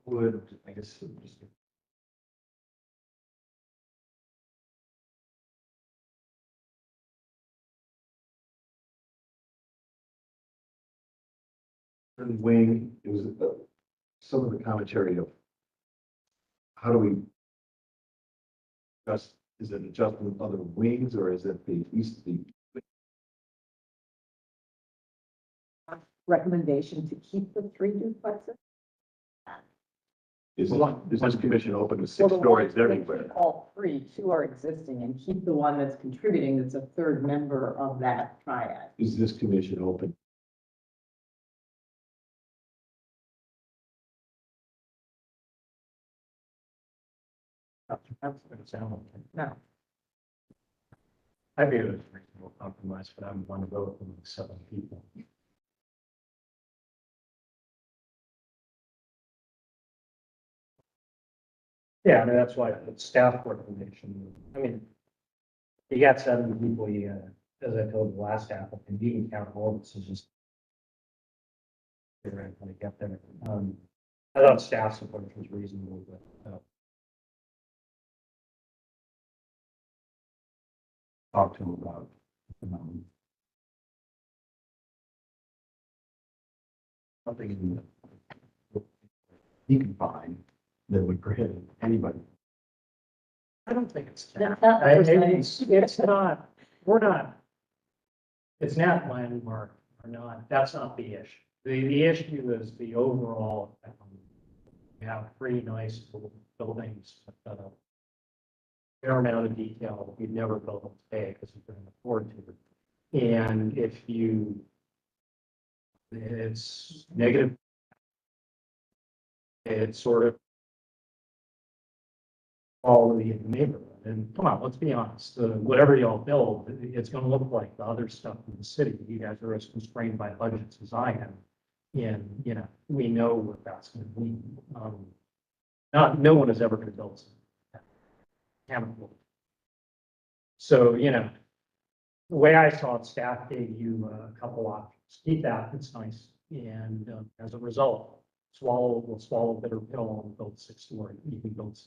Would, I guess, just. Wing, it was some of the commentary of how do we just, is it adjusting other wings, or is it the Recommendation to keep the 3 duplexes? is this commission open to Well, 6 the stories ones that everywhere? keep all 3, 2 are existing, and keep the one that's contributing, that's a third member of that triad. Is this commission open? That's what it sounded like. No. I view it as a reasonable compromise, but I'm one of those among 7 people. Yeah, I mean, that's why it's staff recommendation. I mean, you got 7 people, as I told the last applicant, you can count all this is just. Figure out how to get there. I thought staff support was reasonable, but. Talk to him about. Something you can find that would prohibit anybody. I don't think it's. That's not what we're saying. It's not, we're not. It's not landmark or not, that's not the issue. The issue is the overall. We have 3 nice little buildings, with a fair amount of detail that we've never built them today because we couldn't afford to. And if it's negative. It's sort of quality in the neighborhood. And come on, let's be honest, whatever y'all build, it's gonna look like the other stuff in the city. You guys are as constrained by budgets as I am. And, we know what that's gonna be. No one is ever gonna build something. So, the way I saw it, staff gave you a couple options. Keep that, it's nice. And as a result, we'll swallow a bitter pill and build 6 story. You can build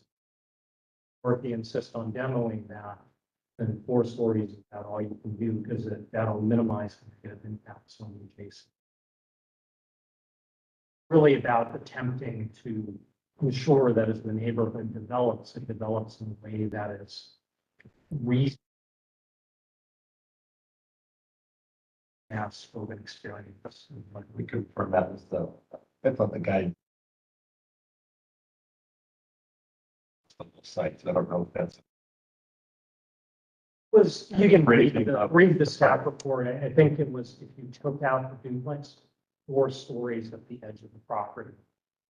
or if you insist on demoing that, then 4 stories is about all you can do, because that'll minimize negative impacts on the case. Really about attempting to ensure that as the neighborhood develops, it develops in a way that is reasonable. Mass urban experience. We confirm that as the, that's on the guide. Sites, I don't know if that's. Was, you can Briefing of- read the staff report. I think it was, if you took out the duplex, 4 stories at the edge of the property.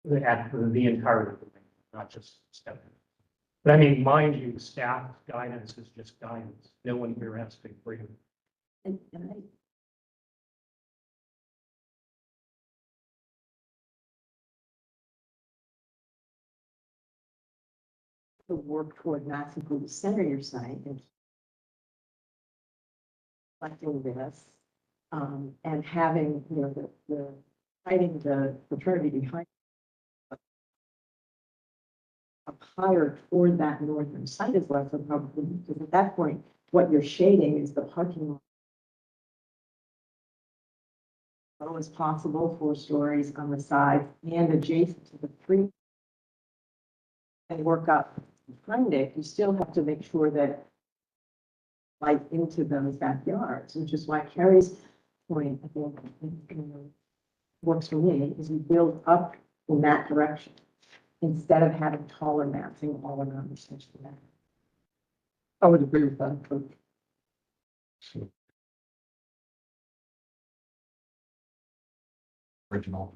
The entirety of the thing, not just step. But I mean, mind you, staff guidance is just guidance. No one here has to agree. And to work toward massively center your site and collecting this, and having, you know, the fighting the fraternity behind up higher toward that northern site is less of a problem, because at that point, what you're shading is the parking lot. Low as possible, 4 stories on the side and adjacent to the free. And work up behind it, you still have to make sure that light into those backyards, which is why Carrie's point, I think, works for me, is you build up in that direction instead of having taller massing all around the center. I would agree with that. Coach. Original.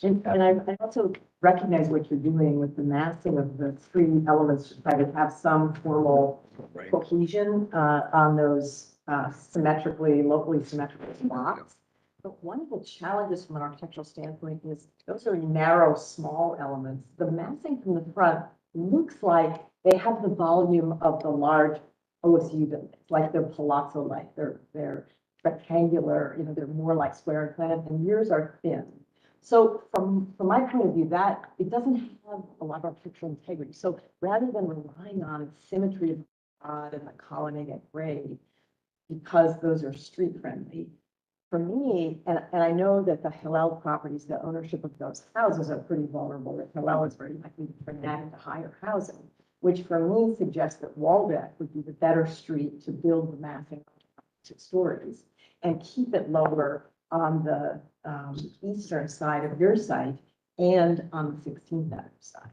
And I also recognize what you're doing with the massing of the 3 elements, to try to have some formal Right. cohesion on those symmetrically, locally symmetrical spots. But one of the challenges from an architectural standpoint is those are narrow, small elements. The massing from the front looks like they have the volume of the large OSU buildings, like they're palazzo-like, they're rectangular, you know, they're more like square and plan, and yours are thin. So from my point of view, that it doesn't have a lot of architectural integrity. So rather than relying on symmetry of and the colonnade at grade, because those are street friendly, for me, and I know that the Hillel properties, the ownership of those houses are pretty vulnerable. That Hillel is very likely to bring that into higher housing, which for me suggests that Waldeck would be the better street to build the massing to stories and keep it lower on the eastern side of your site and on the 16th Avenue side.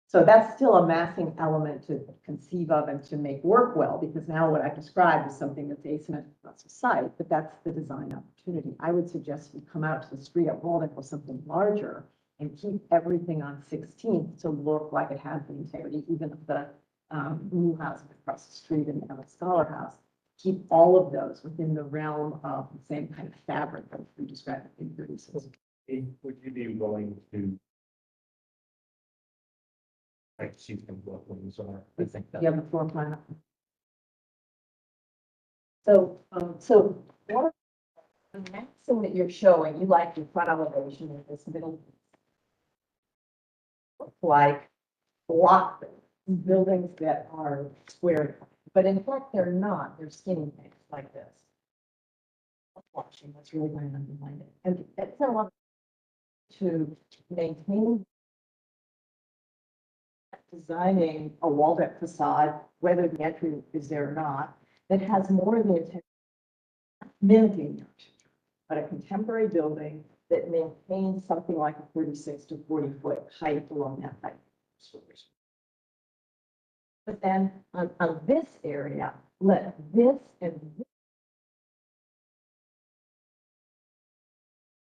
So that's still a massing element to conceive of and to make work well, because now what I described is something that's asymmetrical across the site, but that's the design opportunity. I would suggest you come out to the street at Waldeck with something larger and keep everything on 16th to look like it has the integrity, even of the new house across the street and the Scholar House. Keep all of those within the realm of the same kind of fabric that we described in 36. Would you be willing to? Like, see what ones are, I think that. You have the floor plan. So, what the maxing that you're showing, you like your front elevation in this middle. Look like block buildings that are square, but in fact, they're not. They're skinny things like this. Watching what's really going on behind it. And it's a lot to maintain designing a wall-up facade, whether the entry is there or not, that has more of the intent mimicking the architecture, but a contemporary building that maintains something like a 36 to 40 foot height along that height. But then on this area, let this and this,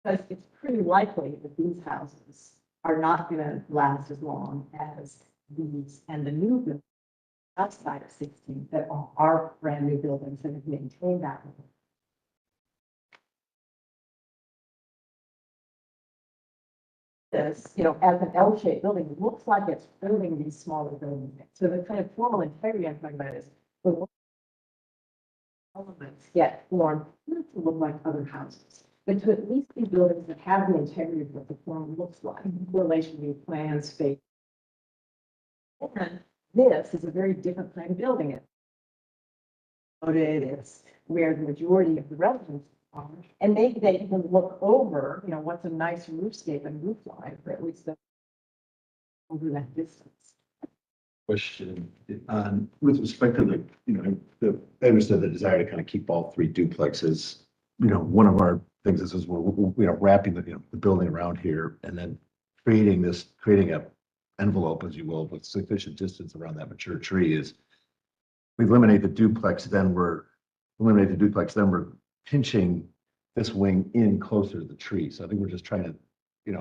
because it's pretty likely that these houses are not going to last as long as these and the new buildings outside of 16 that are brand new buildings and have maintained that. This, you know, as an L-shaped building, it looks like it's building these smaller buildings. So the kind of formal integrity I'm talking about is the elements get formed not to look like other houses, but to at least be buildings that have the integrity of what the form looks like, correlation between plans, space, And this is a very different kind of building. It's where the majority of the residents are. And maybe they can look over, what's a nice roofscape and roof line, or at least over that distance. Question on, with respect to I understand the desire to kind of keep all three duplexes. One of our things is we're wrapping the building around here and then creating a envelope, as you will, with sufficient distance around that mature tree is we eliminate the duplex, then we're pinching this wing in closer to the tree. So I think we're just trying to,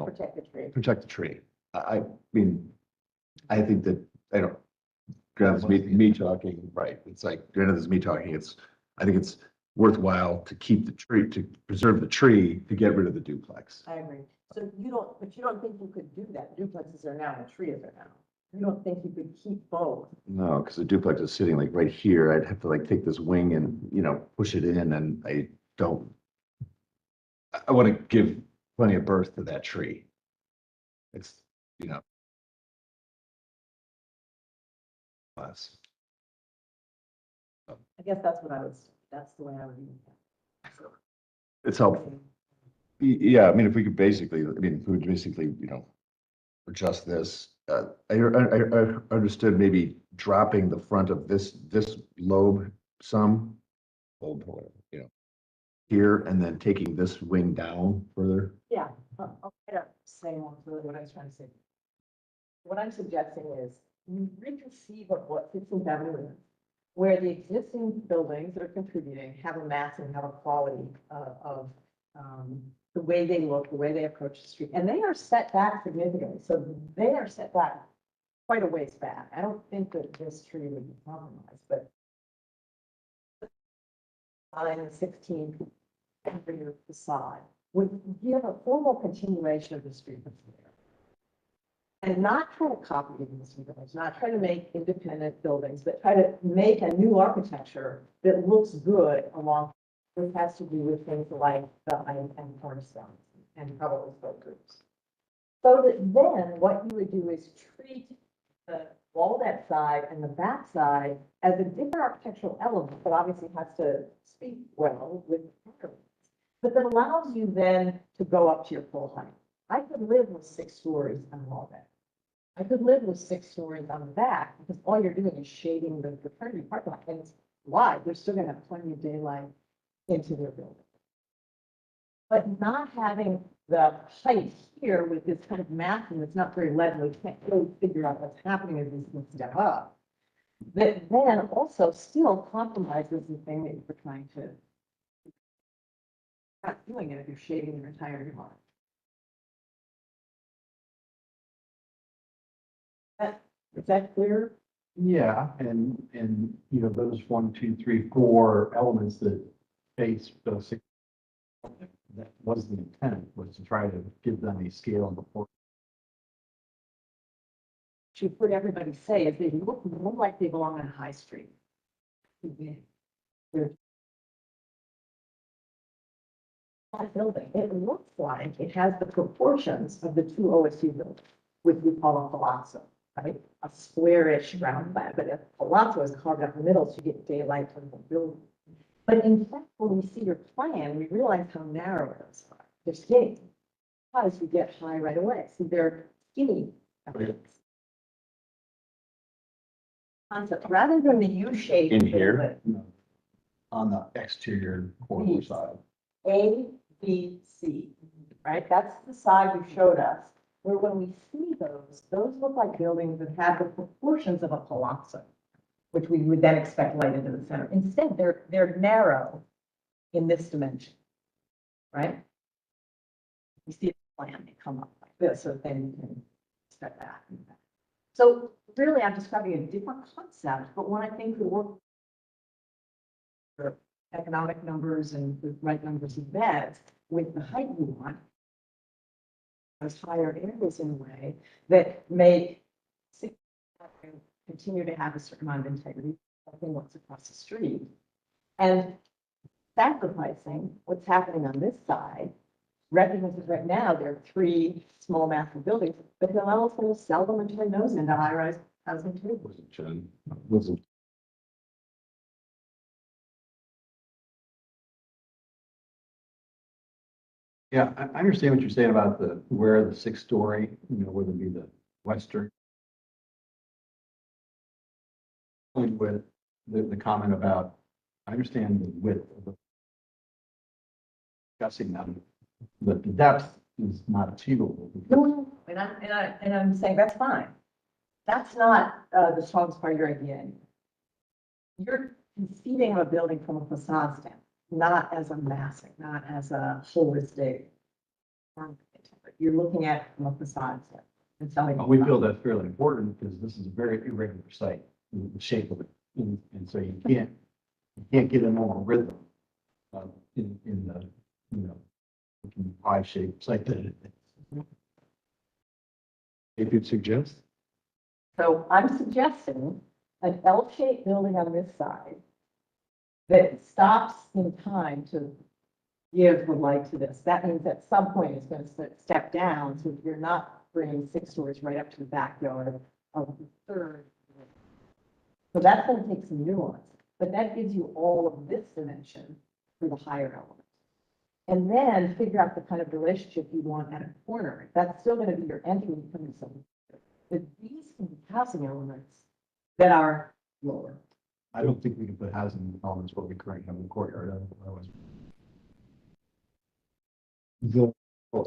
Protect the tree. protect the tree. I mean, I think that, granted, it's me talking, right? It's like, granted, it's me talking, I think it's worthwhile to keep the tree, to preserve the tree, to get rid of the duplex. I agree. So you don't think you could do that? Duplexes are now and trees are now. You don't think you could keep both? No, because the duplex is sitting like right here. I'd have to like take this wing and, push it in, and I want to give plenty of birth to that tree. It's, less. I guess that's the way I would use that. It's helpful. Yeah, I mean, if we could basically, adjust this. I understood maybe dropping the front of this lobe some, here, and then taking this wing down further. Yeah, I'll try to say more clearly what I was trying to say. What I'm suggesting is you reconceive of what 15th Avenue is, where the existing buildings that are contributing have a mass and have a quality of the way they look, the way they approach the street, and they are set back significantly. So they are set back quite a ways back. I don't think that this tree would be compromised, but on the 16th rear facade would give a formal continuation of the street that's there. And not try to copy the existing buildings, not try to make independent buildings, but try to make a new architecture that looks good along. This has to do with things like the height and cornerstones and probably spoke groups. So that then what you would do is treat the that side and the back side as a different architectural element that obviously has to speak well with but that allows you then to go up to your full height. I could live with 6 stories on all that. I could live with 6 stories on the back because all you're doing is shading the fraternity parking lot, and it's wide. They're still going to have plenty of daylight into their building. But not having the height here with this kind of mapping that's not very legible, you can't really figure out what's happening as these things step up. That then also still compromises the thing that you're trying to. Not doing it if you're shading your entire yard. Is that clear? Yeah, and those 1, 2, 3, 4 elements that face those 6, that was the intent, was to try to give them a scale and proportion. Should heard everybody say is they look more like they belong on High Street. They're building. It looks like it has the proportions of the 2 OSU buildings, which we call a palazzo, right? A squarish round plan, but a palazzo is carved out in the middle so you get daylight from the building. But in fact, when we see your plan, we realize how narrow those are. They're skinny. Because you get high right away. See, they're skinny. Concept rather than the U shape. In here? On the exterior corner side. A, B, C, right? That's the side you showed us. Where when we see those look like buildings that have the proportions of a palazzo, which we would then expect light into the center. Instead, they're narrow in this dimension, right? You see the plan, they come up like this, so then you can step back. So really, I'm describing a different concept, but one I think could work for economic numbers and the right numbers of beds with the height we want. Those higher areas in a way that make continue to have a certain amount of integrity, than what's across the street, and sacrificing what's happening on this side. Recognizes right now there are 3 small massive buildings, but they'll also sell them and turn those into high-rise Housing too. wasn't John, wasn't. Yeah, I understand what you're saying about where the 6-story, whether it be the western. With the comment about, I understand the width of the. Discussing them, but the depth is not achievable. No, no, and I'm saying that's fine. That's not, the strongest part of your idea. You're conceiving of a building from a facade standpoint, not as a massing, not as a holistic. You're looking at it from a facade standpoint. And telling. We feel that's fairly important because this is a very irregular site, the shape of it. And so you can't get a normal rhythm in the, pie-shaped site that it is. If you'd suggest? So I'm suggesting an L-shaped building on this side that stops in time to give the light to this. That means at some point it's going to step down, so you're not bringing 6 stories right up to the backyard of the third. So that's going to take some nuance, but that gives you all of this dimension for the higher element. And then figure out the kind of relationship you want at a corner. That's still going to be your entry coming somewhere. But these can be housing elements that are lower. I don't think we can put housing elements what we currently have in the courtyard. Otherwise.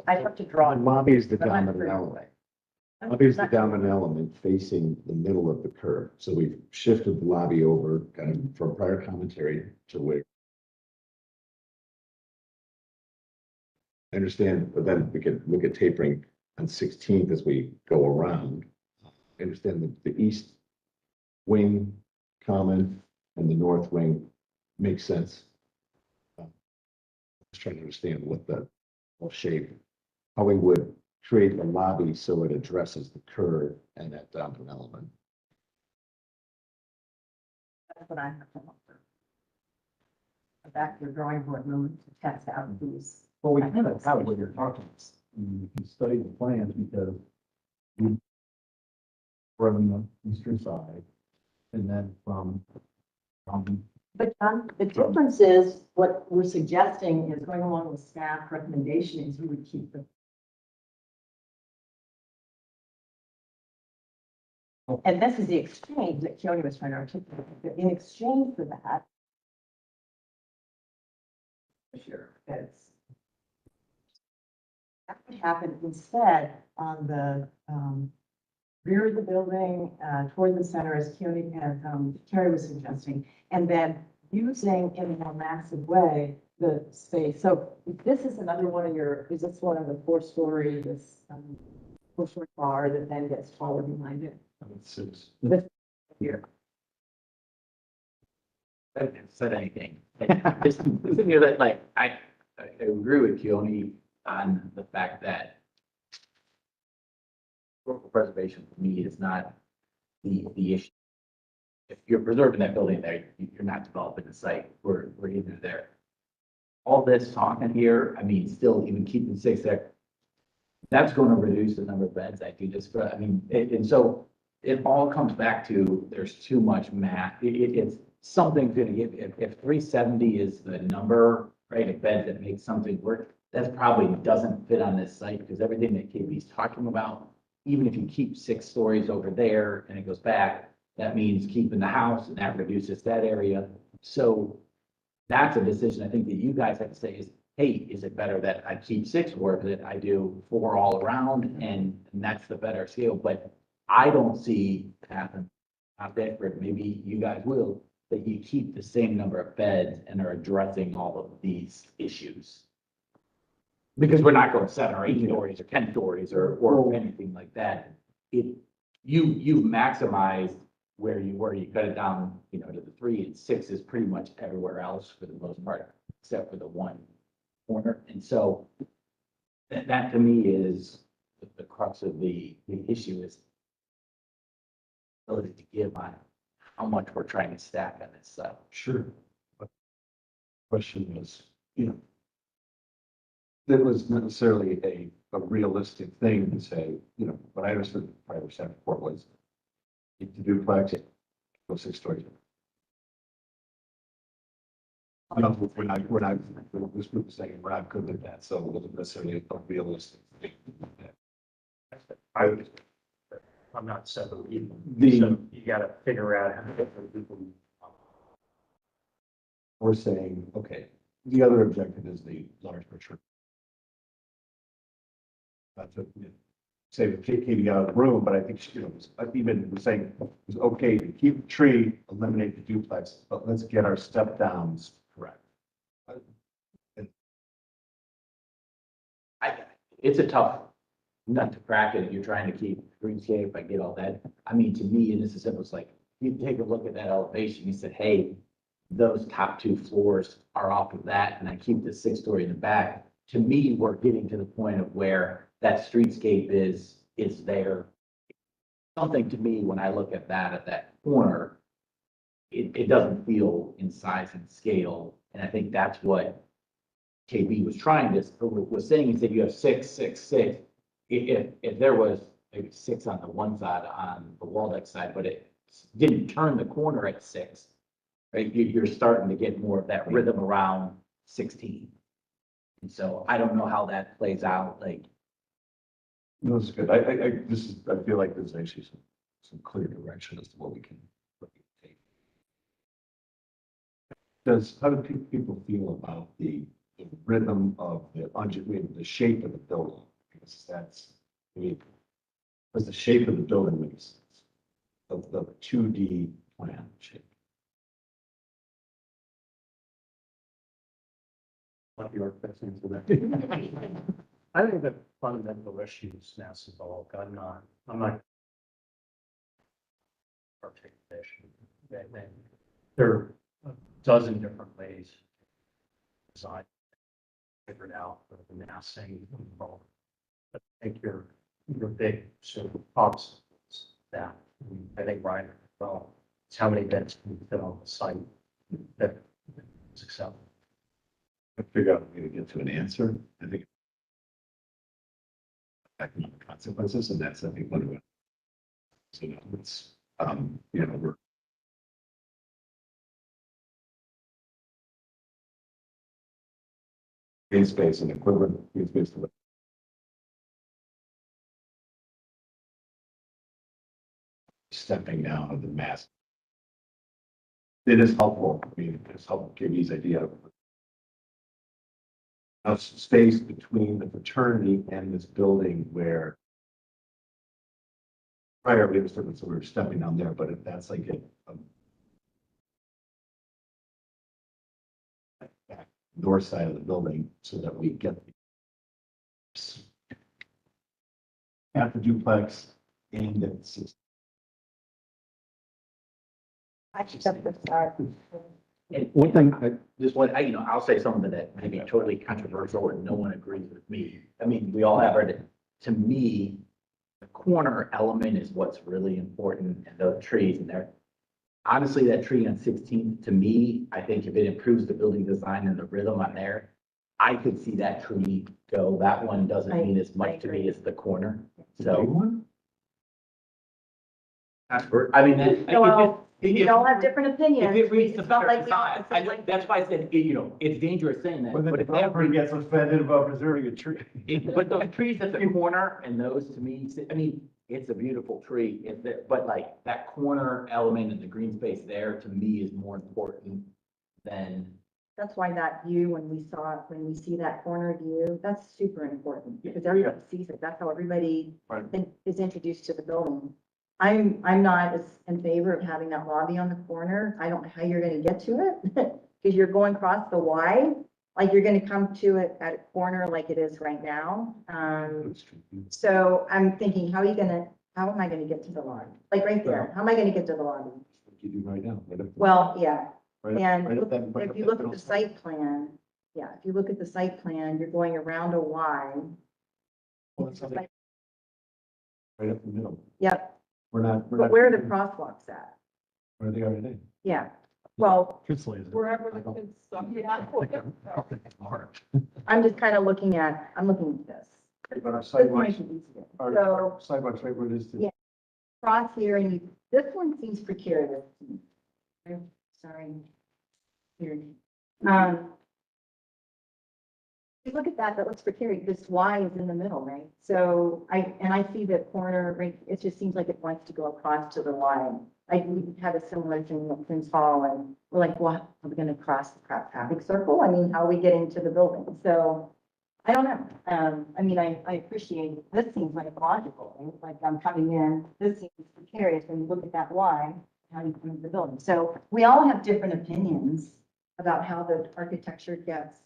I have to draw. The lobby is the But I'm dominant pretty element. away. Lobby is the dominant element facing the middle of the curve. So we've shifted the lobby over kind of from prior commentary to where. I understand, but then we could look at tapering on 16th as we go around. I understand the east wing common and the north wing makes sense. Just trying to understand what the shape, how we would create the lobby so it addresses the curve and that dominant element. That's what I have to look for. Back to the drawing board moment to test out these. Well, we kind of have what you're talking about. You can study the plans because we from the eastern side and then from But the difference is what we're suggesting is going along with staff recommendation is you would keep the. And this is the exchange that Keone was trying to articulate. In exchange for that. Sure, it's. That would happen instead on the rear of the building, toward the center, as Keone and Terry was suggesting, and then using in a more massive way the space. So this is another one of your, is this one of the 4-story, this 4-story bar that then gets taller behind it? This here. I haven't said anything. Just sitting here that like, I agree with Keone on the fact that historical preservation for me is not the issue. If you're preserving that building there, you're not developing the site. We're either there. All this talking here, I mean, still even keeping 6 there, that's going to reduce the number of beds I do just for, I mean, and so it all comes back to there's too much math. It's something's going to give, if 370 is the number, right, of beds that make something work, that probably doesn't fit on this site because everything that KB's talking about, even if you keep 6 stories over there and it goes back, that means keeping the house and that reduces that area. So that's a decision I think that you guys have to say is, hey, is it better that I keep 6 or that I do 4 all around and that's the better scale. But I don't see happen out there, maybe you guys will, that you keep the same number of beds and are addressing all of these issues. Because we're not going 7 or 8 stories or 10 stories or anything like that. You've maximized where you cut it down, to the 3 and 6 is pretty much everywhere else for the most part, except for the one corner. And so that to me is the crux of the issue is ability to give on how much we're trying to stack on this stuff. Sure. But question was, that was not necessarily a realistic thing to say, what I understood the prior report was The duplex, go 6 stories. No, this group is saying we're not good with that, so it wasn't necessarily unrealistic. I'm not seven people. The- So you gotta figure out how different people. We're saying, okay, the other objective is the large mature. Not to say the KV out of the room, but I think, even was saying it's okay to keep the tree, eliminate the duplex, but let's get our step downs correct. It's a tough nut to crack it. You're trying to keep greenscape. I get all that. I mean, to me, and this is simple, it's like, you take a look at that elevation, you said, hey, those top 2 floors are off of that, and I keep the 6-story in the back. To me, we're getting to the point of where that streetscape is there. Something to me, when I look at that corner, it doesn't feel in size and scale. And I think that's what KB was trying to, was saying. He said you have 6, 6, 6. If there was maybe 6 on the one side, on the Waldeck side, but it didn't turn the corner at 6, right? You're starting to get more of that rhythm around 16. And so I don't know how that plays out, like. No, this is good. I feel like there's actually some clear direction as to what we can take. How do people feel about the rhythm of the shape of the building? Because does the shape of the building make sense? Of the 2D plan shape? What the architects answer that. I think the fundamental issues now is all, I'm not. Articulation. There are a dozen different ways. to Design. Figured out for the massing involved. But I think your big sort of obstacles that I think Ryan, well, it's how many beds can fit on the site that is acceptable. I figure out a way to get to an answer. I think economic consequences, and that's, I think, one of it. So it's, we're green space and equivalent green space to stepping down of the mass. It is helpful. I mean, it's helpful. KB's idea of space between the fraternity and this building where prior we understood, so we were stepping down there, but if that's like a north side of the building so that we get half the duplex and it's I just have to start. And One thing, just one, I'll say something that may be totally controversial and no one agrees with me. I mean, we all have it. To me, the corner element is what's really important, and the trees in there. Honestly, that tree on 16th, to me, I think if it improves the building design and the rhythm on there, I could see that tree go. That one doesn't mean as much to me as the corner. So, I mean, Well, we all have different opinions. if it reads the It's not better like we design, all. that's why I said, it's dangerous saying that, When the but if that developer gets offended about preserving a tree. But those trees at the corner and those to me, I mean, it's a beautiful tree, but like that corner element and the green space there to me is more important than. That's why that view, when we see that corner view, that's super important because everybody sees it. That's how everybody Right. is introduced to the building. I'm not as in favor of having that lobby on the corner. I don't know how you're gonna get to it because you're going across the Y, like you're gonna come to it at a corner like it is right now. So I'm thinking, how am I gonna get to the lobby? Like right there, how am I gonna get to the lobby? You do right now. Well, yeah, Right up- and right up that- right if up you that look at middle the spot. site plan, yeah, if you look at the site plan, you're going around a Y. Well, it's like right up the middle. Yep, We're not. but where are the crosswalks at? Where they are today. Yeah, well, truthfully, Wherever the kids stuff, yeah. I'm just kind of looking at this. But our This sidewalks, might be easier. our So sidewalks right where it is today. Yeah. cross here and This one seems precarious. I'm sorry. Here. You look at that, that looks precarious. This Y is in the middle, right? So I see that corner, right? It just seems like it wants to go across to the Y. We had a similar thing at Prince Hall, and we're like, what, are we gonna cross the traffic circle? I mean, how are we getting to the building? So I don't know. I mean, I appreciate, this seems like logical, right? Like I'm coming in, this seems precarious. When you look at that Y, how you come into the building. So we all have different opinions about how the architecture gets,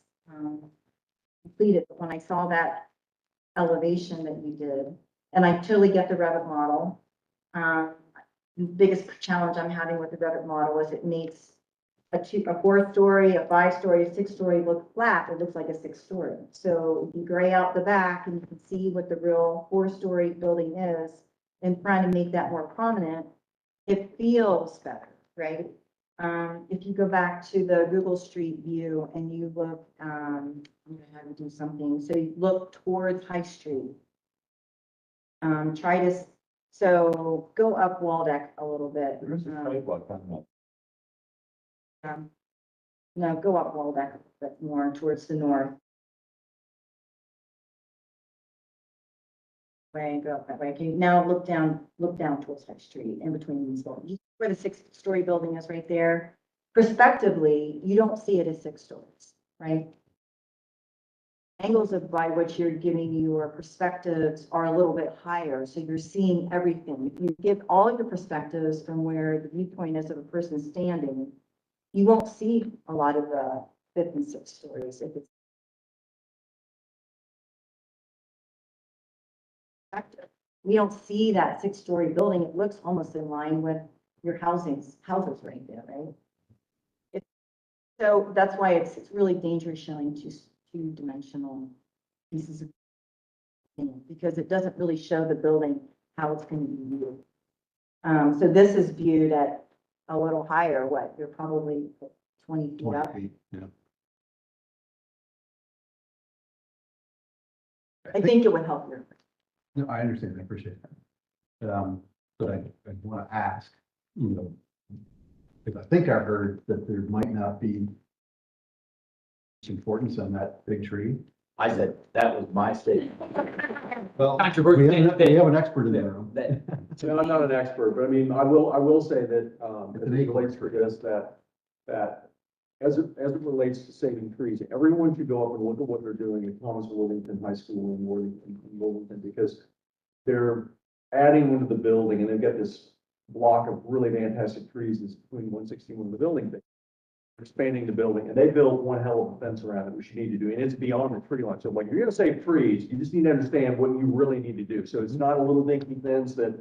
completed. But when I saw that elevation that you did, and I totally get the Revit model. The biggest challenge I'm having with the Revit model is it makes a 4-story, a 5-story, a 6-story look flat. It looks like a 6-story. So if you gray out the back and you can see what the real 4-story building is in front and make that more prominent, it feels better, right? If you go back to the Google Street view and you look, I'm gonna have you do something. So you look towards High Street. So go up Waldeck a little bit. There is a sidewalk on that. No, go up Waldeck a bit more towards the north. Way, go up that way. Okay, now look down towards High Street in between these buildings. Where the 6-story building is right there. Prospectively, you don't see it as 6 stories, right? Angles of by which you're giving your perspectives are a little bit higher, so you're seeing everything. If you give all your perspectives from where the viewpoint is of a person standing, you won't see a lot of the 5th and 6th stories if it's perspective. We don't see that 6-story building. It looks almost in line with your houses right there, right? So that's why it's really dangerous showing two-dimensional pieces of thing, because it doesn't really show the building how it's going to be viewed. So this is viewed at a little higher. What, you're probably 20 feet 20 up. feet, yeah. I think it would help you. No, I understand, I appreciate that. But I want to ask, you know, because I think I heard that there might not be much importance on that big tree. I said, that was my statement. Well, Controversial we have an expert in the room. No, I'm not an expert, but I mean, I will say that, It's as an it relates to this, that as it relates to saving trees, everyone should go up and look at what they're doing at Thomas Worthington High School in Worthington, because they're adding into the building, and they've got this block of really fantastic trees that's between 161 and the building. They're expanding the building, and they built one hell of a fence around it, which you need to do, and it's beyond the tree line. So when you're gonna save trees, you just need to understand what you really need to do. So it's not a little dinky fence that,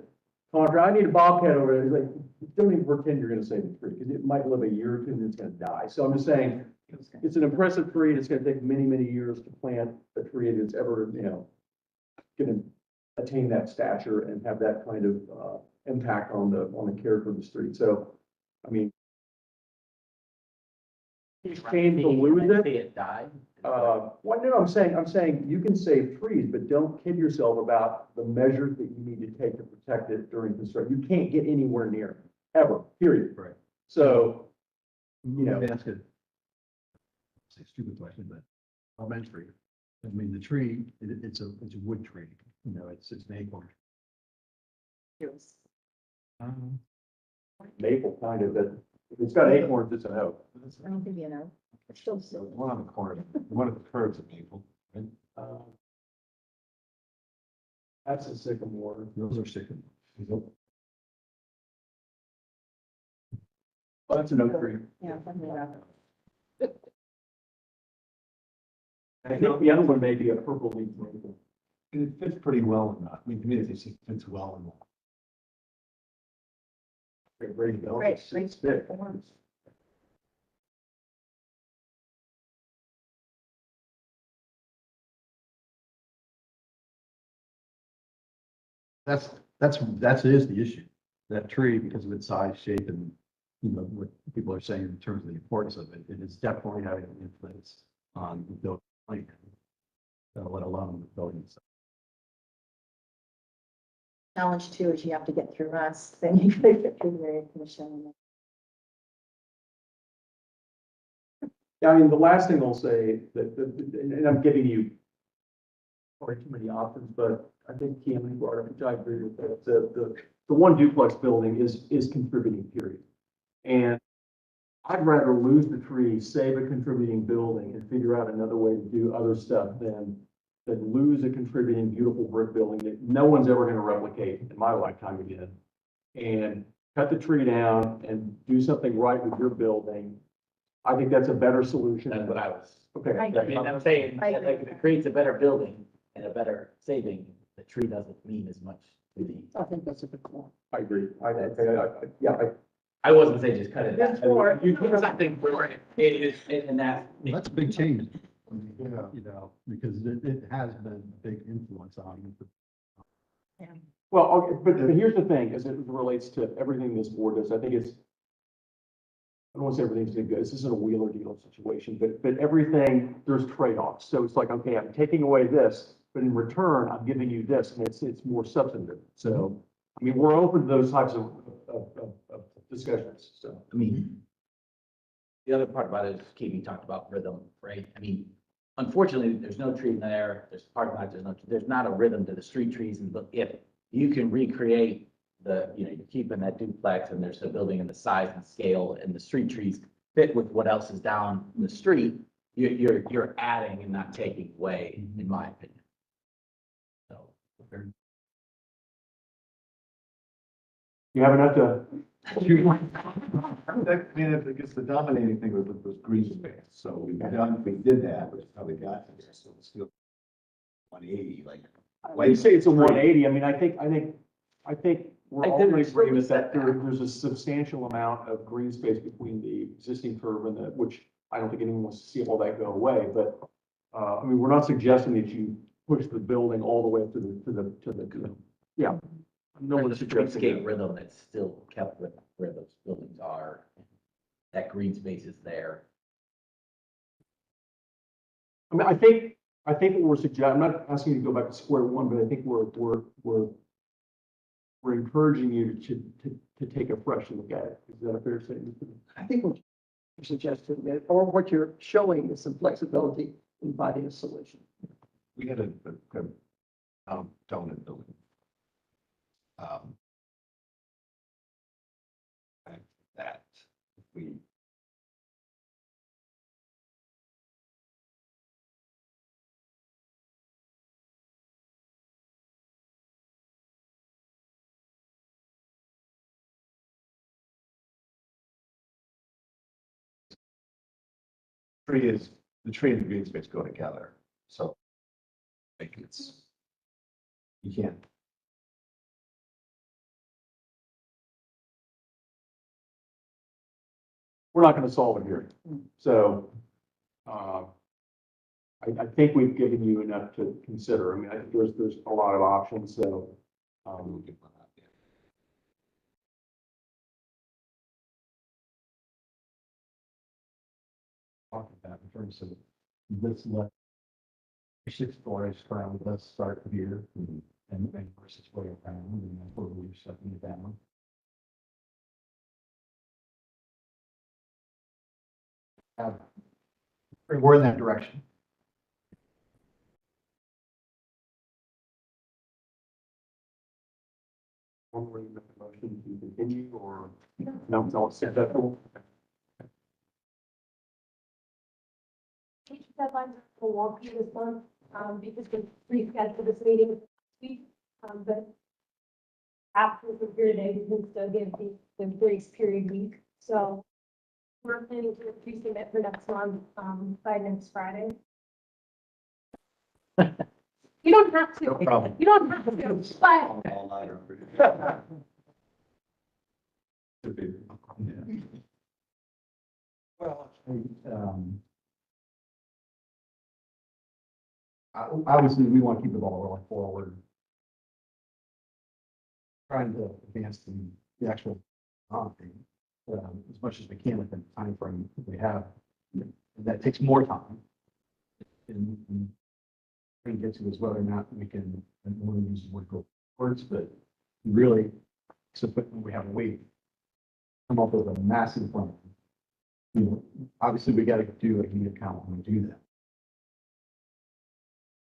Contra, I need a bobcat over there. It's like, don't even pretend you're gonna save the tree, because it might live a year or two and it's gonna die. So I'm just saying, it's an impressive tree, and it's gonna take many, many years to plant a tree that's ever, gonna attain that stature and have that kind of, impact on the character of the street. So, I mean, shame to lose it. See it die. Well, no, I'm saying you can save trees, but don't kid yourself about the measures that you need to take to protect it during construction. You can't get anywhere near it, ever, period. Right. So, Let me ask a say stupid question, but elementary. I mean, the tree, it's a wood tree, it's an acorn. maple kind of, that, if it's got acorns, it's an oak. I don't think you know. It's still so. One on the corner, one of the curves of Maple. That's a sycamore. Those are sycamore. Well, that's an oak tree. Yeah, something like that. I think the other one may be a purple leaf maple. And it fits pretty well in that. I mean, to me, it just fits well in that. Great, Great, it's big. That is the issue. That tree, because of its size, shape, and, what people are saying in terms of the importance of it, it is definitely having an influence on the building, let alone the building itself. challenge too is you have to get through us, then you gotta get through the area commission. Yeah, I mean, the last thing I'll say, and I'm giving you probably too many options, but I think Cameron brought up, which I agree with that, the one duplex building is contributing, period. And I'd rather lose the tree, save a contributing building, and figure out another way to do other stuff than lose a contributing beautiful brick building that no one's ever gonna replicate in my lifetime again. And cut the tree down and do something right with your building. I think that's a better solution. That's what I was. Okay. I I mean, I'm saying, I that, like, if it creates a better building and a better saving, the tree doesn't mean as much to the. I think that's a good point. I agree. I wasn't saying just cut it down. There's more. You do something for it, and that. That's a big change. You know, because it has been a big influence on it. Well, okay, but here's the thing, as it relates to everything this board does, I think it's, I don't want to say everything's been good, this isn't a wheeler dealer situation, but everything, there's trade-offs. So it's like, okay, I'm taking away this, but in return, I'm giving you this, and it's more substantive. So, I mean, we're open to those types of discussions, so. I mean, the other part about it is Katie talked about rhythm, right? I mean, unfortunately, there's no tree in there, there's parking lot, there's not a rhythm to the street trees, and if you can recreate you're keeping that duplex and there's a building in the size and scale and the street trees fit with what else is down the street, you're adding and not taking away, in my opinion. So. You have enough to, I mean, I guess the dominating thing was green space, so we did that, but it's probably got there, so it's still 180, like. when you say it's a 180, I mean, I think we're I all did in agree agreement with that that. there's a substantial amount of green space between the existing curb and which I don't think anyone wants to see all that go away, but, I mean, we're not suggesting that you push the building all the way up to the, yeah. No There's one's a suggesting streetscape that. rhythm that's still kept with where those buildings are. That green space is there. I mean, I think what we're suggesting, I'm not asking you to go back to square one, but I think we're encouraging you to take a fresh look at it. Is that a fair statement? I think what you're suggesting, or what you're showing is some flexibility in finding a solution. We had a donut building. That we. The tree and the green space go together, so. I think you can't. We're not gonna solve it here. So, I think we've given you enough to consider. I mean, I think there's a lot of options, so. Talking about in terms of this let. 6 stories around, let's start here and versus way around and then we're shutting it down. We're in that direction. One way you make a motion to continue or, no, I'll set that. Each deadlines for walking this month, because we rescheduled this meeting this week, but after the period, we can still give the grace period week, so we're planning to resubmit for next month, by next Friday. You don't have to. No problem. You don't have to, but All nighter. Well, obviously, we want to keep the ball rolling forward. Trying to advance the actual thing, as much as we can within the time frame we have. And that takes more time. And get to is whether or not we can, and we'll use the word go words, but really, so when we have a week, come up with a massive plan. You know, obviously, we gotta do a unit count when we do that.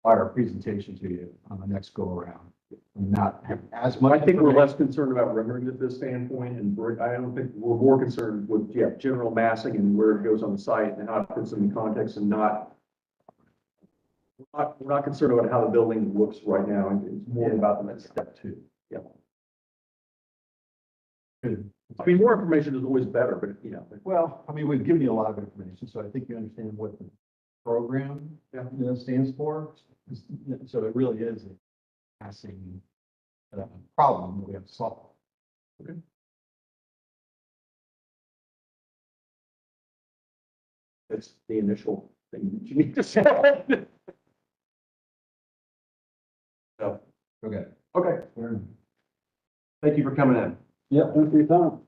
Our presentation to you on the next go around, and not have as much. I think we're less concerned about rendering at this standpoint, and I don't think, we're more concerned with, yeah, general massing and where it goes on the site and how it puts them in context and we're not concerned about how the building looks right now, and it's more about the next step two. Yeah. Good. I mean, more information is always better, but, you know. Well, I mean, we've given you a lot of information, so I think you understand what the program, stands for. So it really is a passing problem that we have to solve. Okay. That's the initial thing that you need to say. So, Okay. okay. Thank you for coming in. Yeah, thanks for your time.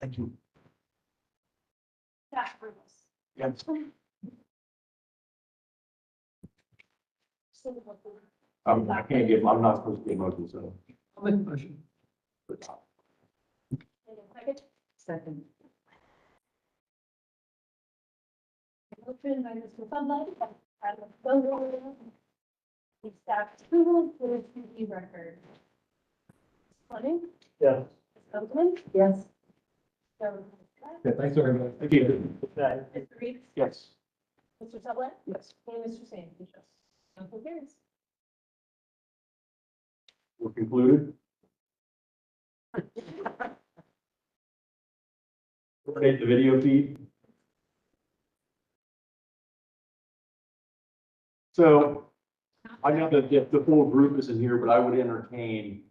Thank you. Staff approvals. Yeah. I can't give, I'm not supposed to give motions, so. I'll make a motion. Second. Second. Motion by Mr. Sunlight, by Ms. Bogo. The staff approval for the TV record. Fleming, Yeah. Ms. Bozeman, Yes. Mr. Yeah, thanks, everybody. Thank you. Mr. Reeves, Yes. Mr. Sublette, Yes. and Mr. Sanders. Yes. Motion carries. We're concluded. Coordinate the video feed. So I know that the full group isn't here, but I would entertain